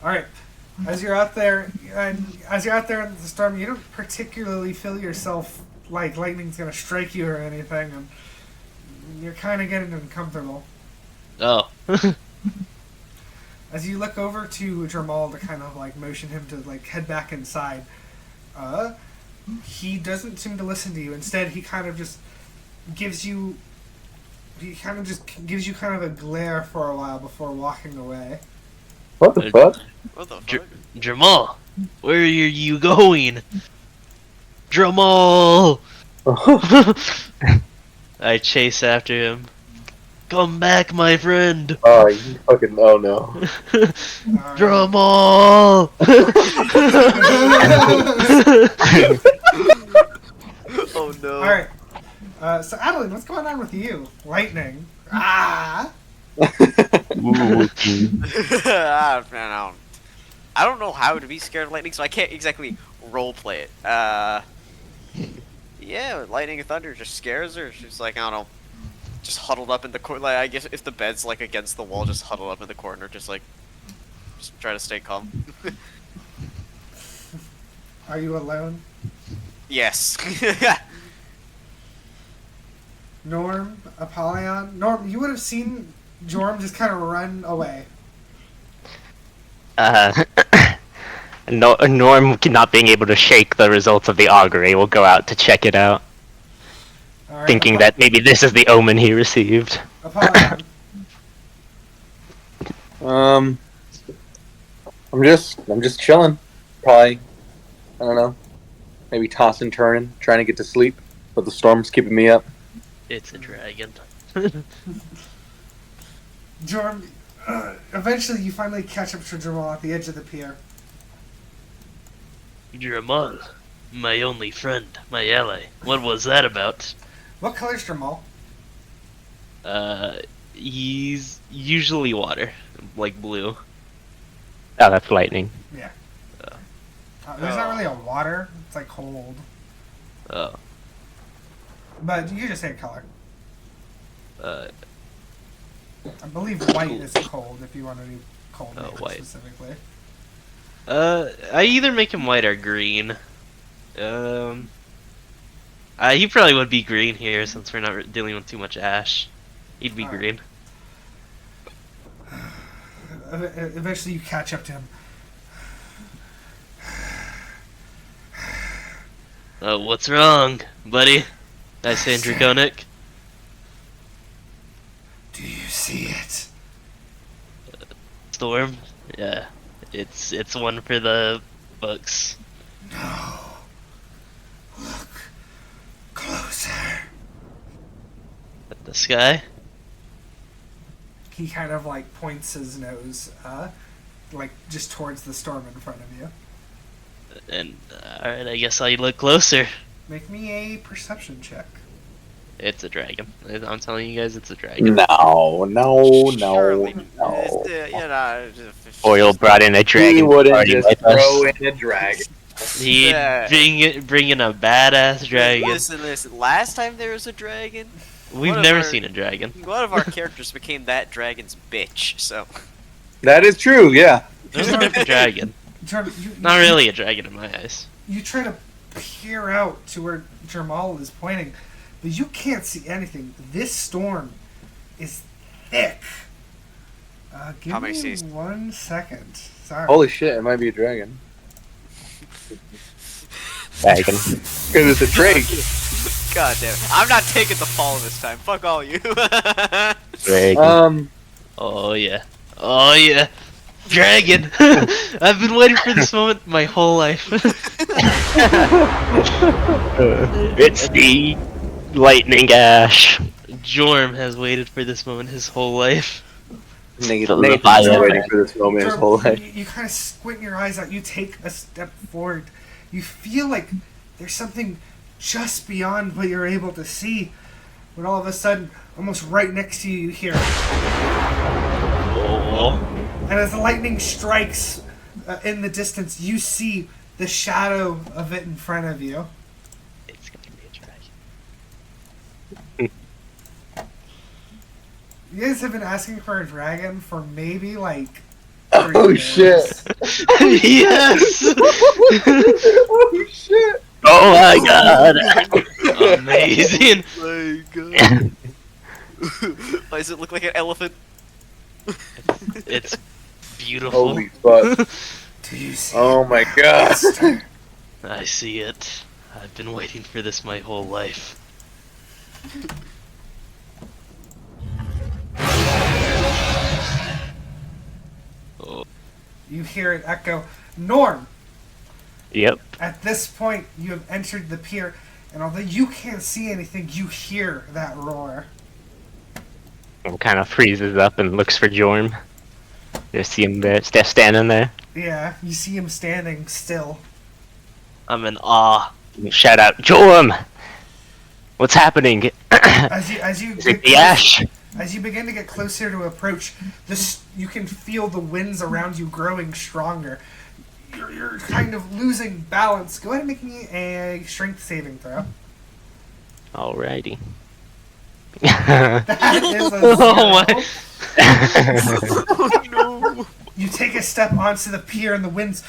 Alright. As you're out there in the storm, you don't particularly feel yourself like lightning's gonna strike you or anything, and you're kind of getting uncomfortable. Oh. As you look over to Jourmal to kind of like motion him to like head back inside, he doesn't seem to listen to you. Instead, he kind of just gives you kind of a glare for a while before walking away. What the fuck? What the fuck? Jourmal, where are you going? Jourmal! I chase after him. Come back, my friend! Oh, you fucking. Oh no. Jourmal! Oh no. Alright. So Adaline, what's going on with you? Lightning. Ah! I don't know how to be scared of lightning, so I can't exactly roleplay it. Yeah, lightning and thunder just scares her. She's like, I don't know, just huddled up in the corner. Like, I guess if the bed's like against the wall, just huddled up in the corner, just try to stay calm. Are you alone? Yes. Norm, Apollyon? Norm, you would have seen Jorm just kind of run away. Norm, not being able to shake the results of the augury, will go out to check it out, Alright, thinking that maybe this is the omen he received. Apollyon. I'm just chilling. Probably, I don't know, maybe tossing, turning, trying to get to sleep, but the storm's keeping me up. It's a dragon. Jorm, eventually you finally catch up to Jourmal at the edge of the pier. Jourmal, my only friend, my ally. What was that about? What color's Jourmal? He's usually water, like blue. Oh, that's lightning. Yeah. There's not really a water. It's like cold. Oh. But you can just say color. Uh, I believe white is cold if you want to do cold Oh, nature white. specifically. I either make him white or green. He probably would be green here since we're not dealing with too much ash. He'd be Alright. green. Eventually you catch up to him. Oh, what's wrong, buddy? I say in Draconic. Do you see it? Storm? Yeah. It's one for the books. No. Look closer. At the sky? He kind of like points his nose, like just towards the storm in front of you. And alright, I guess I'll look closer. Make me a perception check. It's a dragon. I'm telling you guys, it's a dragon. No. Surely, it's, Oil brought in a He dragon to wouldn't party just with us. throw in a dragon. He'd bring in a badass dragon. Listen. Last time there was a dragon, We've one of never our- seen a dragon. one of our characters became that dragon's bitch. So That is true, yeah. It was a different dragon. Jordan, Not really a dragon in my eyes. You try to peer out to where Jourmal is pointing, but you can't see anything. This storm is thick. Give How many me seas? 1 second. Sorry. Holy shit, it might be a dragon. Dragon. Because it's a drake. God damn it. I'm not taking the fall this time. Fuck all you. Dragon. Oh yeah. Oh yeah. Dragon! I've been waiting for this moment my whole life. It's the lightning ash. Jorm has waited for this moment his whole life. Nathan's The been fire. waiting for this moment his whole life. You kind of squint your eyes out. You take a step forward. You feel like there's something just beyond what you're able to see. When all of a sudden, almost right next to you, you hear. Oh. And as the lightning strikes in the distance, you see the shadow of it in front of you. It's gonna be a dragon. You guys have been asking for a dragon for maybe like. 3 Oh years. shit. Yes! Oh shit. Oh my god! Amazing! My god. Why does it look like an elephant? It's beautiful. Holy fuck. Do you see? Oh my god. Master? I see it. I've been waiting for this my whole life. Oh. You hear it echo, Norm! Yep. At this point, you have entered the pier, and although you can't see anything, you hear that roar. Kind of freezes up and looks for Jorm. Just see him there, standing there. Yeah, you see him standing still. I'm in awe. Shout out, Jorm! What's happening? As you Is it the ash? as you begin to get closer to approach, this you can feel the winds around you growing stronger. You're kind of losing balance. Go ahead and make me a strength saving throw. Alrighty. That is a Oh zero. my. Oh no. You take a step onto the pier and the winds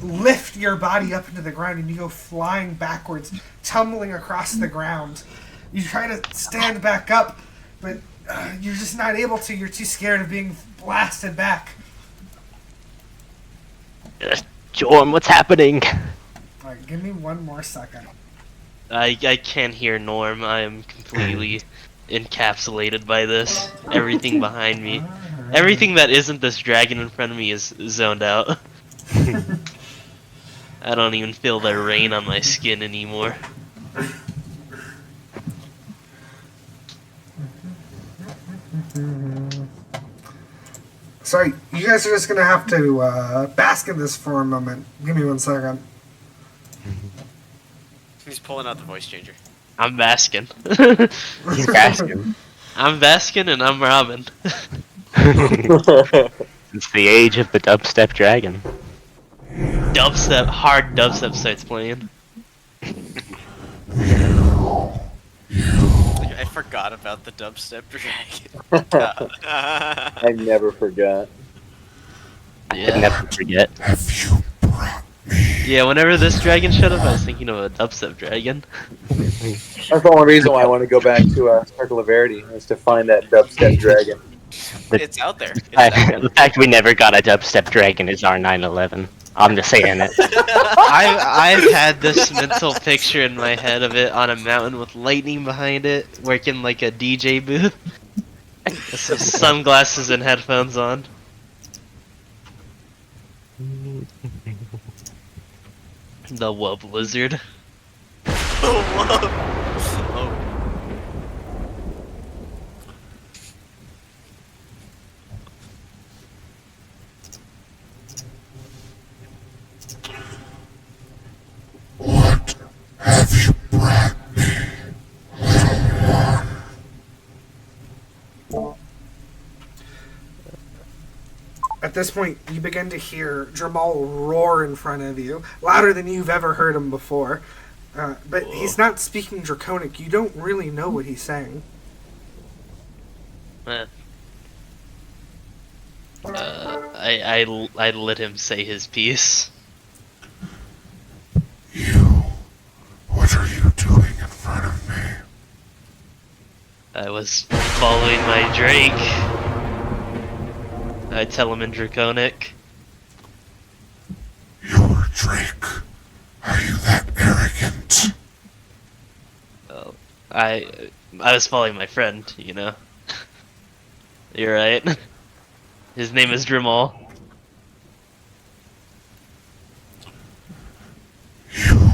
lift your body up into the ground and you go flying backwards, tumbling across the ground. You try to stand back up, but you're just not able to. You're too scared of being blasted back. Jorm, what's happening? Alright, give me 1 more second. I can't hear Norm. I am completely encapsulated by this. Everything behind me. Everything that isn't this dragon in front of me is zoned out. I don't even feel the rain on my skin anymore. Sorry, you guys are just gonna have to bask in this for a moment. Give me 1 second. He's pulling out the voice changer. I'm basking. He's basking. I'm basking and I'm Robin. It's the age of the dubstep dragon. Dubstep, hard dubstep starts playing. I forgot about the dubstep dragon. I never forgot. I'd never forget. Yeah, whenever this dragon showed up, I was thinking of a dubstep dragon. That's the only reason why I want to go back to Circle of Verity, is to find that dubstep dragon. It's out there. It's out there. The fact we never got a dubstep dragon is our 9/11. I'm just saying it. I've had this mental picture in my head of it on a mountain with lightning behind it, working like a DJ booth. With some sunglasses and headphones on. The Wub Lizard. Oh, whoa. What have you brought me? At this point, you begin to hear Jourmal roar in front of you, louder than you've ever heard him before. But he's not speaking Draconic. You don't really know what he's saying. I let him say his piece. You, what are you doing in front of me? I was following my Drake. I tell him in Draconic. Your Drake? Are you that arrogant? Oh, I was following my friend, you know. You're right. His name is Jourmal. You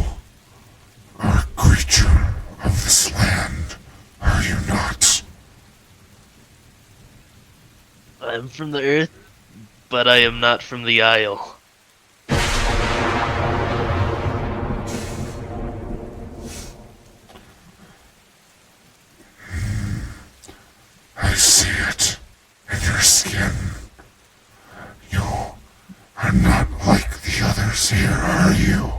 are a creature of this land, are you not? I'm from the earth, but I am not from the Isle. I see it in your skin. You are not like the others here, are you?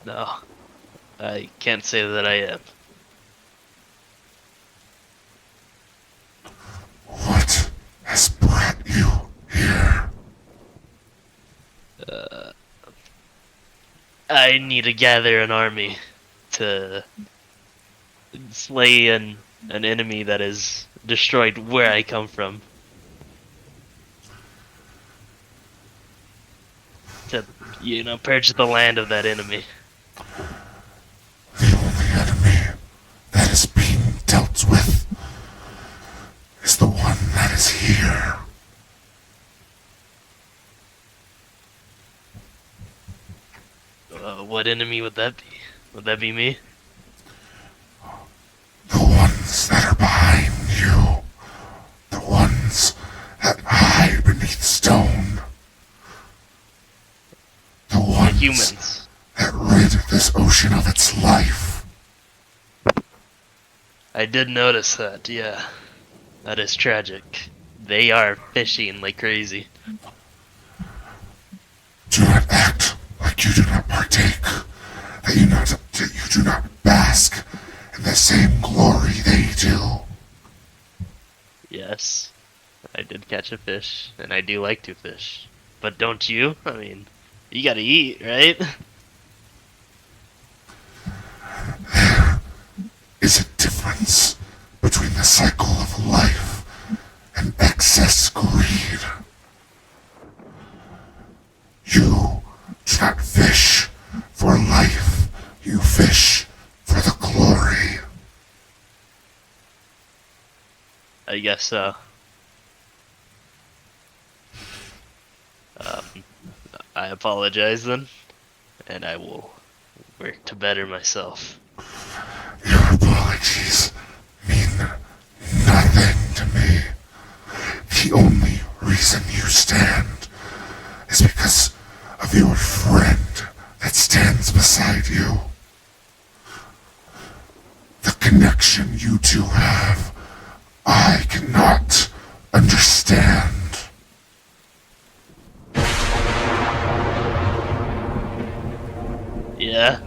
No, I can't say that I am. What has brought you here? I need to gather an army to slay an enemy that has destroyed where I come from. To, you know, purge the land of that enemy. The only enemy that is being dealt with is the one that is here. What enemy would that be? Would that be me? The ones that are behind you. The ones that hide beneath stone. The ones Humans. that rid this ocean of its life. I did notice that, yeah. That is tragic. They are fishing like crazy. Do not act like you do not partake, that you do not bask in the same glory they do. Yes, I did catch a fish, and I do like to fish. But don't you? I mean, you gotta eat, right? There is a difference between the cycle of life and excess greed. You do not fish for life, you fish for the glory. I guess so. I apologize then, and I will work to better myself. Your apologies mean nothing to me. The only reason you stand is because of your friend that stands beside you. The connection you two have, I cannot understand. Yeah.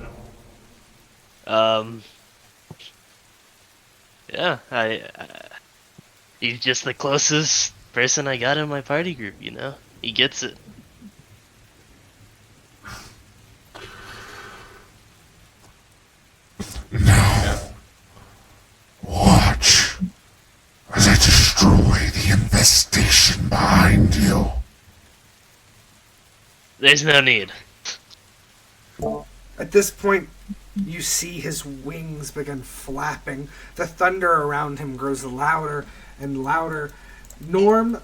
Yeah, he's just the closest person I got in my party group, you know? He gets it. Now, watch as I destroy the infestation behind you. There's no need. At this point, you see his wings begin flapping. The thunder around him grows louder and louder. Norm,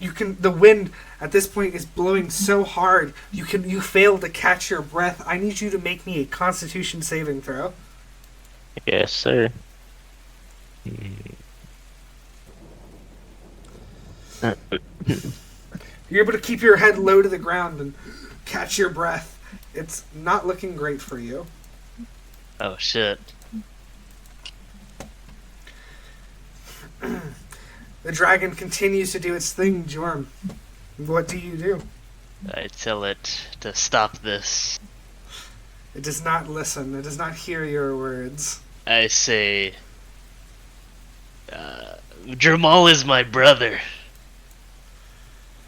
the wind at this point is blowing so hard you fail to catch your breath. I need you to make me a Constitution saving throw. Yes, sir. You're able to keep your head low to the ground and catch your breath. It's not looking great for you. Oh shit. The dragon continues to do its thing, Jorm. What do you do? I tell it to stop this. It does not listen. It does not hear your words. I say, Jourmal is my brother.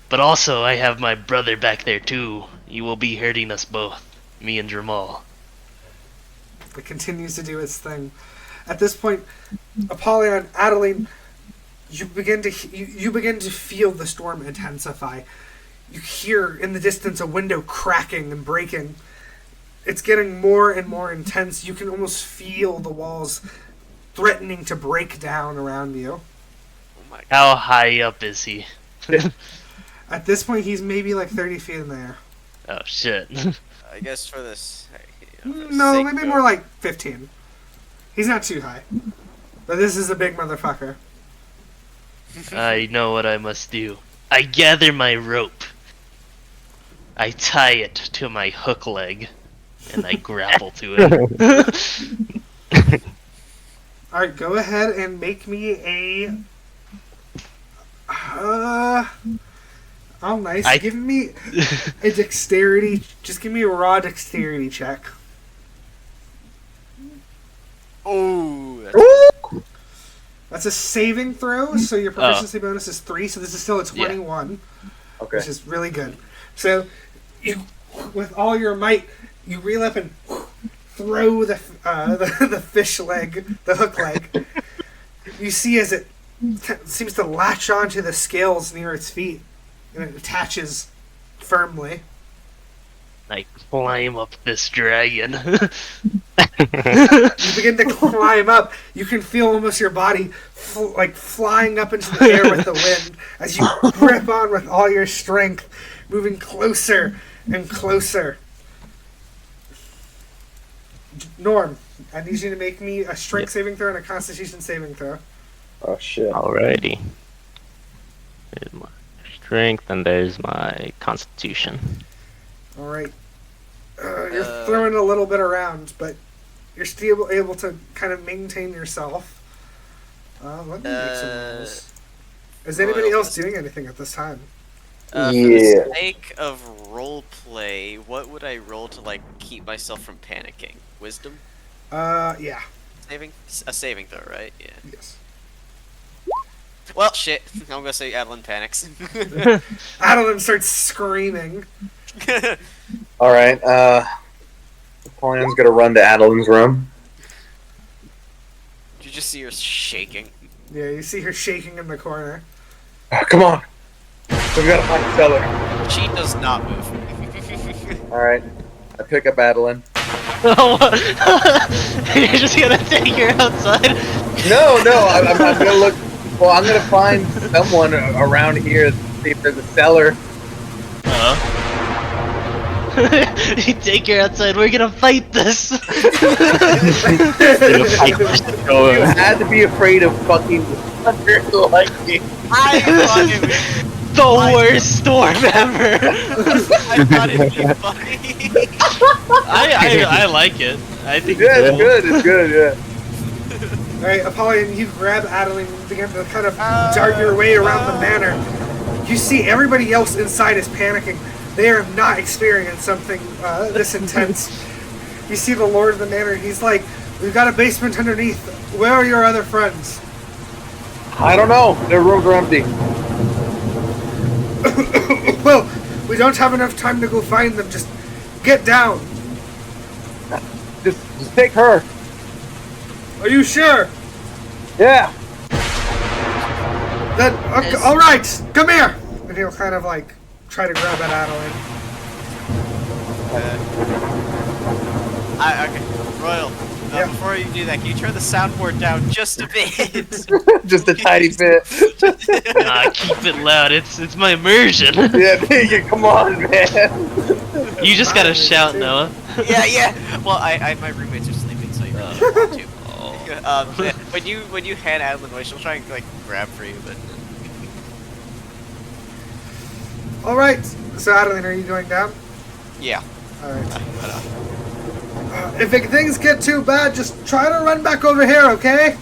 But also, I have my brother back there too. You will be hurting us both, me and Jourmal. It continues to do its thing. At this point, Apollyon, Adaline, you begin to feel the storm intensify. You hear in the distance a window cracking and breaking. It's getting more and more intense. You can almost feel the walls threatening to break down around you. Oh my god. How high up is he? At this point, he's maybe like 30 feet in the air. Oh shit. I guess for this. For the No, sake maybe of- more like 15. He's not too high. But this is a big motherfucker. I know what I must do. I gather my rope. I tie it to my hook leg. And I grapple to it. Alright, go ahead and make me a... Oh, nice. Give me a dexterity... Just give me a raw dexterity check. Oh, That's a saving throw, so your proficiency bonus is 3, so this is still a 21. Okay. Which is really good. So, you, with all your might, you reel up and throw the fish leg, the hook leg. You see as it seems to latch onto the scales near its feet, and it attaches firmly. I climb up this dragon. You begin to climb up. You can feel almost your body like flying up into the air with the wind as you grip on with all your strength, moving closer and closer. Norm, I need you to make me a strength saving throw and a constitution saving throw. Oh shit. Alrighty. There's my strength and there's my constitution. Alright. You're throwing a little bit around, but you're still able to kind of maintain yourself. Let me make some rolls. Is anybody else doing anything at this time? For the sake of roleplay, what would I roll to like keep myself from panicking? Wisdom? Yeah. A saving throw, right? Yeah. Yes. Well, shit. I'm gonna say Adaline panics. Adaline starts screaming. Alright, Apollyon's gonna run to Adaline's room. You just see her shaking. Yeah, you see her shaking in the corner. Come on! We've gotta find the cellar. She does not move. Alright, I pick up Adaline. You're just gonna take her outside? No, I'm gonna look. Well, I'm gonna find someone around here to see if there's a cellar. You take her outside, we're gonna fight this! You had to be afraid of fucking thunder and lightning. I thought it was The worst storm ever! I thought it'd be funny. I like it. I think Yeah, it's good, yeah. Alright, Apollyon, you grab Adaline and begin to kind of dart your way around the manor. You see everybody else inside is panicking. They are not experiencing something this intense. You see the Lord of the Manor, he's like, we've got a basement underneath. Where are your other friends? I don't know. Their rooms are empty. Well, we don't have enough time to go find them. Just get down. Just take her. Are you sure? Yeah. Then, okay, all right, come here. And he'll kind of like try to grab at Adaline. Okay, Royal. Yeah. Before you do that, can you turn the soundboard down just a bit? Just a tiny bit. Nah, keep it loud, it's my immersion. Yeah, come on, man. You just gotta shout, Noah. yeah. Well, my roommates are sleeping, so you really don't want to. When you hand Adaline away, she'll try and like grab for you, but. All right. So Adaline, are you going down? Yeah. All right. If things get too bad, just try to run back over here, okay?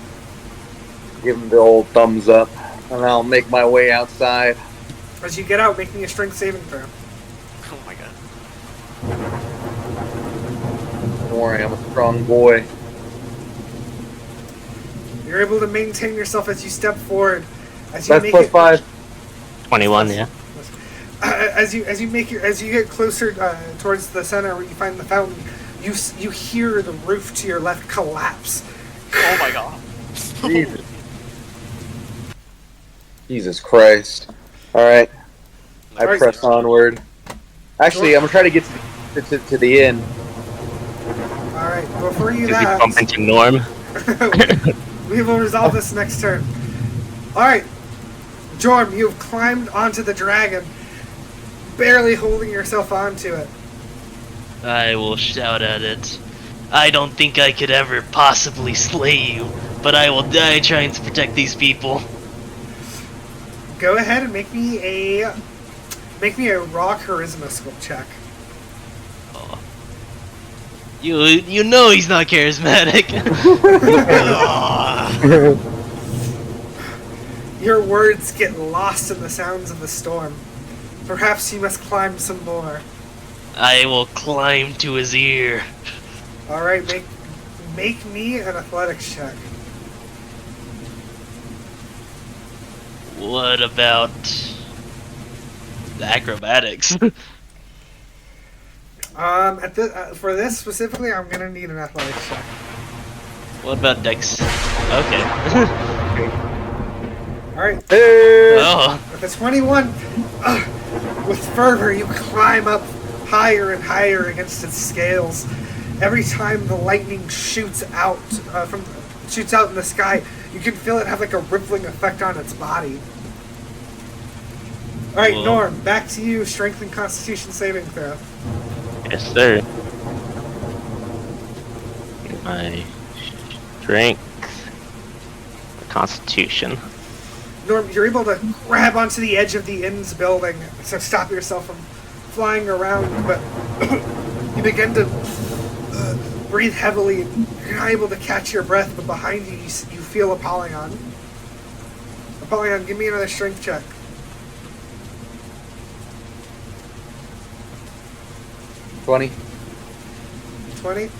give him the old thumbs up, and I'll make my way outside. As you get out, make me a strength saving throw. Oh my god. Don't worry, I'm a strong boy. You're able to maintain yourself as you step forward. As you That's make plus it, 5. 21, yeah. As you get closer towards the center where you find the fountain, you hear the roof to your left collapse. Oh my god. Jesus. Jesus Christ. Alright. I Alright. press onward. Actually, I'm gonna try to get to the inn. All right, before you Does he that, bump into Norm? we will resolve this next turn. All right, Jorm, you have climbed onto the dragon, barely holding yourself onto it. I will shout at it. I don't think I could ever possibly slay you, but I will die trying to protect these people. Go ahead and make me a raw charisma skill check. Oh. You know he's not charismatic. Your words get lost in the sounds of the storm. Perhaps you must climb some more. I will climb to his ear. All right, make me an athletics check. What about the acrobatics? For this specifically, I'm gonna need an athletics check. What about dex? Okay. All right. Oh. With a 21, with fervor, you climb up higher and higher against its scales. Every time the lightning shoots out in the sky, you can feel it have like a rippling effect on its body. All right, Whoa. Norm, back to you. Strength and Constitution saving throw. Yes, sir. My strength, constitution. Norm, you're able to grab onto the edge of the inn's building to stop yourself from flying around, but you begin to breathe heavily. You're not able to catch your breath, but behind you, you feel Apollyon. Apollyon, give me another strength check. 20. 20?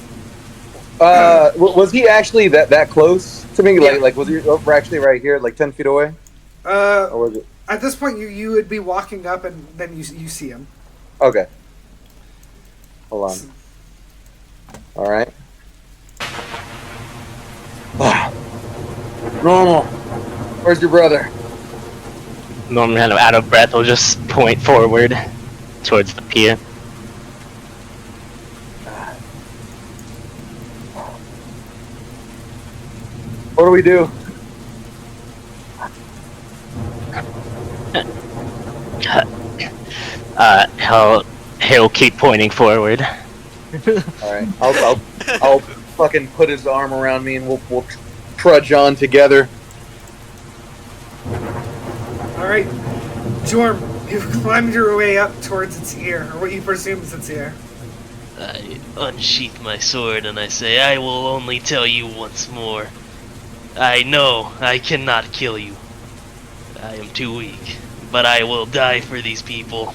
Was he actually that close to me? Yeah. Like was he actually right here, like 10 feet away? Or was it? At this point, you would be walking up, and then you see him. Okay. Hold on. All right. Nourmal, where's your brother? Norm, kind of out of breath, will just point forward towards the pier. What do we do? He'll keep pointing forward. All right. I'll fucking put his arm around me and we'll trudge on together. All right, Jorm, you've climbed your way up towards its ear, or what you presume is its ear. I unsheath my sword and I say, I will only tell you once more. I know I cannot kill you. I am too weak, but I will die for these people.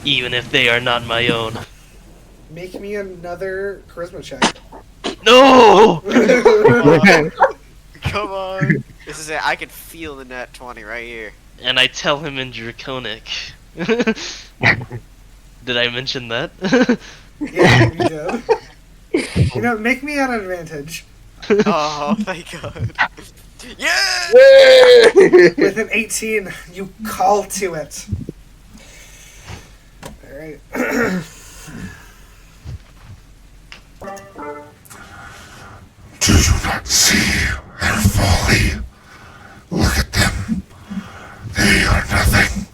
Even if they are not my own. Make me another charisma check. No! Come on. This is it. I can feel the nat 20 right here. And I tell him in Draconic. Did I mention that? Yeah, you did. You know, make me an advantage. Oh my god. Yeah! With an 18, you call to it. Alright. Do you not see their folly? Look at them. They are nothing.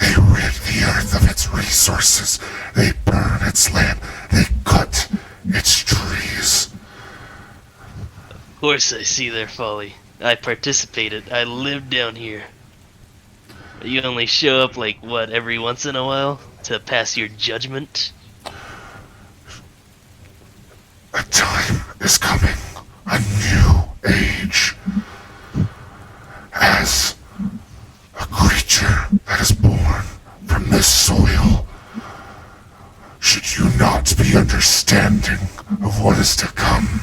They rid the earth of its resources. They burn its land. They cut its trees. Of course I see their folly. I participated. I live down here. But you only show up like, what, every once in a while? To pass your judgment? A time is coming. A new understanding of what is to come.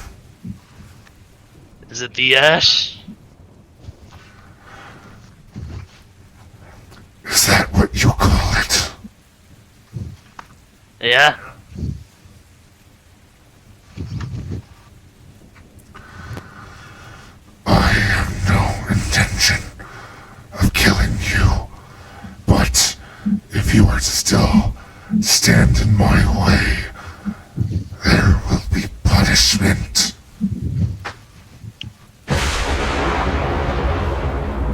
Is it the ash? Is that what you call it? Yeah. I have no intention of killing you, but if you are to still stand in my way, there will be punishment.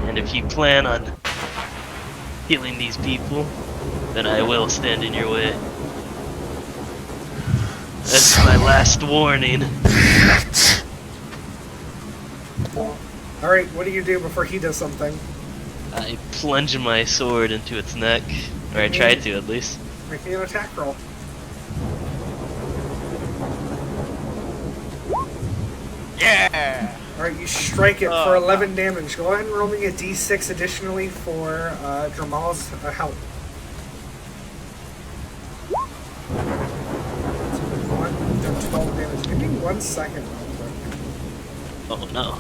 And if you plan on killing these people, then I will stand in your way. That's my last warning. Yet, Alright, what do you do before he does something? I plunge my sword into its neck. Or I try to, at least. Make me an attack roll. Yeah! Alright, you strike it for 11 damage. Go ahead and roll me a d6 additionally for Jourmal's help. 12 damage. Give me 1 second real quick. Oh no.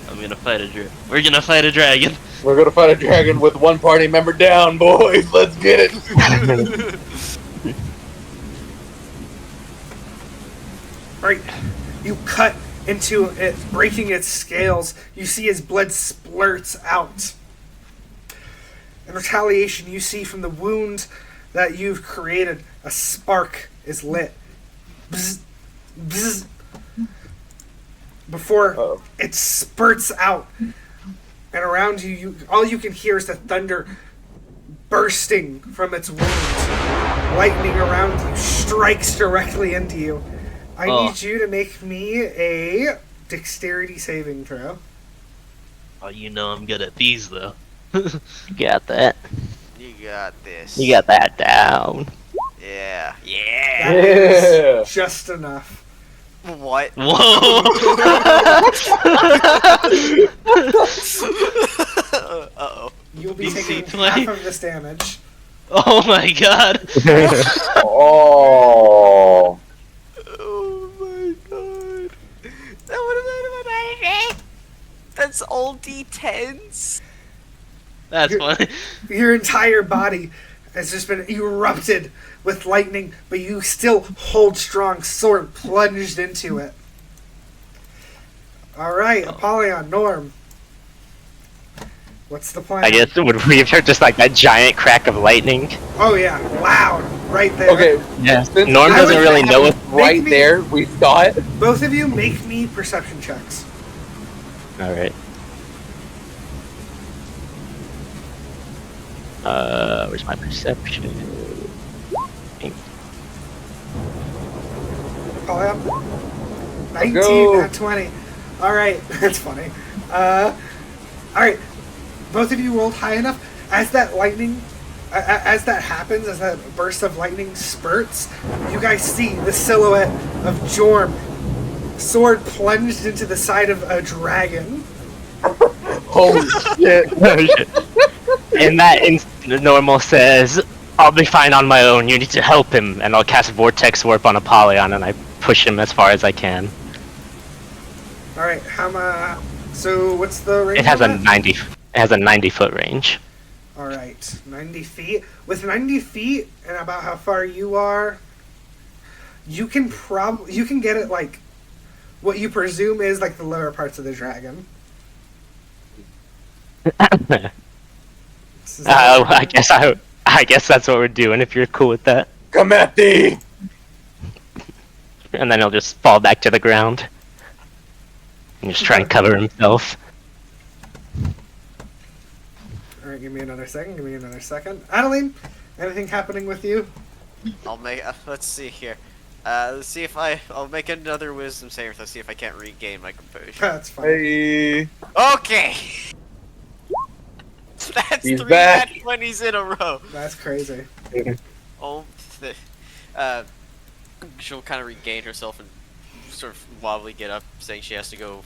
I'm gonna fight a dragon. We're gonna fight a dragon. We're gonna fight a dragon with one party member down, boys. Let's get it. Alright, you cut into it, breaking its scales. You see his blood splurts out. In retaliation, you see from the wound that you've created, a spark is lit. Bzz, bzz, before it spurts out. And around you, all you can hear is the thunder bursting from its wound. Lightning around you strikes directly into you. I need you to make me a dexterity saving throw. Oh, you know I'm good at these, though. You got that. You got this. You got that down. Yeah. That Yeah. is just enough. What? Whoa! Uh-oh. You'll be DC taking 20. half of this damage. Oh my god! Oh. Oh my god. That would have been amazing. That's all D10s. That's funny. Your entire body has just been erupted with lightning, but you still hold strong, sword plunged into it. Alright, Apollyon, Norm. What's the plan? I guess would we have heard just like that giant crack of lightning? Oh yeah, loud, right there. Okay. Yeah. Since Norm I doesn't would really have- know what. Right me- there, we saw it. Both of you make me perception checks. All right. Where's my perception? Apollyon? 19, go. not 20. Alright, that's funny. Alright, both of you rolled high enough. As that lightning, as that happens, as that burst of lightning spurts, you guys see the silhouette of Jorm, sword plunged into the side of a dragon. Holy shit. In that instant, Nourmal says, "I'll be fine on my own. You need to help him." And I'll cast Vortex Warp on Apollyon, and I push him as far as I can. Alright, so what's the range? It has on a that? 90. It has a 90-foot range. Alright, 90 feet. With 90 feet and about how far you are, you can get it like what you presume is like the lower parts of the dragon. I guess that's what we're doing. If you're cool with that, Come at thee. and then he'll just fall back to the ground and just try and cover himself. Alright, give me another second. Adaline, anything happening with you? I'll make. Let's see here. Let's see if I'll make another wisdom save. Let's see if I can't regain my composure. That's fine. Hey. Okay. That's He's 3 back. nat 20s in a row. That's crazy. Oh, she'll kind of regain herself and sort of wobbly get up, saying she has to go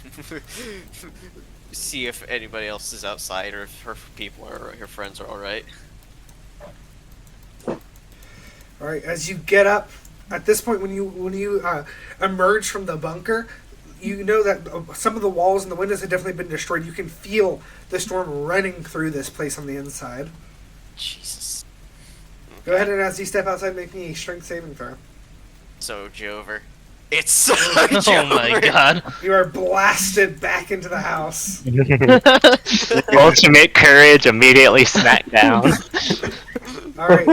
see if anybody else is outside or if her people or her friends are all right. All right, as you get up, at this point, when you emerge from the bunker, you know that some of the walls and the windows have definitely been destroyed. You can feel the storm running through this place on the inside. Jesus. Go ahead and as you step outside, make me a strength saving throw. So Jover. It's so Oh my god. You are blasted back into the house. Ultimate courage immediately smacked down. All right.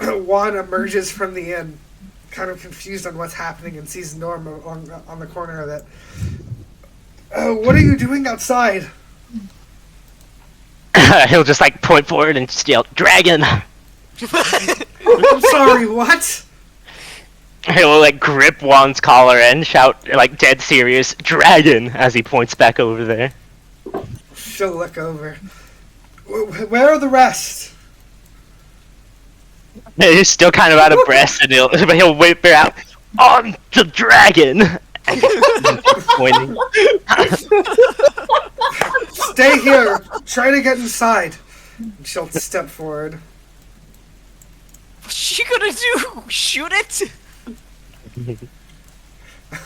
Juan emerges from the inn, kind of confused on what's happening, and sees Norm on the corner of it. What are you doing outside? He'll just like point forward and just yell, "Dragon!" I'm sorry, what? He'll like grip Juan's collar and shout like dead serious, "Dragon!" as he points back over there. She'll look over. Where are the rest? He's still kind of out of breath, and he'll whip her out on the dragon. Pointing. Stay here. Try to get inside. She'll step forward. What's she gonna do? Shoot it?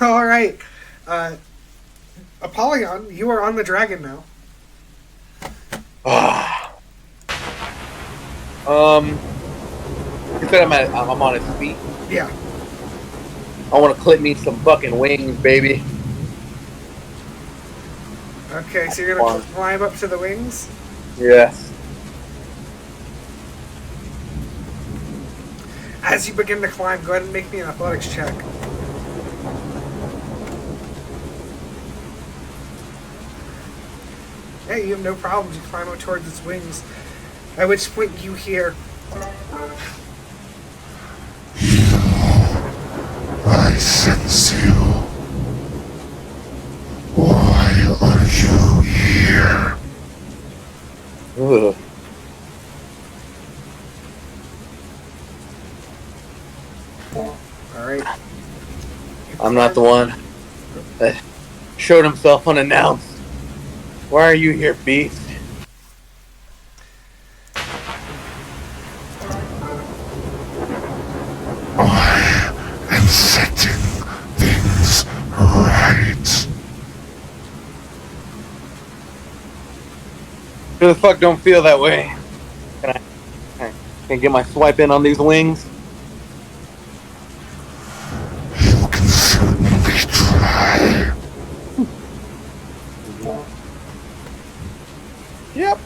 All right. Apollyon, you are on the dragon now. You said I'm on his feet. Yeah. I want to clip me some fucking wings, baby. Okay, so you're gonna climb up to the wings? Yes. As you begin to climb, go ahead and make me an athletics check. Hey, you have no problems. You climb up towards its wings. At which point you hear... I sense you. Why are you here? Ugh. Alright. I'm not the one that showed himself unannounced. Why are you here, beast? I am setting things right. Who the fuck don't feel that way? Can I get my swipe in on these wings? You can certainly try. Yep.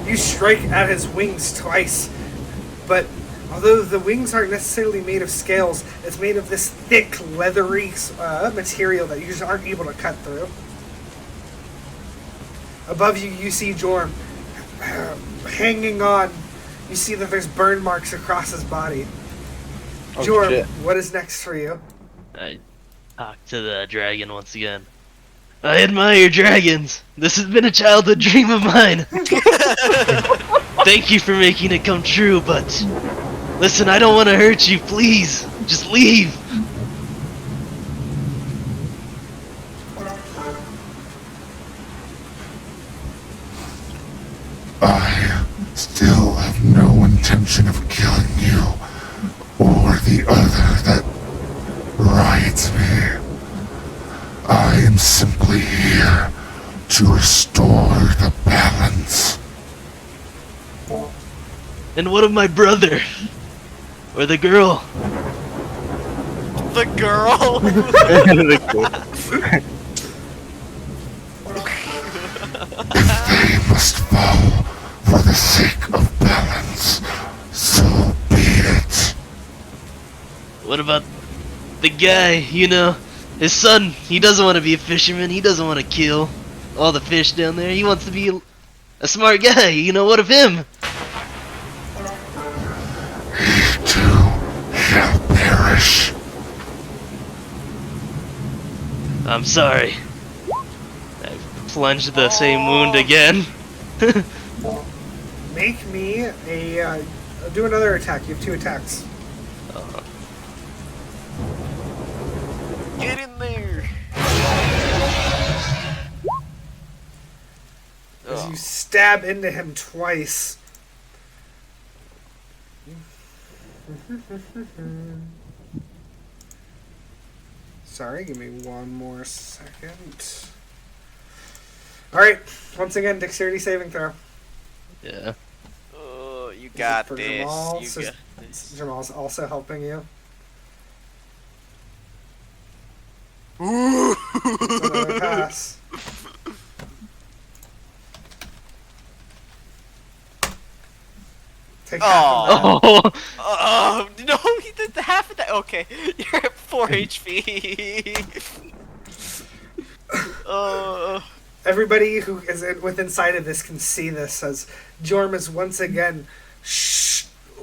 You strike at his wings twice, but although the wings aren't necessarily made of scales, it's made of this thick, leathery material that you just aren't able to cut through. Above you, you see Jorm hanging on. You see that there's burn marks across his body. Oh, Jorm, shit. what is next for you? I talk to the dragon once again. I admire dragons. This has been a childhood dream of mine. Thank you for making it come true, but listen, I don't want to hurt you. Please, just leave. I still have no intention of killing you or the other that rides me. I am simply here to restore the balance. And what of my brother? Or the girl? The girl? If they must fall for the sake of balance, so be it. What about the guy, you know? His son, he doesn't want to be a fisherman, he doesn't want to kill all the fish down there, he wants to be a smart guy, you know, what of him? He too shall perish. I'm sorry. I plunged the same wound again. Make me a... do another attack. You have 2 attacks. Get in there! as you stab into him twice. Sorry, give me one more second. Alright, once again, dexterity saving throw. Yeah. Oh, you got for this. Jourmal, You so got this. Jourmal's also helping you. Ooh. Another pass. Take half of that. Oh. Oh no! He did the half of that. Okay, you're at 4 HP. Everybody who is within sight of this can see this as Jorm is once again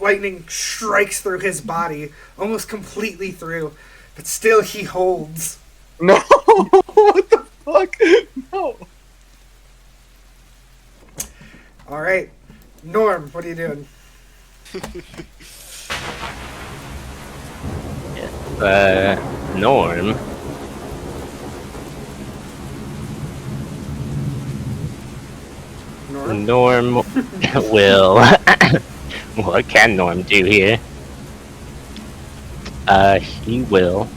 lightning strikes through his body, almost completely through, but still he holds. No! What the fuck? No! Alright. Norm, what are you doing? Norm. Norm? Norm will. What can Norm do here? He will.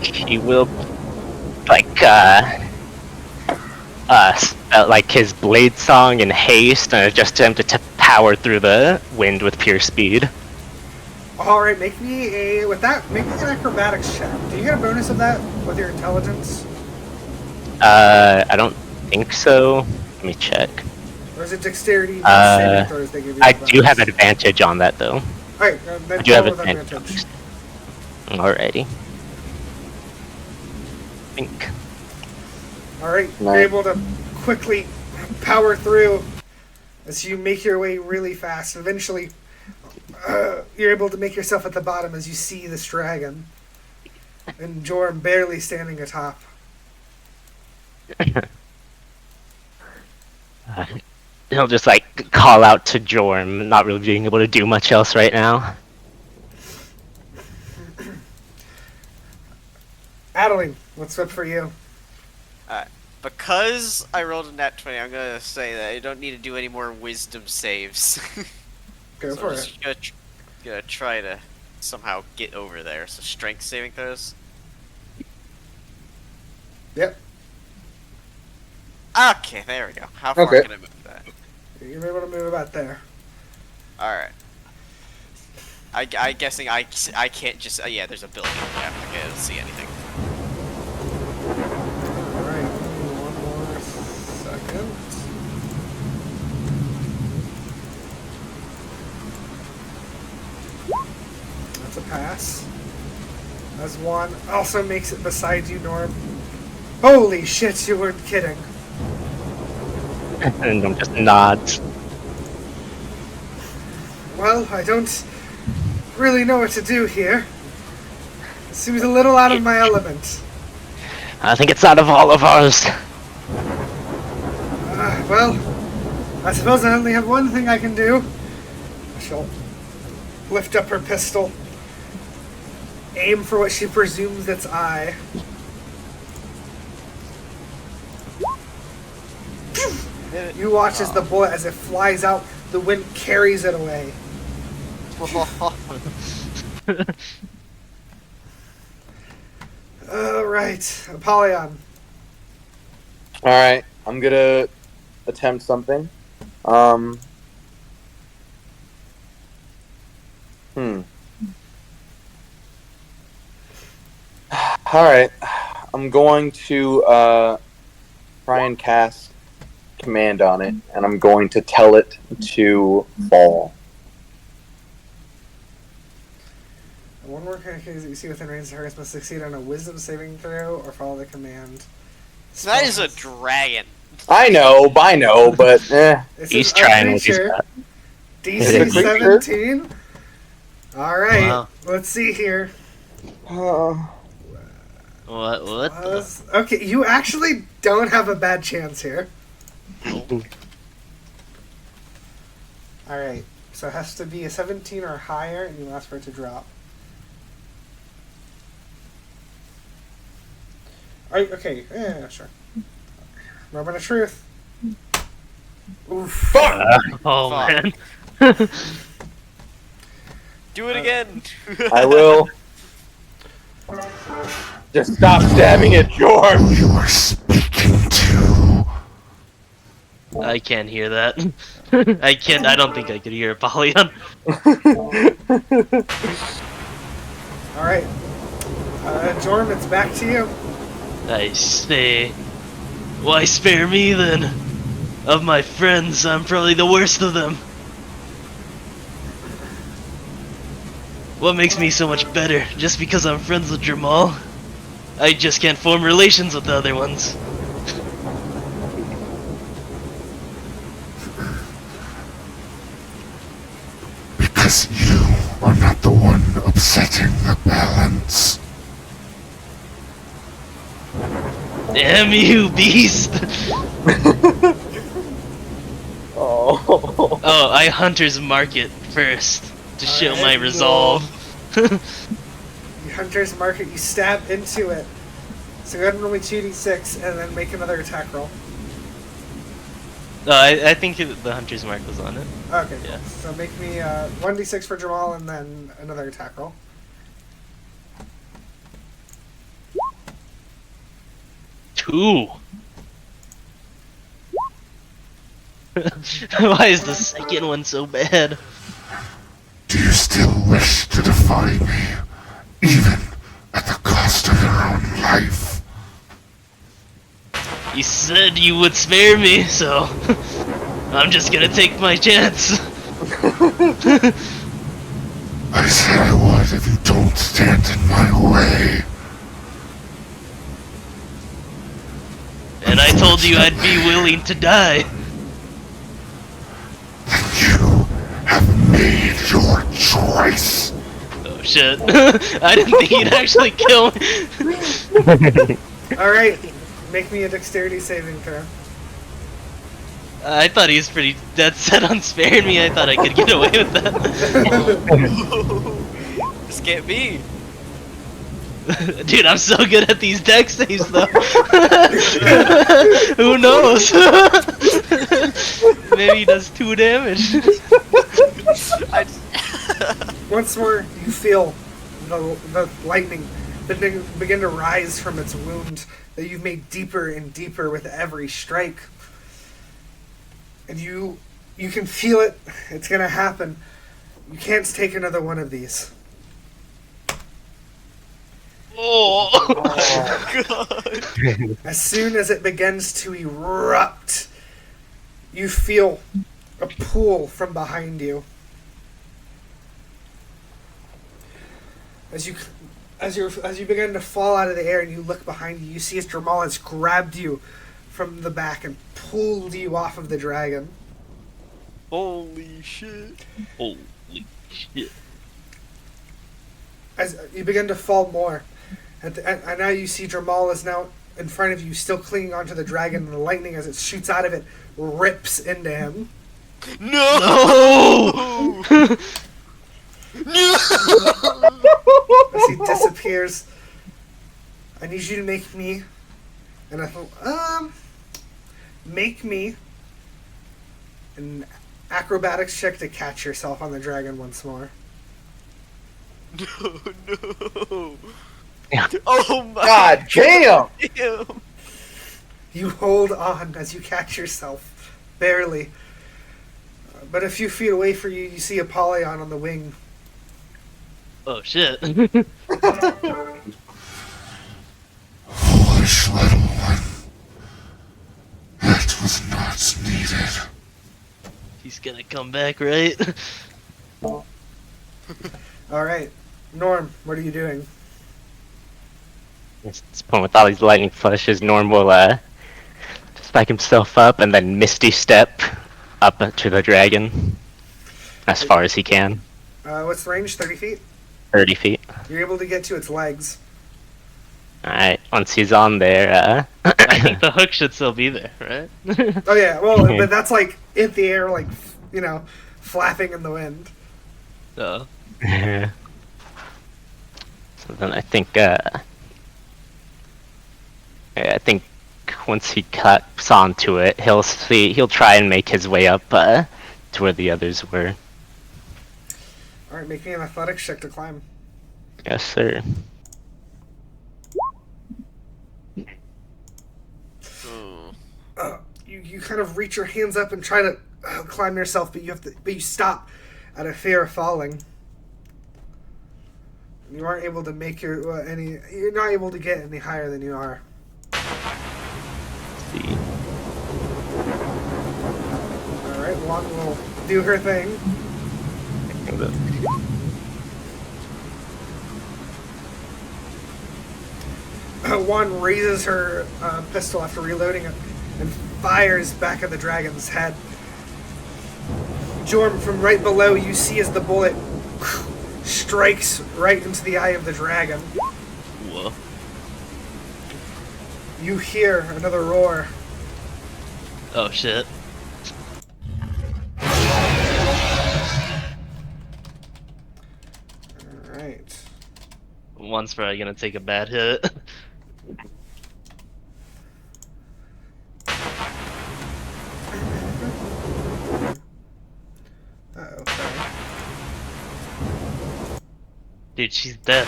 He will, like his blade song in haste, and just attempt to power through the wind with pure speed. Alright, make me an acrobatics check. Do you get a bonus of that with your intelligence? I don't think so. Let me check. Or is it dexterity saving throws they give you? I do have advantage on that though. Alright, then I do have roll with advantage. Alrighty. Think. Alright, you're able to quickly power through as you make your way really fast. Eventually, you're able to make yourself at the bottom as you see this dragon. And Jorm barely standing atop. He'll just like call out to Jorm, not really being able to do much else right now. Adaline, what's up for you? Because I rolled a nat 20, I'm gonna say that I don't need to do any more wisdom saves. Go so for I'm it. just gonna try to somehow get over there. So strength saving throws. Yep. Okay, there we go. How far Okay. can I move that? You're able to move about there. Alright. I guessing I can't just yeah, there's a building. Yeah, I can't see anything. Alright, one more second. That's a pass. That's one. Also makes it beside you, Norm. Holy shit, you weren't kidding. And Norm just nods. Well, I don't really know what to do here. It seems a little out of my element. I think it's out of all of ours. Well, I suppose I only have one thing I can do. She'll lift up her pistol, aim for what she presumes its eye. You watch as the bullet, as it flies out, the wind carries it away. Alright, Apollyon. Alright, I'm gonna attempt something. Alright, I'm going to try and cast command on it, and I'm going to tell it to fall. One more character that you see within range of targets must succeed on a wisdom saving throw or follow the command. That is a dragon. I know, but This He's is a trying with his creature. gut. DC Is it a creature? 17. Alright, Wow. let's see here. What the? Okay, you actually don't have a bad chance here. Alright, so it has to be a 17 or higher, and you ask for it to drop. Okay, yeah, sure. Moment of truth. Oof. Fuck! Oh Fuck. man. Do it again. I will. Just stop stabbing it, George! You are speaking to. I can't hear that. I can't. I don't think I could hear Apollyon. Alright. Jorm, it's back to you. I say, why spare me then? Of my friends, I'm probably the worst of them. What makes me so much better? Just because I'm friends with Jourmal? I just can't form relations with the other ones. Because you are not the one upsetting the balance. Damn you, beast! Oh. Oh, I Hunter's Mark it first to show my Alright, resolve. You Hunter's Market, you stab into it. So go ahead and roll me 2d6 and then make another attack roll. I think the Hunter's Mark was on it. Okay, Yeah. so make me 1d6 for Jourmal and then another attack roll. 2. Why is the second one so bad? Do you still wish to defy me, even at the cost of your own life? You said you would spare me, so I'm just gonna take my chance. I said I would if you don't stand in my way. And I told you I'd be willing to die. You have made your choice. Oh shit. I didn't think he'd actually kill me. Alright, make me a dexterity saving throw. I thought he was pretty dead set on sparing me. I thought I could get away with that. This can't be. Dude, I'm so good at these dex saves though. Who knows? Maybe he does 2 damage. Once more, you feel the lightning begin to rise from its wound that you've made deeper and deeper with every strike. And you can feel it. It's gonna happen. You can't take another one of these. Oh. God. As soon as it begins to erupt, you feel a pull from behind you. As you begin to fall out of the air and you look behind you, you see as Jourmal has grabbed you from the back and pulled you off of the dragon. Holy shit. Holy shit. As you begin to fall more, and now you see Jourmal is now in front of you, still clinging onto the dragon, and the lightning, as it shoots out of it, rips into him. No! No! As he disappears, I need you to make me, make me an acrobatics check to catch yourself on the dragon once more. No, no. Yeah. Oh my God damn! damn. You hold on as you catch yourself, barely. But a few feet away from you, you see Apollyon on the wing. Oh shit. Foolish little one. That was not needed. He's gonna come back, right? Alright, Norm, what are you doing? At this point, with all these lightning flashes, Norm will spike himself up and then Misty Step up to the dragon as far as he can. What's the range? 30 feet? 30 feet. You're able to get to its legs. Alright, once he's on there, I think the hook should still be there, right? Oh yeah, well, but that's like in the air, like, you know, flapping in the wind. So, so then I think, I think once he cuts onto it, he'll try and make his way up to where the others were. Alright, make me an athletics check to climb. Yes, sir. Ooh. You kind of reach your hands up and try to climb yourself, but you stop out of fear of falling. You aren't able to make you're not able to get any higher than you are. Let's see. Alright, Juan will do her thing. Juan raises her pistol after reloading it and fires back at the dragon's head. Jorm, from right below, you see as the bullet strikes right into the eye of the dragon. Whoa. You hear another roar. Oh shit. Alright. One's probably gonna take a bad hit. Uh-oh, sorry. Dude, she's dead.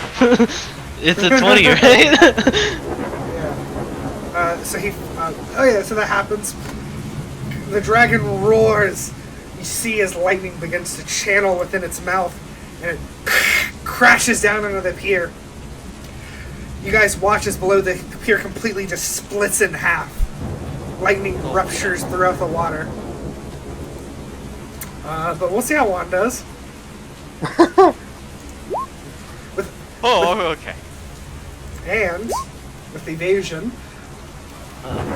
It's a 20, right? Yeah. So that happens. The dragon roars. You see as lightning begins to channel within its mouth, and it crashes down into the pier. You guys watch as below the pier completely just splits in half. Lightning ruptures throughout the water. But we'll see how Juan does. Okay. And with evasion,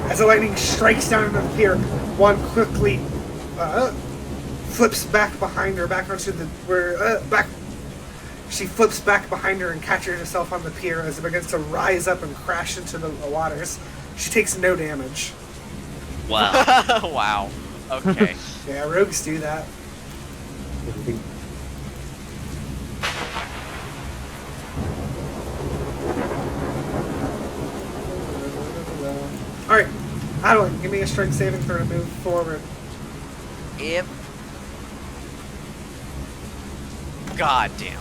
as the lightning strikes down into the pier, Juan quickly flips back behind her, back onto the back. She flips back behind her and catches herself on the pier as it begins to rise up and crash into the waters. She takes no damage. Wow. Wow. Okay. Yeah, rogues do that. Alright, Adaline, give me a strength saving throw to move forward. Yep. God damn.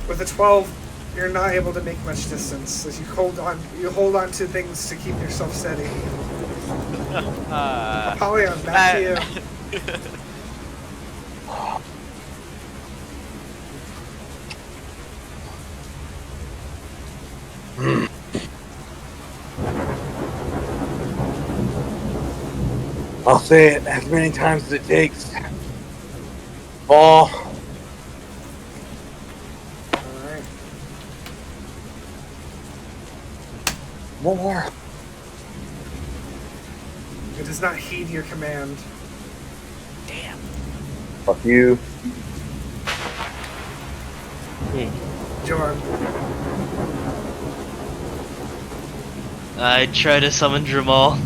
With a 12, you're not able to make much distance as you hold on to things to keep yourself steady. Apollyon, back to you. I'll say it as many times as it takes. Fall. Alright. More. It does not heed your command. Damn. Fuck you. Jorm. I try to summon Jourmal.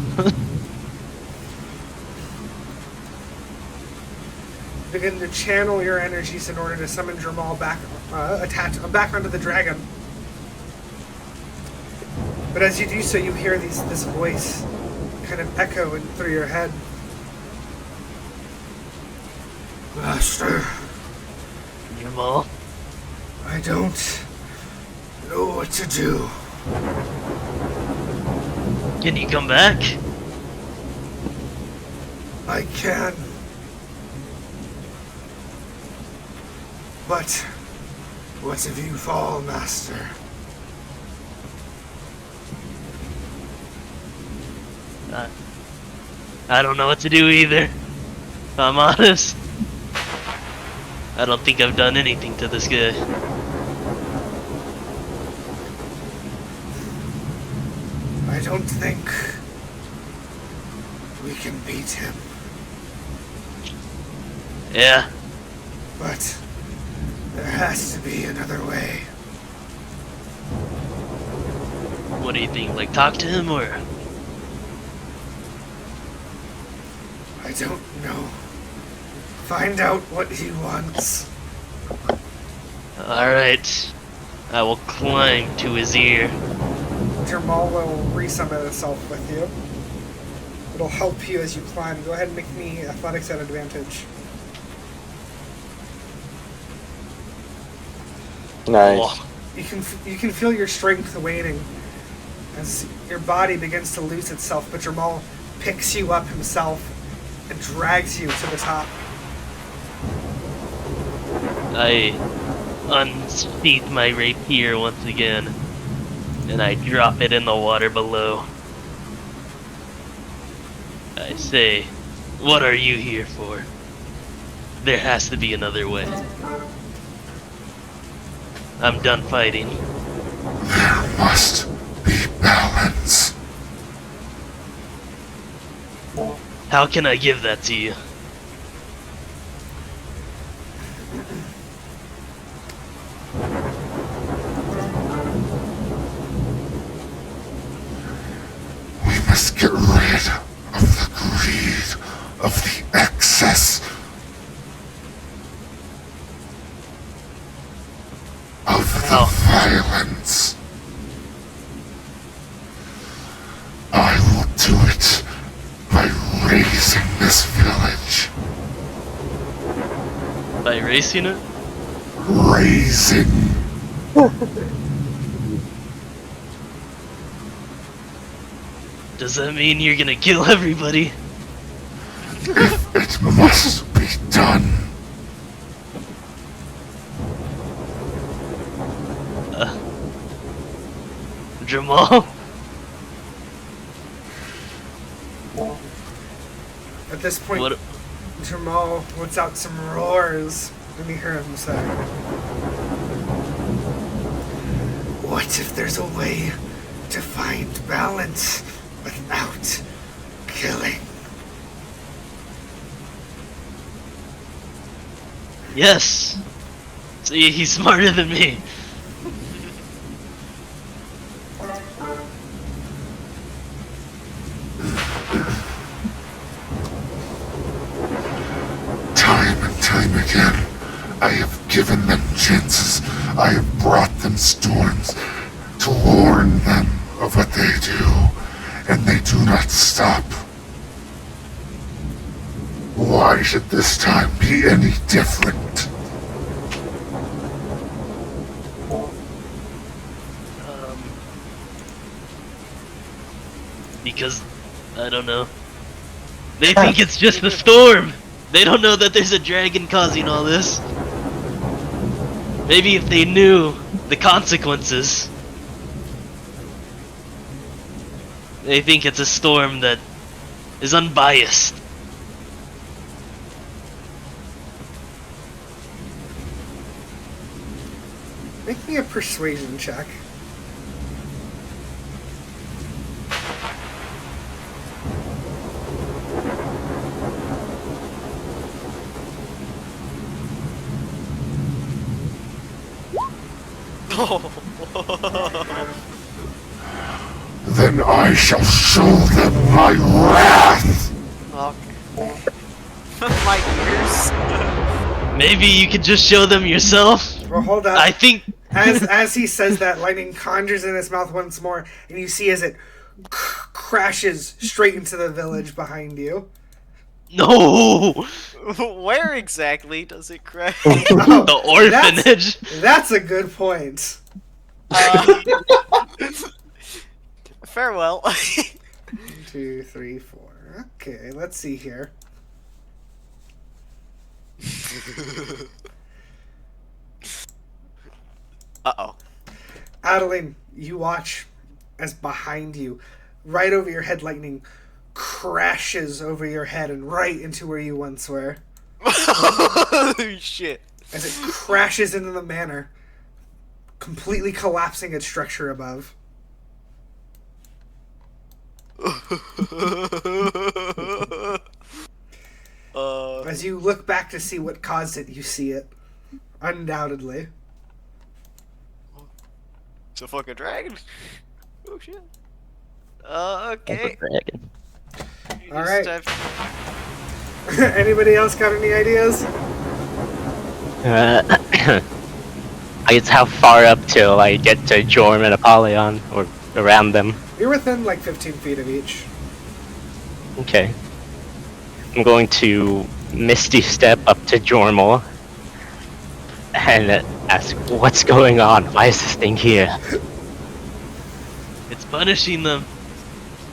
Begin to channel your energies in order to summon Jourmal back, back onto the dragon. But as you do so, you hear this voice kind of echo through your head. Master, Jourmal. I don't know what to do. Can you come back? I can. But what if you fall, Master? I don't know what to do either. If I'm honest. I don't think I've done anything to this guy. I don't think we can beat him. Yeah. But there has to be another way. What do you think? Like, talk to him or? I don't know. Find out what he wants. Alright. I will climb to his ear. Jourmal will resummon itself with you. It'll help you as you climb. Go ahead and make me athletics at advantage. Nice. You can feel your strength waning as your body begins to lose itself, but Jourmal picks you up himself and drags you to the top. I unsheath my rapier once again, and I drop it in the water below. I say, what are you here for? There has to be another way. I'm done fighting. There must be balance. How can I give that to you? We must get rid of the greed, of the excess, of the violence. I will do it by raising this village. By erasing it? Raising. Does that mean you're gonna kill everybody? If it must be done. Jourmal? At this point, What? Jourmal lets out some roars, and you hear him say, "What if there's a way to find balance without killing?" Yes! See, he's smarter than me. Time and time again, I have given them chances. I have brought them storms to warn them of what they do, and they do not stop. Why should this time be any different? Because, I don't know. They think it's just the storm! They don't know that there's a dragon causing all this. Maybe if they knew the consequences. They think it's a storm that is unbiased. Make me a persuasion check. Then I shall show them my wrath! Okay. My ears. Maybe you could just show them yourself? Well, hold up. I think... As he says that, lightning conjures in his mouth once more, and you see as it crashes straight into the village behind you. No! Where exactly does it crash? Oh, The orphanage! That's a good point. Farewell. 1, 2, 3, 4. Okay, let's see here. Uh-oh. Adaline, you watch as behind you, right over your head, lightning crashes over your head and right into where you once were. Holy shit. As it crashes into the manor, completely collapsing its structure above. As you look back to see what caused it, you see it. Undoubtedly. It's a fucking dragon. Oh shit. Okay. Dragon. You All just right. have- Anybody else got any ideas? I guess how far up till I get to Jourmal and Apollyon, or around them. You're within like 15 feet of each. Okay. I'm going to Misty Step up to Jourmal and ask, what's going on? Why is this thing here? It's punishing them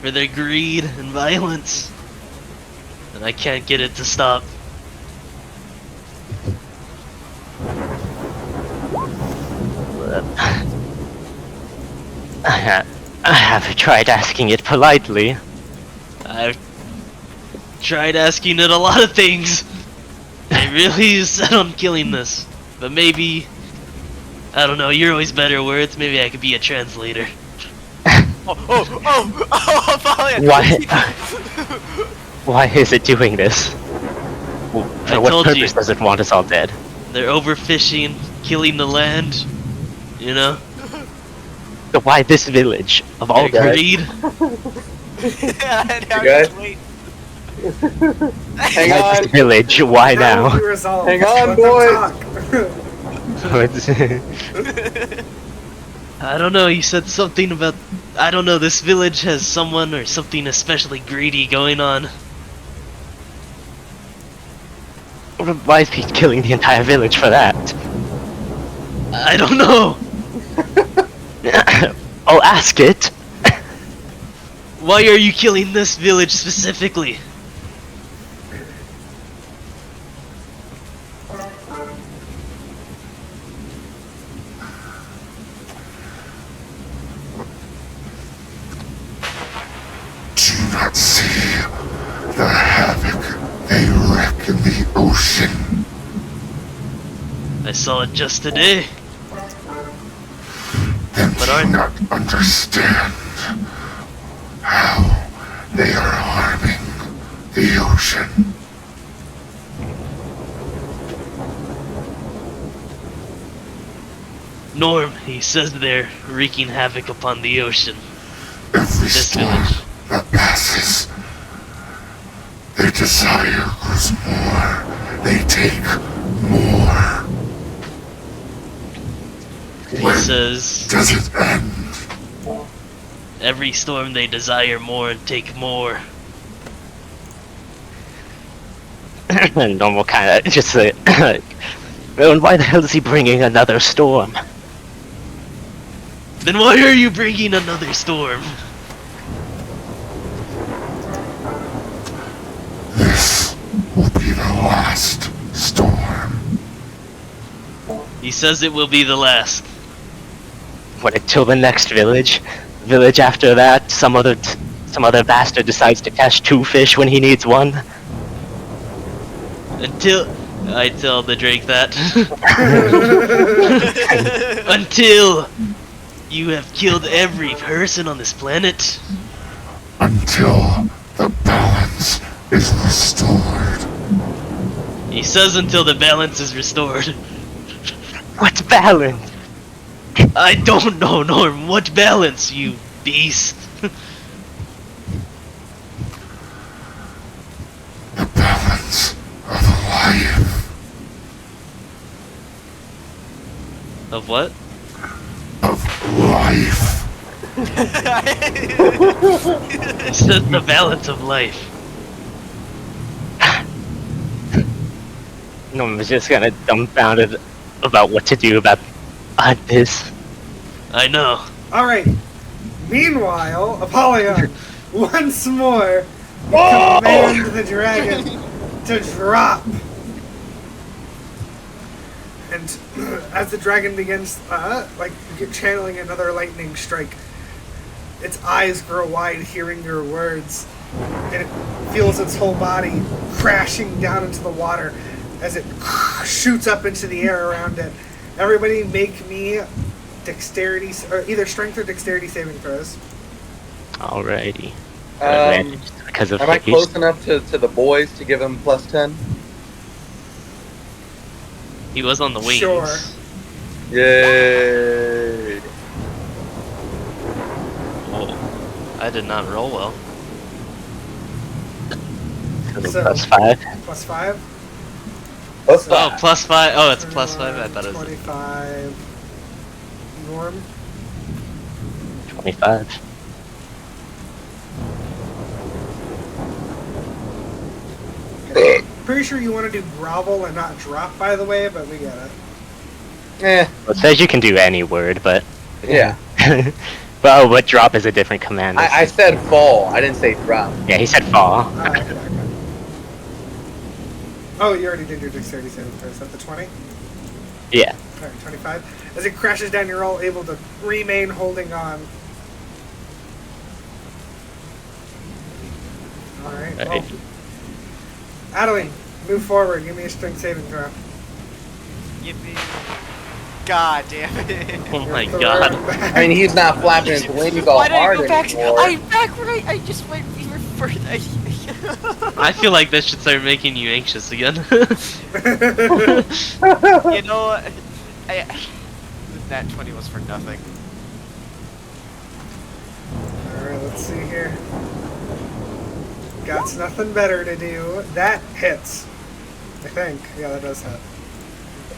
for their greed and violence. And I can't get it to stop. I have tried asking it politely. I've tried asking it a lot of things. I really is set on killing this. But maybe, I don't know, you're always better words. Maybe I could be a translator. Apollyon! Why? Why is it doing this? For what told purpose you. does it want us all dead? They're overfishing, killing the land. You know? So why this village of all Their guys? greed. Now guys? just wait. Hang Why on. this village? Why That will now? be resolved. Hang on, Let them boys. talk. I don't know, you said something about... I don't know, this village has someone or something especially greedy going on. Why is he killing the entire village for that? I don't know! I'll ask it. Why are you killing this village specifically? Do you not see the havoc they wreak in the ocean? I saw it just today. Then But do aren't- you not understand how they are harming the ocean? Norm, he says they're wreaking havoc upon the ocean. Every This storm village. that passes, their desire grows more. They take more. He says Does it end? every storm they desire more and take more. And Normal kind of just say, "Well, why the hell is he bringing another storm?" Then why are you bringing another storm? This will be the last storm. He says it will be the last. What, until the next village? Village after that, some other bastard decides to catch 2 fish when he needs 1. Until I tell the Drake that. Until you have killed every person on this planet. Until the balance is restored. He says until the balance is restored. What's balance? I don't know, Norm. What balance, you beast? The balance of life. Of what? Of life. He says the balance of life. Norman's just kind of dumbfounded about what to do about this. I know. Alright. Meanwhile, Apollyon, once more, command the dragon to drop. And as the dragon begins, channeling another lightning strike, its eyes grow wide hearing your words, and it feels its whole body crashing down into the water as it shoots up into the air around it. Everybody make me dexterity, or either strength or dexterity saving throws. Alrighty. Um, Because of am I haste. close enough to the boys to give them +10? He was on the wings. Sure. Yay! Oh, I did not roll well. So- +5. Plus 5. Plus Oh, five. +5. Oh, it's +5. I thought it was 25. Norm. 25. Pretty sure you want to do grovel and not drop, by the way, but we get it. Eh, Well, it says you can do any word, but yeah. but drop is a different command. I said fall. I didn't say drop. Yeah, he said fall. Okay. Oh, you already did your dexterity saving throw. Is that the 20? Yeah. Alright, 25. As it crashes down, you're all able to remain holding on. Alright, well. Right. Adeline, move forward. Give me a strength saving throw. Give me. God damn it. Oh my Throw god. it back. I mean, he's not flapping his wings all Why did I hard go back? anymore. I'm back right. I just went even further. I feel like that should start making you anxious again. You know what? That 20 was for nothing. Alright, let's see here. Got nothing better to do. That hits. I think. Yeah, that does hit.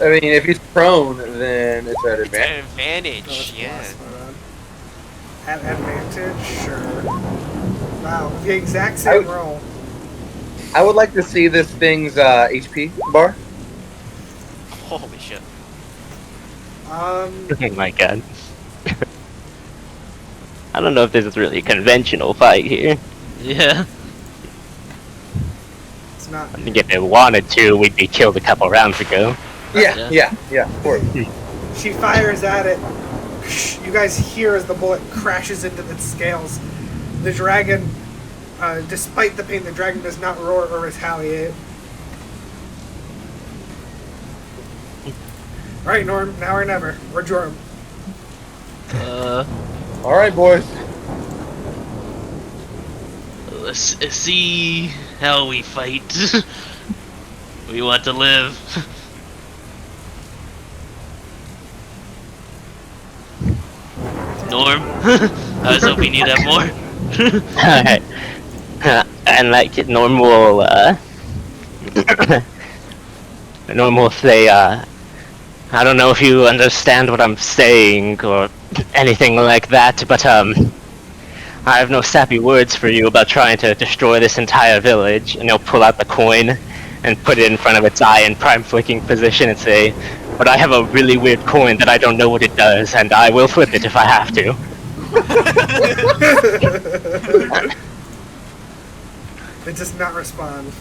I mean, if he's prone, then it's at It's advantage. an advantage, Oh, it's yeah. plus, my bad. At advantage? Sure. Wow, the exact same roll. I would like to see this thing's HP bar. Holy shit. Oh my god. I don't know if this is really a conventional fight here. Yeah. It's not. I think if it wanted to, we'd be killed a couple rounds ago. Yeah, of course. She fires at it. You guys hear as the bullet crashes into its scales. The dragon, despite the pain, the dragon does not roar or retaliate. Alright, Norm, now or never. Or Jourmal. All right, boys. Let's see how we fight. We want to live. Norm, I was hoping you'd have more. Alright. And like normal, normal say, I don't know if you understand what I'm saying or anything like that, but I have no sappy words for you about trying to destroy this entire village. And he'll pull out the coin and put it in front of its eye in prime flicking position and say, but I have a really weird coin that I don't know what it does, and I will flip it if I have to. It does not respond.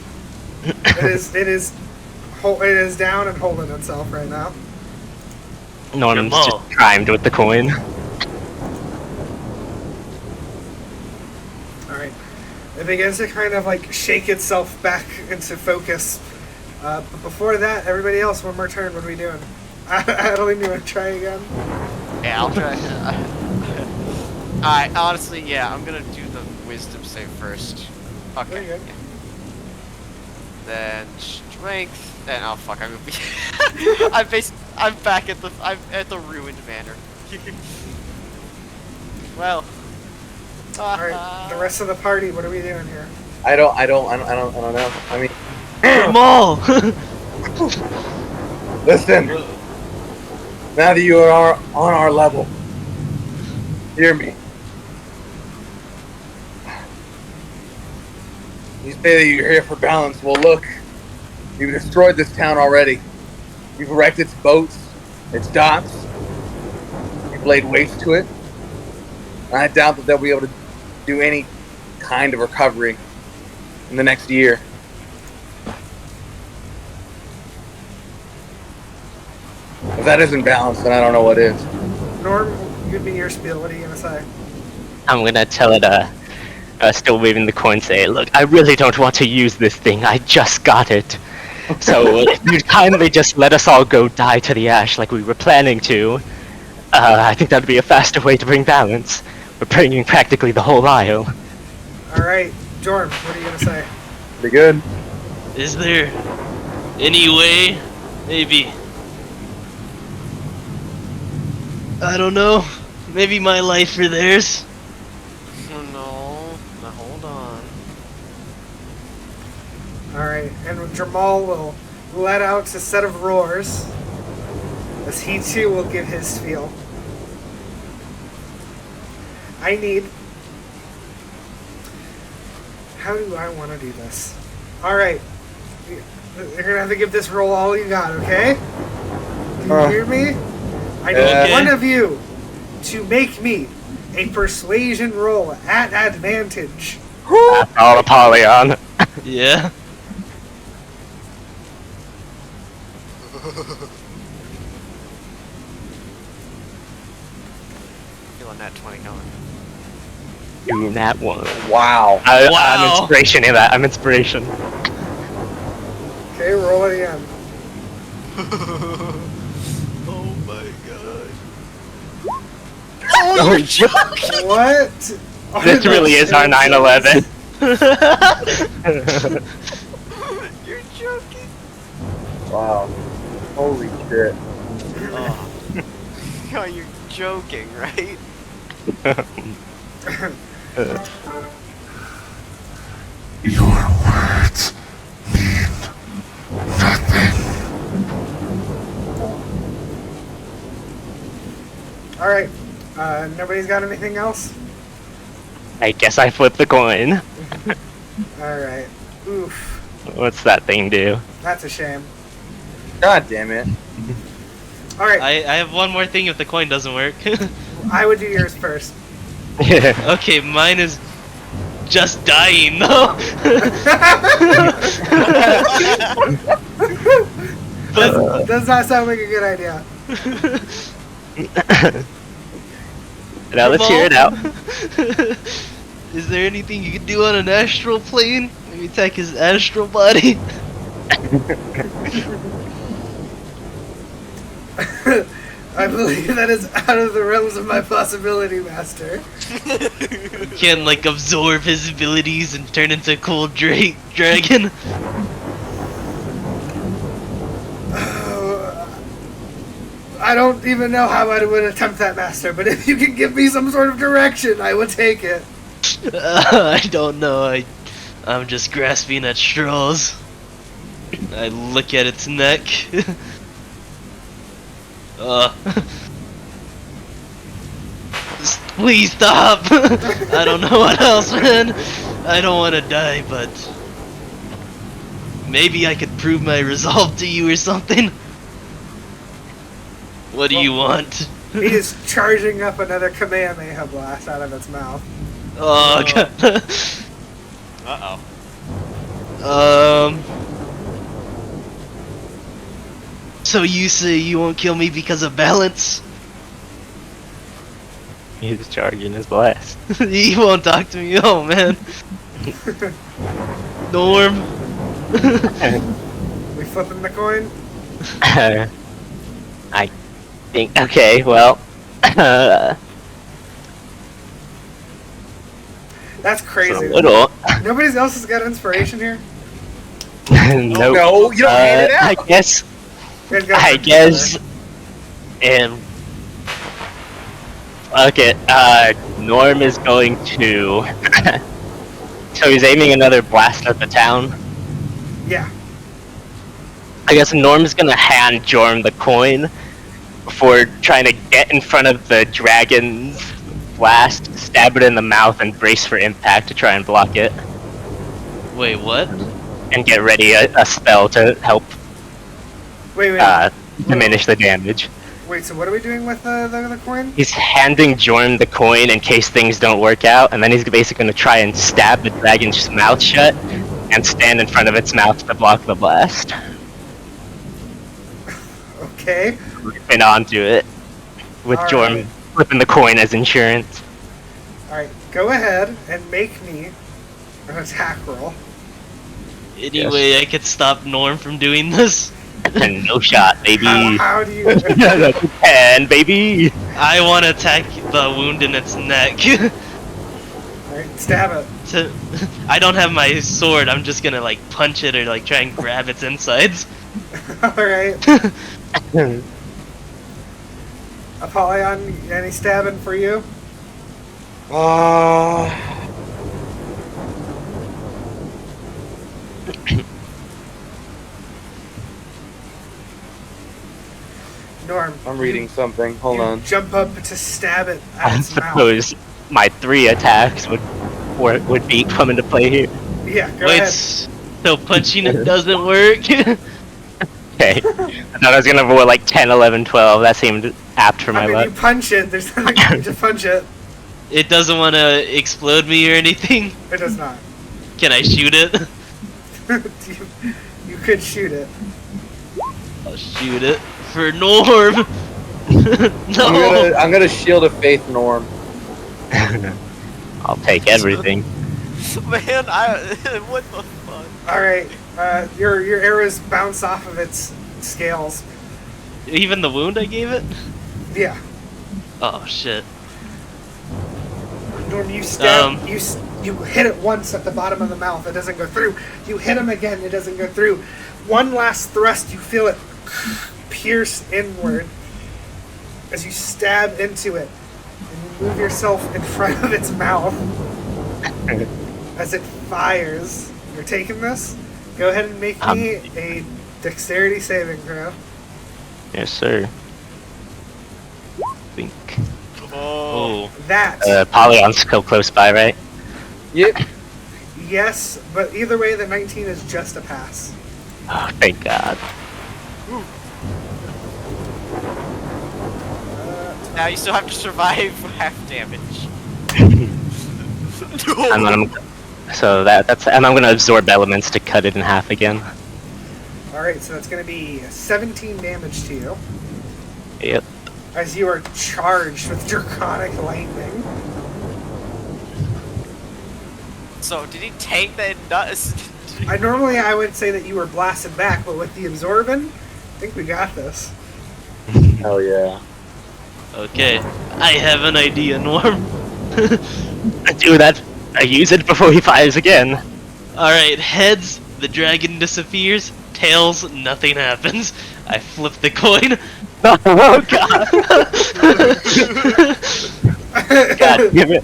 It is down and holding itself right now. Norman's Jourmal. just primed with the coin. Alright. It begins to kind of like shake itself back into focus. But before that, everybody else, one more turn. What are we doing? Adeline, you want to try again? Yeah, I'll try. Alright, honestly, yeah, I'm gonna do the wisdom save first. Okay. Very good. Yeah. Then strength. Then oh fuck, I'm gonna be. I'm back at the ruined manor. Well. Alright, the rest of the party, what are we doing here? I don't know. I mean, Jourmal! listen. Now that you are on our level, hear me. You say that you're here for balance. Well, look, you've destroyed this town already. You've wrecked its boats, its docks. You've laid waste to it. And I doubt that they'll be able to do any kind of recovery in the next year. If that isn't balanced, then I don't know what is. Norm, give me your spiel. What are you going to say? I'm gonna tell it, still waving the coin, say, look, I really don't want to use this thing, I just got it. So, if you'd kindly just let us all go die to the ash like we were planning to, I think that'd be a faster way to bring balance. We're bringing practically the whole isle. Alright, Jorm, what are you going to say? Pretty good. Is there any way, maybe, I don't know, maybe my life or theirs? Oh no. Now hold on. Alright, and Jourmal will let out a set of roars as he too will give his spiel. I need... How do I want to do this? Alright. You're going to have to give this roll all you got, okay? Do you hear me? I need Okay. one of you to make me a persuasion roll at advantage. That's all Apollyon. Yeah. Feeling that 20 going. Doing that one. Wow. I'm Wow. inspiration in that. I'm inspiration. Okay, roll it again. Oh my god. Oh, What? this really is our 9/11. You're joking. Wow. Holy shit. Oh. Oh, you're joking, right? Your words mean nothing. Alright. Nobody's got anything else? I guess I flip the coin. Alright. Oof. What's that thing do? That's a shame. God damn it. Alright, I have one more thing if the coin doesn't work. I would do yours first. Okay, mine is just dying though. Does not sound like a good idea. Now let's hear it out. Is there anything you can do on an astral plane? Maybe attack his astral body? I believe that is out of the realms of my possibility, Master. Can like absorb his abilities and turn into a cool dragon? I don't even know how I would attempt that, Master, but if you can give me some sort of direction, I would take it. I don't know. I'm just grasping at straws. I look at its neck. Please stop! I don't know what else, man. I don't want to die, but maybe I could prove my resolve to you or something. What do you want? He is charging up another Kamehameha blast out of its mouth. Oh god. Uh-oh. So you say you won't kill me because of balance? He's charging his blast. He won't talk to me. Oh man. Norm. We flipping the coin? I think. Okay, well. That's crazy. A little. Nobody else has got inspiration here? Nope. No, you don't hand it out. I guess. You guys gotta I work guess. together. And. Okay, Norm is going to. So he's aiming another blast at the town. Yeah. I guess Norm's gonna hand Jorm the coin before trying to get in front of the dragon's blast, stab it in the mouth, and brace for impact to try and block it. Wait, what? And get ready a spell to help Wait. diminish the damage. Wait, so what are we doing with the coin? He's handing Jorm the coin in case things don't work out, and then he's basically going to try and stab the dragon's mouth shut and stand in front of its mouth to block the blast. Okay. And onto it, with Jorm flipping the coin as insurance. Alright, go ahead and make me an attack roll. Any way I could stop Norm from doing this? And no shot, baby. How do you... And baby. I want to attack the wound in its neck. Alright, stab it. I don't have my sword. I'm just gonna like punch it or like try and grab its insides. Alright. Apollyon, any stabbing for you? Norm. I'm reading something. Hold you on. Jump up to stab it at I its mouth. suppose my 3 attacks would be come into play here. Yeah, go Wait, ahead. so punching it doesn't work? Okay. I thought I was gonna roll like 10, 11, 12. That seemed apt for my I mean, luck. you punch it. There's nothing. You just punch it. It doesn't want to explode me or anything? It does not. Can I shoot it? you could shoot it. I'll shoot it for Norm. No. I'm gonna shield of faith, Norm. I'll take everything. Man, what the fuck? All right. Your arrows bounce off of its scales. Even the wound I gave it? Yeah. Oh shit. Norm, you stab. You hit it once at the bottom of the mouth. It doesn't go through. You hit him again. It doesn't go through. One last thrust. You feel it pierce inward as you stab into it, and you move yourself in front of its mouth as it fires. You're taking this. Go ahead and make me a dexterity saving throw. Yes, sir. Think. Oh. That. Apollion's still close by, right? Yep. Yes, but either way, the 19 is just a pass. Oh, thank God. Now you still have to survive half damage. And I'm gonna absorb elements to cut it in half again. Alright, so that's going to be 17 damage to you. Yep. As you are charged with draconic lightning. So did he take that? Normally I would say that you were blasted back, but with the absorbing, I think we got this. Hell yeah. Okay. I have an idea, Norm. Do that. I use it before he fires again. Alright, heads, the dragon disappears. Tails, nothing happens. I flip the coin. Oh God! God damn it!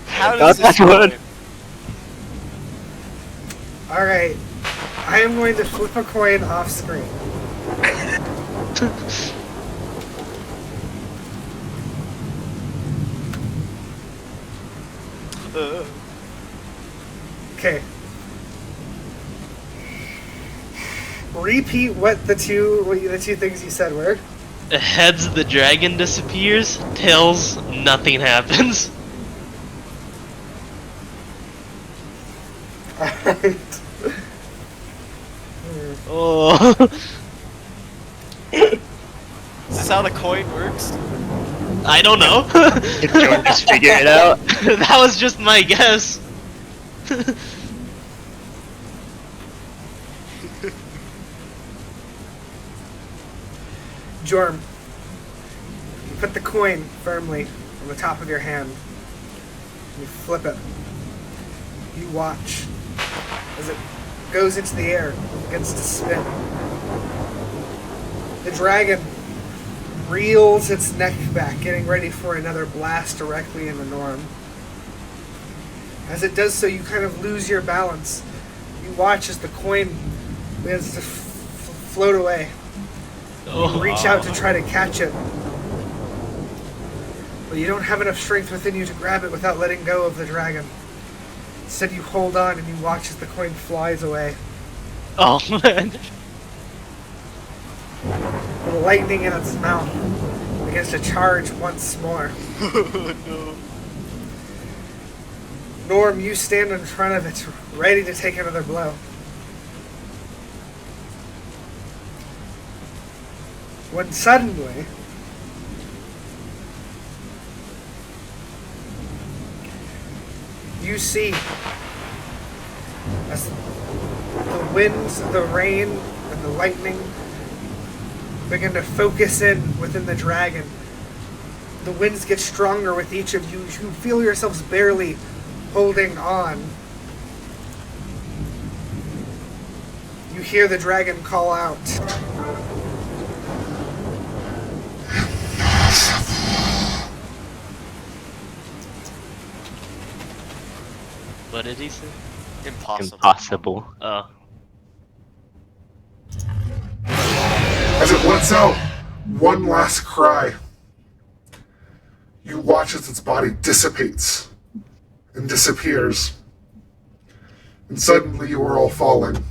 How does this That's what- work? Alright, I am going to flip a coin off screen. Okay. Repeat what the two things you said were. Heads, the dragon disappears. Tails, nothing happens. Alright. Oh. Is this how the coin works? I don't know. Just figure it out. That was just my guess. Jorm, you put the coin firmly on the top of your hand. You flip it. You watch as it goes into the air, begins to spin. The dragon reels its neck back, getting ready for another blast directly into Norm. As it does so, you kind of lose your balance. You watch as the coin begins to float away. You reach out to try to catch it, but you don't have enough strength within you to grab it without letting go of the dragon. Instead, you hold on and you watch as the coin flies away. Oh man. The lightning in its mouth begins to charge once more. No. Norm, you stand in front of it, ready to take another blow. When suddenly, you see as the winds, the rain, and the lightning begin to focus in within the dragon. The winds get stronger with each of you. You feel yourselves barely holding on. You hear the dragon call out. What did he say? Impossible. Impossible. Oh. As it lets out one last cry, you watch as its body dissipates and disappears. And suddenly you are all falling.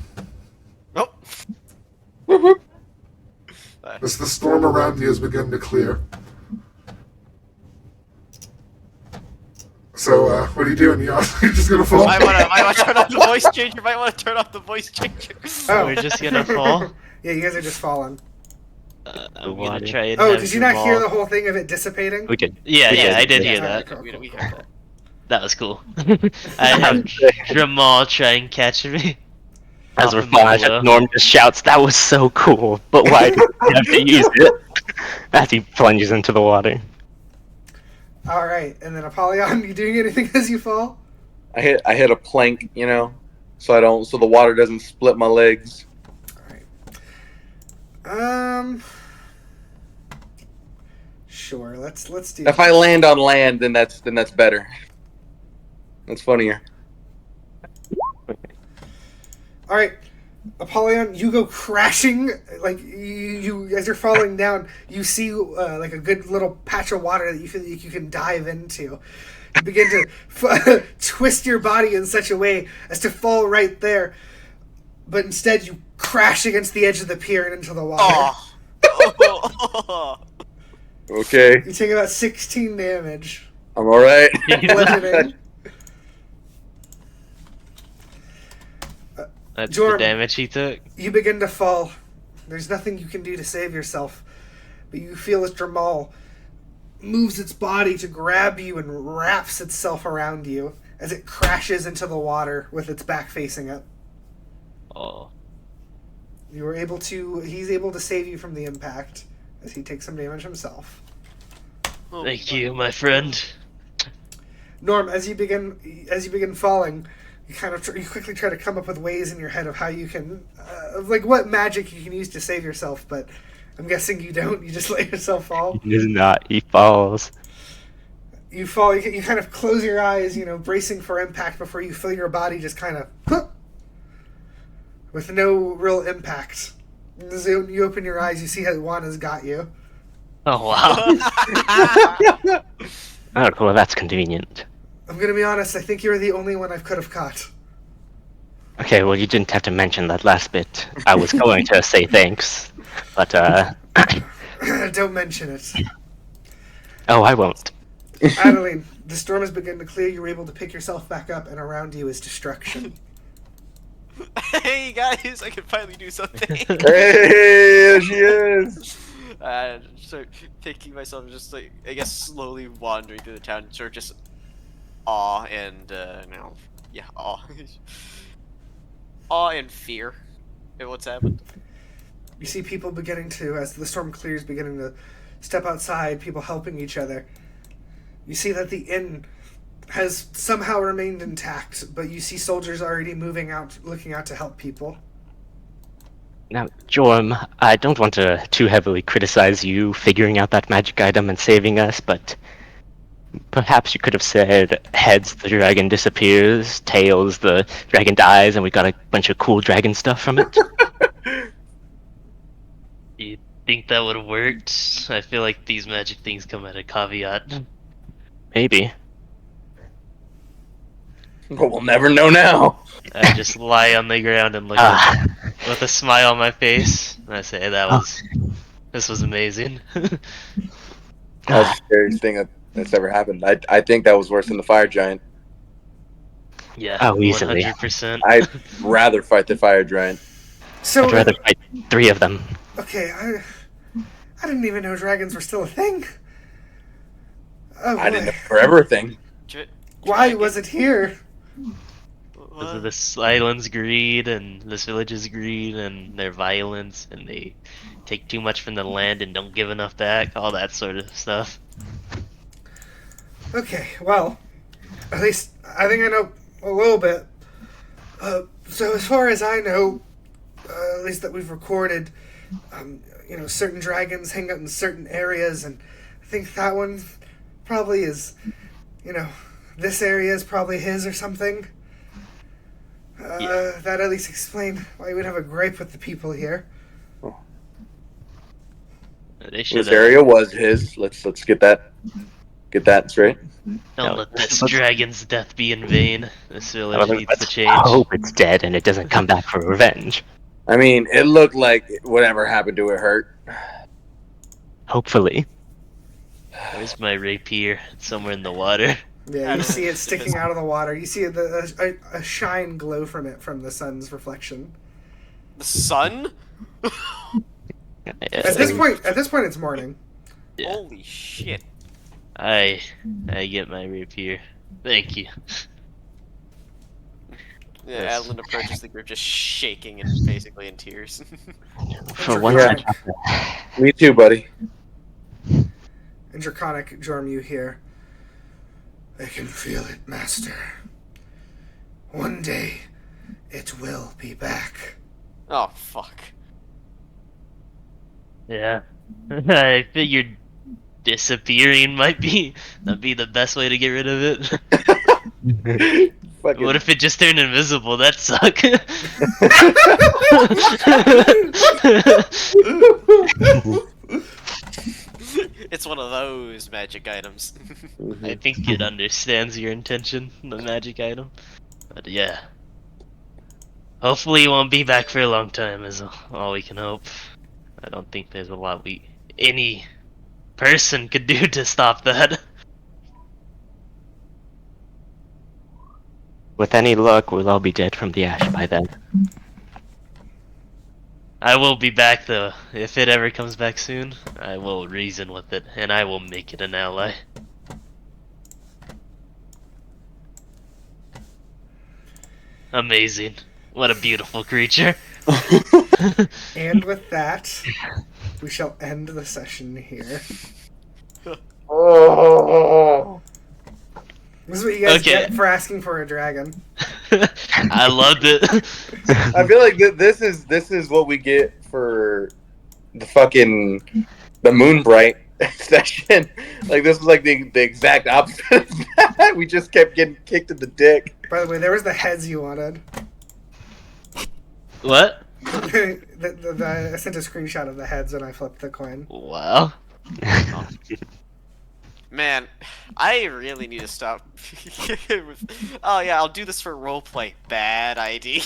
Oh. As the storm around you has begun to clear. So, what are you doing? You're just gonna fall? I wanna turn off the voice changer. Might wanna turn off the voice changer. Oh. We're just gonna fall. Yeah, you guys are just falling. I'm gonna try and Oh, have did you not Jourmal- hear the whole thing of it dissipating? We did. Yeah, we I did yeah. hear that. Cool, cool, We cool. heard that. That was cool. I have Jourmal try and catch me. As Off we're of the falling, below. Norm just shouts, "That was so cool, but why did we have to use it?" As he plunges into the water. All right, and then Apollyon, you doing anything as you fall? I hit a plank, so the water doesn't split my legs. Sure. Let's do. If I land on land, then that's better. That's funnier. All right, Apollyon, you go crashing. Like you as you're falling down, you see like a good little patch of water that you feel like you can dive into. You begin to twist your body in such a way as to fall right there, but instead you crash against the edge of the pier and into the water. Oh. Okay, You take about 16 damage. I'm all right. Bludgeoning. That's Jourmal. the damage he took. You begin to fall. There's nothing you can do to save yourself, but you feel as Jourmal moves its body to grab you and wraps itself around you as it crashes into the water with its back facing up. Oh, He's able to save you from the impact as he takes some damage himself. Oh, thank you, my friend. Norm, as you begin falling, you quickly try to come up with ways in your head of how you can, like what magic you can use to save yourself, but I'm guessing you don't. You just let yourself fall. He does not. He falls. You fall. You kind of close your eyes, bracing for impact before you feel your body just kind of with no real impact. As you open your eyes, you see how Juana's got you. Oh wow. Oh, cool. That's convenient. I'm gonna be honest. I think you're the only one I could have caught. Okay, well, you didn't have to mention that last bit. I was going to say thanks, but Don't mention it. oh, I won't. Adaline, the storm has begun to clear. You're able to pick yourself back up, and around you is destruction. Hey guys, I can finally do something. Hey, there she is. Start picking myself, just like I guess slowly wandering through the town, sort of just awe and awe and fear at what's happened. You see people beginning to, as the storm clears, beginning to step outside, people helping each other. You see that the inn has somehow remained intact, but you see soldiers already moving out, looking out to help people. Now, Jorm, I don't want to too heavily criticize you figuring out that magic item and saving us, but perhaps you could have said heads, the dragon disappears, tails, the dragon dies, and we got a bunch of cool dragon stuff from it. You think that would have worked? I feel like these magic things come at a caveat. Maybe. But we'll never know now. I just lie on the ground and look up with a smile on my face, and I say this was amazing. That's the scariest thing that's ever happened. I think that was worse than the fire giant. Yeah, Oh, easily. 100%. I'd rather fight the fire giant. So, I'd rather fight 3 of them. okay, I didn't even know dragons were still a thing. Oh, I didn't know boy. forever thing. Why was it here? Because of this island's greed and this village's greed and their violence, and they take too much from the land and don't give enough back, all that sort of stuff. Okay, well, at least I think I know a little bit. So as far as I know, at least that we've recorded, certain dragons hang out in certain areas, and I think that one probably is, this area is probably his or something. Yeah. That at least explain why you would have a gripe with the people here. They should This area was his. Let's get that Get that straight. Don't No, let this dragon's death be in vain. This village Well, needs to let's change. hope it's dead and it doesn't come back for revenge. I mean, it looked like whatever happened to it hurt. Hopefully. Where's my rapier? It's somewhere in the water. Yeah, you see it sticking out of the water. You see a shine glow from it from the sun's reflection. The sun? At this point, it's morning. Yeah. Holy shit. I get my rapier. Thank you. Yeah, Yes. Adaline approaches the group just shaking and basically in tears. For one Draconic, Me too, buddy. and Draconic Jorm, you hear. I can feel it, Master. One day, it will be back. Oh, fuck. Yeah. I figured disappearing might be the best way to get rid of it. Fucking- What if it just turned invisible? That'd suck. It's one of those magic items. I think it understands your intention, the magic item. But yeah. Hopefully it won't be back for a long time is all we can hope. I don't think there's a lot any person could do to stop that. With any luck, we'll all be dead from the ash by then. I will be back though. If it ever comes back soon, I will reason with it, and I will make it an ally. Amazing. What a beautiful creature. And with that, we shall end the session here. Oh. This is what you guys Okay. get for asking for a dragon. I loved it. I feel like this is what we get for the fucking the Moonbright session. Like this was like the exact opposite of that. We just kept getting kicked in the dick. By the way, there was the heads you wanted. What? I sent a screenshot of the heads when I flipped the coin. Wow. Man, I really need to stop. Oh yeah, I'll do this for roleplay. Bad idea.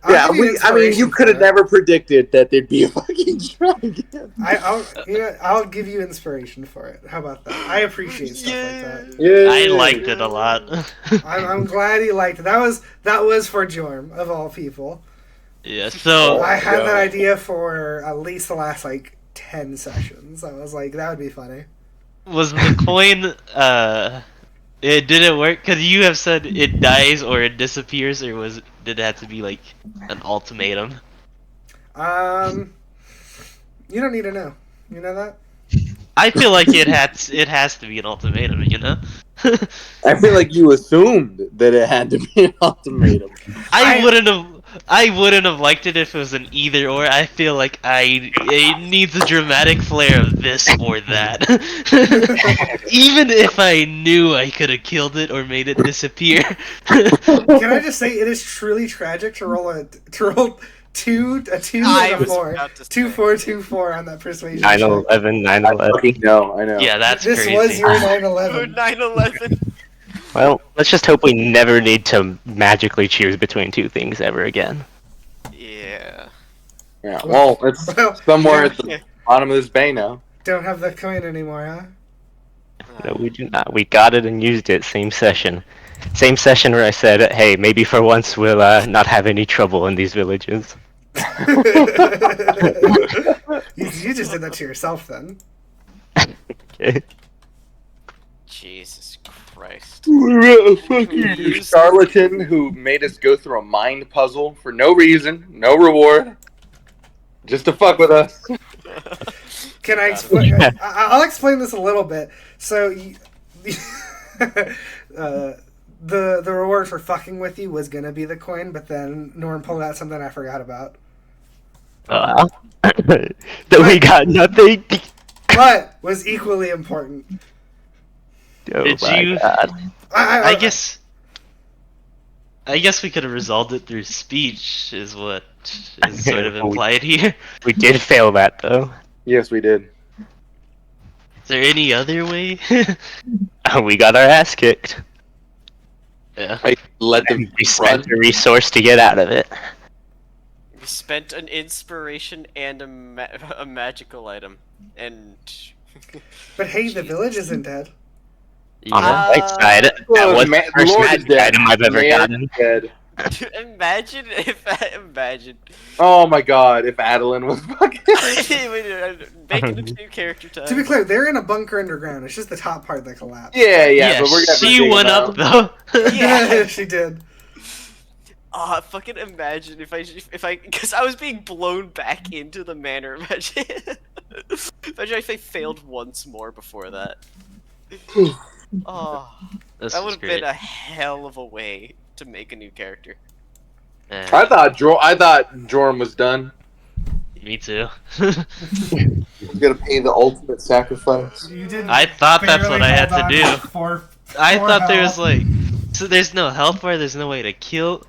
Yeah, I mean, you could have never predicted that there'd be a fucking dragon. I'll give you inspiration for it. How about that? I appreciate stuff like that. Yeah, I liked it a lot. I'm glad he liked it. That was for Jorm of all people. Yeah, so I had God. that idea for at least the last 10 sessions. I was like, that would be funny. was the coin did it work? Because you have said it dies or it disappears, or did it have to be an ultimatum? You don't need to know. You know that? I feel like it has to be an ultimatum, you know? I feel like you assumed that it had to be an ultimatum. I wouldn't have liked it if it was an either or. I feel like it needs a dramatic flair of this or that. Even if I knew I could have killed it or made it disappear. Can I just say it is truly tragic to roll a two I and a was 4. about to 2 say. 4 2 4 on that persuasion. 9/11, 9/11. No, I know. Yeah, that's This crazy. was your Oh, 9/11. 9/11. Well, let's just hope we never need to magically choose between two things ever again. Yeah. Yeah, well, it's Well, somewhere yeah. at the bottom of this bay now. Don't have the coin anymore, huh? No, we do not. We got it and used it. Same session. Same session where I said, hey, maybe for once we'll not have any trouble in these villages. you just did that to yourself then. Okay. Jesus Christ. We're a fucking charlatan who made us go through a mind puzzle for no reason, no reward, just to fuck with us. Can I explain? Yeah. I'll explain this a little bit. So, the reward for fucking with you was gonna be the coin, but then Norm pulled out something I forgot about. That we got nothing. But was equally important. Oh Did my you- God. I guess we could have resolved it through speech, is what is sort of implied here. We did fail that though. Yes, we did. there any other way? We got our ass kicked. Yeah. I let them We run. spent a resource to get out of it. We spent an inspiration and a magical item, and But hey, the village isn't dead. On the Yeah. right side, that Well, was the first Lord is magic dead. item I've ever Man gotten. is dead. imagine if Oh my god, if Adaline was fucking. making a new character type. To be clear, they're in a bunker underground. It's just the top part that collapsed. Yeah, but we're gonna she dig went him up out. though. Yeah. She did. Fucking imagine if I, because I was being blown back into the manor. Imagine if I failed once more before that. Oh, This that was would have great. been a hell of a way to make a new character. Yeah, I thought Jourmal was done. me too. He's gonna pay the ultimate sacrifice. You did. I thought that's barely what I had hold to on do. For I for thought there health. was like, so there's no health bar, there's no way to kill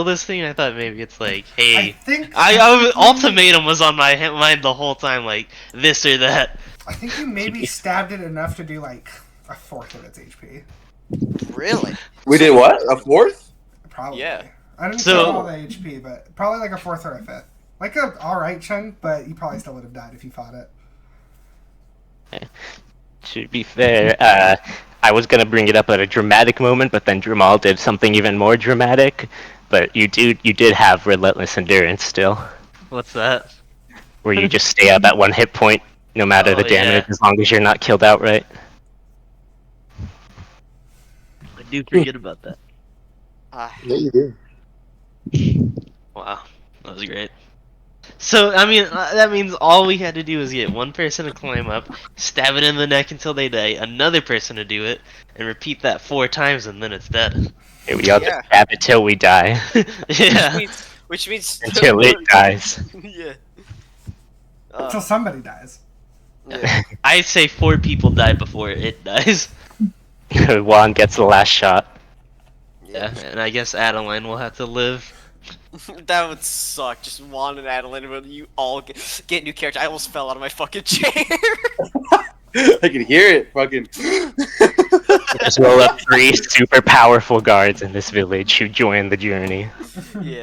this thing. I thought maybe it's like, I hey, think. ultimatum was on my mind the whole time, like this or that. I think you maybe stabbed it enough to do like a fourth of its HP. Really? We did what? A fourth? Probably. Yeah. I didn't So- say all the HP, but probably like a fourth or a fifth. Like a alright chunk, but you probably still would have died if you fought it. To be fair, I was gonna bring it up at a dramatic moment, but then Jourmal did something even more dramatic. But you did have relentless endurance still, What's that? where you just stay at that one hit point no matter the Oh, damage, yeah. as long as you're not killed outright. I do forget about that. Yeah, you do. Wow, that was great. So, I mean, that means all we had to do was get one person to climb up, stab it in the neck until they die, another person to do it, and repeat that 4 times, and then it's dead. We all Yeah. just stab it till we die, Yeah. Which means until it dies. Yeah. Until somebody dies. Yeah. I say 4 people die before it dies. Juan gets the last shot. Yeah, and I guess Adaline will have to live. That would suck. Just Juan and Adaline, when you all get new character. I almost fell out of my fucking chair. I can hear it. Fucking. Just roll up 3 super powerful guards in this village who join the journey. Yeah.